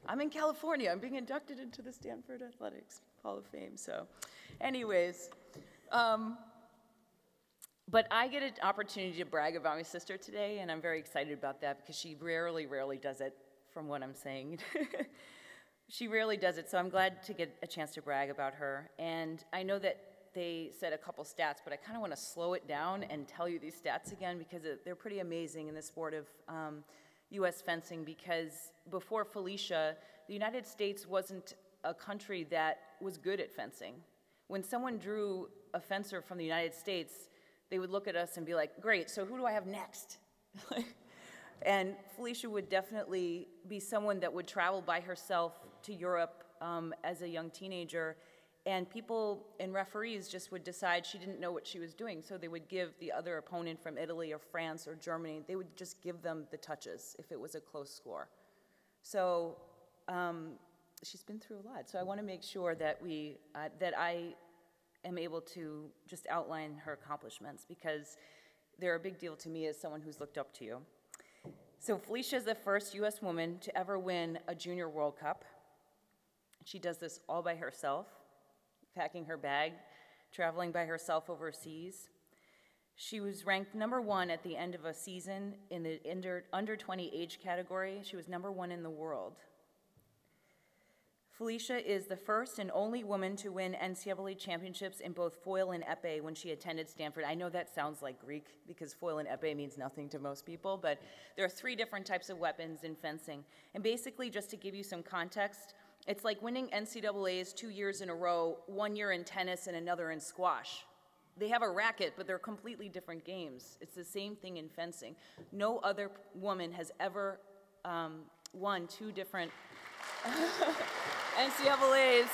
I'm in California. I'm being inducted into the Stanford Athletics Hall of Fame. So anyways, but I get an opportunity to brag about my sister today, and I'm very excited about that because she rarely does it, from what I'm saying. She rarely does it, so I'm glad to get a chance to brag about her. And I know that they said a couple stats, but I kind of want to slow it down and tell you these stats again because they're pretty amazing in the sport of U.S. fencing, because before Felicia, the United States wasn't a country that was good at fencing. When someone drew a fencer from the United States, they would look at us and be like, great, so who do I have next? And Felicia would definitely be someone that would travel by herself to Europe as a young teenager, and people and referees just would decide she didn't know what she was doing, so they would give the other opponent from Italy or France or Germany, they would just give them the touches if it was a close score. So she's been through a lot. So I want to make sure that that I am able to just outline her accomplishments, because they're a big deal to me as someone who's looked up to you. So Felicia is the first U.S. woman to ever win a Junior World Cup. She does this all by herself, packing her bag, traveling by herself overseas. She was ranked #1 at the end of a season in the under 20 age category. She was #1 in the world. Felicia is the first and only woman to win NCAA championships in both foil and épée when she attended Stanford. I know that sounds like Greek because foil and épée means nothing to most people, but there are 3 different types of weapons in fencing. And basically, just to give you some context, it's like winning NCAAs 2 years in a row, 1 year in tennis and another in squash. They have a racket, but they're completely different games. It's the same thing in fencing. No other woman has ever won 2 different NCAAs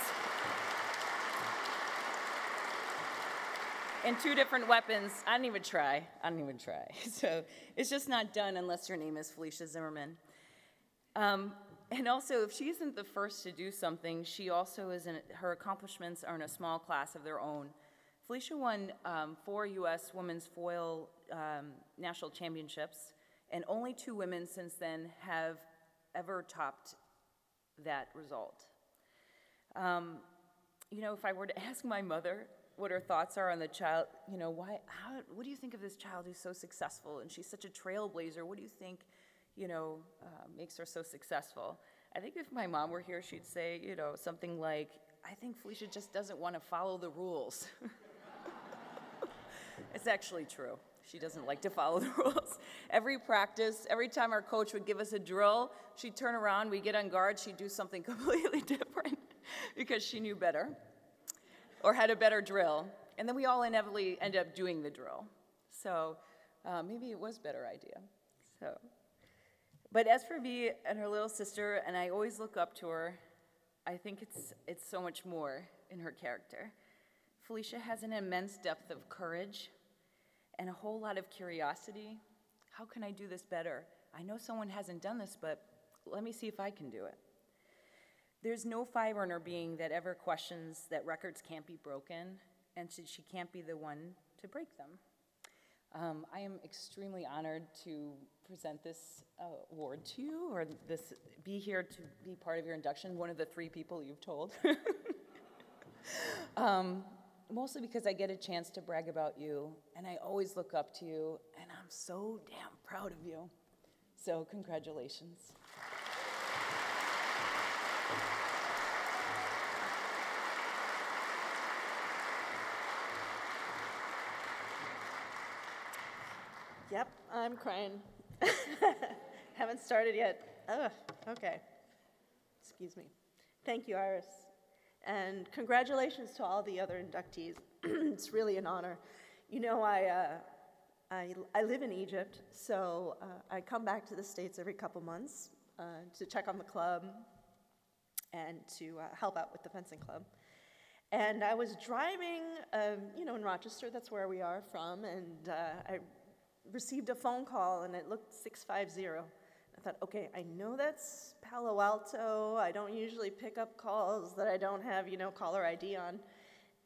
and 2 different weapons. I didn't even try. So it's just not done unless your name is Felicia Zimmerman. And also, if she isn't the first to do something, she also her accomplishments are in a small class of their own. Felicia won 4 U.S. women's foil national championships, and only 2 women since then have ever topped that result. You know, if I were to ask my mother what her thoughts are on the child, you know, what do you think of this child who's so successful and she's such a trailblazer? What do you think, you know, makes her so successful? I think if my mom were here, she'd say, you know, something like, I think Felicia just doesn't want to follow the rules. It's actually true. She doesn't like to follow the rules. Every practice, every time our coach would give us a drill, she'd turn around, we'd get on guard, she'd do something completely different because she knew better or had a better drill. And then we all inevitably end up doing the drill. So maybe it was a better idea. But as for me and her little sister, and I always look up to her, I think it's so much more in her character. Felicia has an immense depth of courage and a whole lot of curiosity. How can I do this better? I know someone hasn't done this, but let me see if I can do it. There's no 5-earner being that ever questions that records can't be broken, and she can't be the one to break them. I am extremely honored to present this award to you, or be here to be part of your induction, one of the 3 people you've told. Mostly because I get a chance to brag about you, and I always look up to you, and I'm so damn proud of you. So congratulations. Yep, I'm crying. Haven't started yet. Ugh, okay. Excuse me. Thank you, Iris. And congratulations to all the other inductees. It's really an honor. You know, I live in Egypt, so I come back to the States every couple months to check on the club and to help out with the fencing club. And I was driving, you know, in Rochester, that's where we are from, and I received a phone call, and it looked 650. I thought, okay, I know that's Palo Alto. I don't usually pick up calls that I don't have, you know, caller ID on.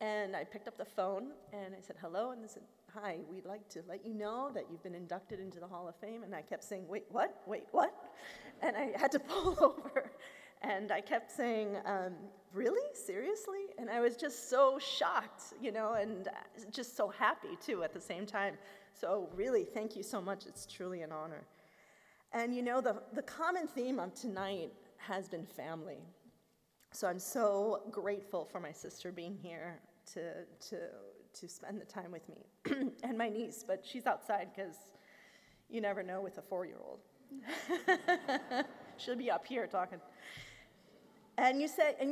And I picked up the phone, and I said, hello, and they said, hi, we'd like to let you know that you've been inducted into the Hall of Fame. And I kept saying, wait, what? Wait, what? And I had to pull over. And I kept saying, really? Seriously? And I was just so shocked, you know, and just so happy, too, at the same time. So really, thank you so much. It's truly an honor. And you know, the common theme of tonight has been family. So I'm so grateful for my sister being here to spend the time with me. And my niece, but she's outside because you never know with a 4-year-old. She'll be up here talking. And you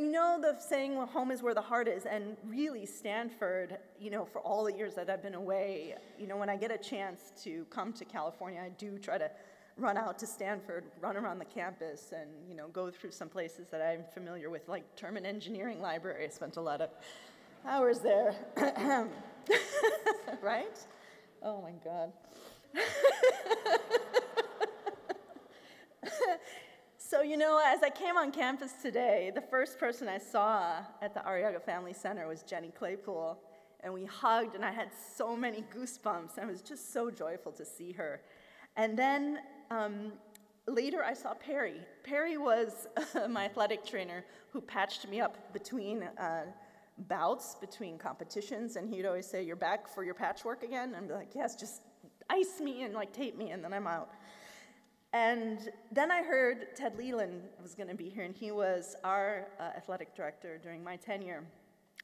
know the saying, well, home is where the heart is, and really Stanford, you know, for all the years that I've been away, you know, when I get a chance to come to California, I do try to run out to Stanford, run around the campus, and go through some places that I'm familiar with, like Terman Engineering Library. I spent a lot of hours there. Right? Oh my God. So, as I came on campus today, the first person I saw at the Arriaga Family Center was Jenny Claypool, and we hugged, and I had so many goosebumps. I was just so joyful to see her. And then later I saw Perry. Perry was my athletic trainer who patched me up between bouts, between competitions, and he'd always say, "You're back for your patchwork again?" And I'd be like, "Yes, just ice me and tape me, and then I'm out." And then I heard Ted Leland was going to be here, and he was our athletic director during my tenure.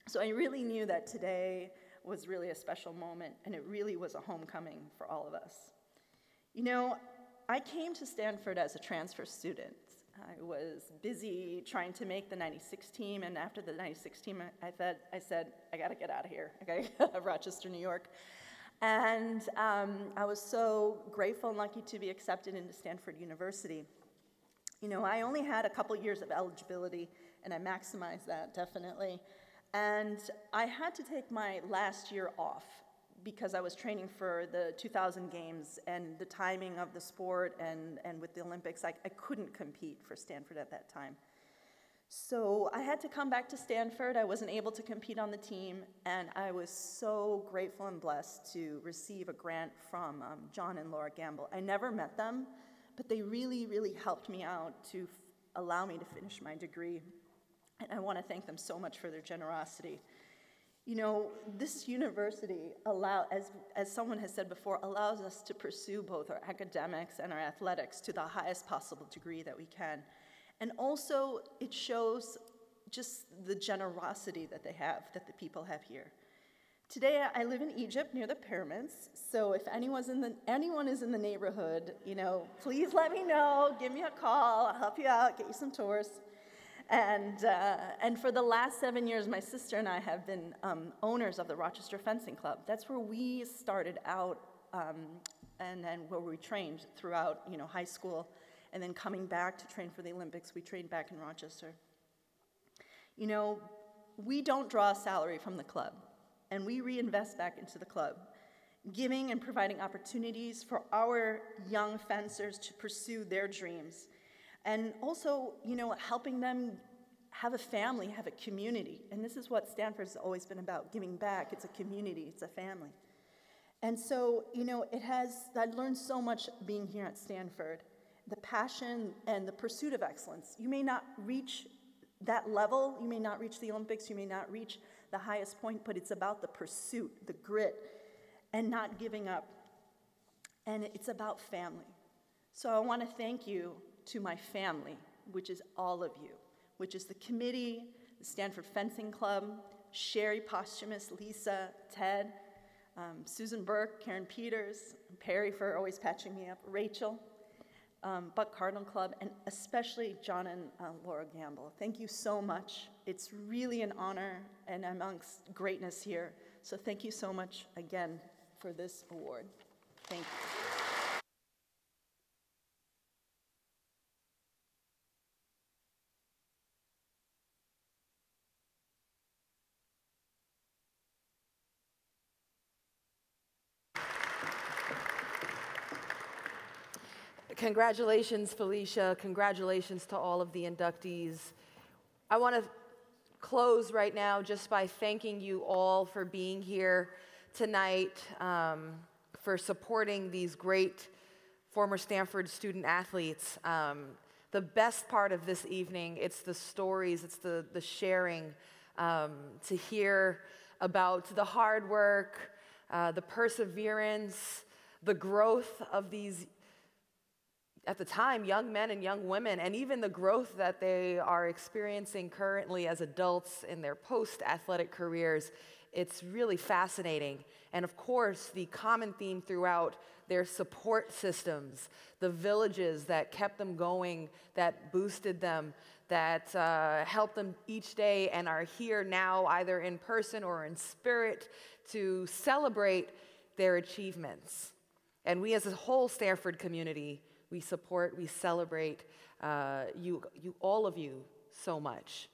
So I really knew that today was really a special moment, and it really was a homecoming for all of us. I came to Stanford as a transfer student. I was busy trying to make the 96 team, and after the 96 team, I said, I got to get out of here. I got to get out of Rochester, New York. And I was so grateful and lucky to be accepted into Stanford University. I only had a couple years of eligibility, and I maximized that, definitely. And I had to take my last year off because I was training for the 2000 games, and the timing of the sport and with the Olympics, I couldn't compete for Stanford at that time. So I had to come back to Stanford. I wasn't able to compete on the team, and I was so grateful and blessed to receive a grant from John and Laura Gamble. I never met them, but they really, really helped me out to allow me to finish my degree, and I want to thank them so much for their generosity. This university, as someone has said before, allows us to pursue both our academics and our athletics to the highest possible degree that we can. And also, it shows just the generosity that the people have here. Today, I live in Egypt near the pyramids, so if anyone is in the neighborhood, please let me know, give me a call, I'll help you out, get you some tours. And for the last 7 years, my sister and I have been owners of the Rochester Fencing Club. That's where we started out, and then where we trained throughout, high school. And then coming back to train for the Olympics, we trained back in Rochester. We don't draw a salary from the club, and we reinvest back into the club, giving and providing opportunities for our young fencers to pursue their dreams. And also, helping them have a family, have a community. And this is what Stanford's always been about, giving back. It's a community, it's a family. And so, I've learned so much being here at Stanford. The passion and the pursuit of excellence. You may not reach that level, you may not reach the Olympics, you may not reach the highest point, but it's about the pursuit, the grit, and not giving up. And it's about family. So I want to thank you to my family, which is all of you, which is the committee, the Stanford Fencing Club, Sherry Posthumous, Lisa, Ted, Susan Burke, Karen Peters, Perry for always patching me up, Rachel, Buck Cardinal Club, and especially John and Laura Gamble. Thank you so much. It's really an honor and amongst greatness here. So thank you so much again for this award. Thank you. Congratulations, Felicia. Congratulations to all of the inductees. I want to close right now just by thanking you all for being here tonight, for supporting these great former Stanford student athletes. The best part of this evening, it's the stories, it's the sharing, to hear about the hard work, the perseverance, the growth of these, at the time, young men and young women, and even the growth that they are experiencing currently as adults in their post-athletic careers. It's really fascinating. And of course, the common theme throughout their support systems, the villages that kept them going, that boosted them, that helped them each day and are here now either in person or in spirit to celebrate their achievements. And we as a whole Stanford community, we support, we celebrate all of you so much.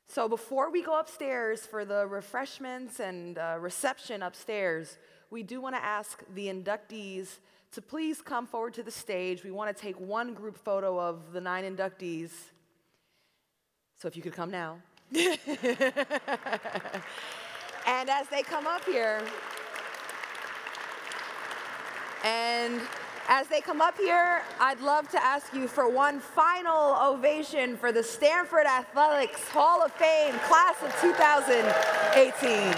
So before we go upstairs for the refreshments and reception upstairs, we do want to ask the inductees to please come forward to the stage. We want to take one group photo of the 9 inductees. So if you could come now. And as they come up here, I'd love to ask you for one final ovation for the Stanford Athletics Hall of Fame class of 2018.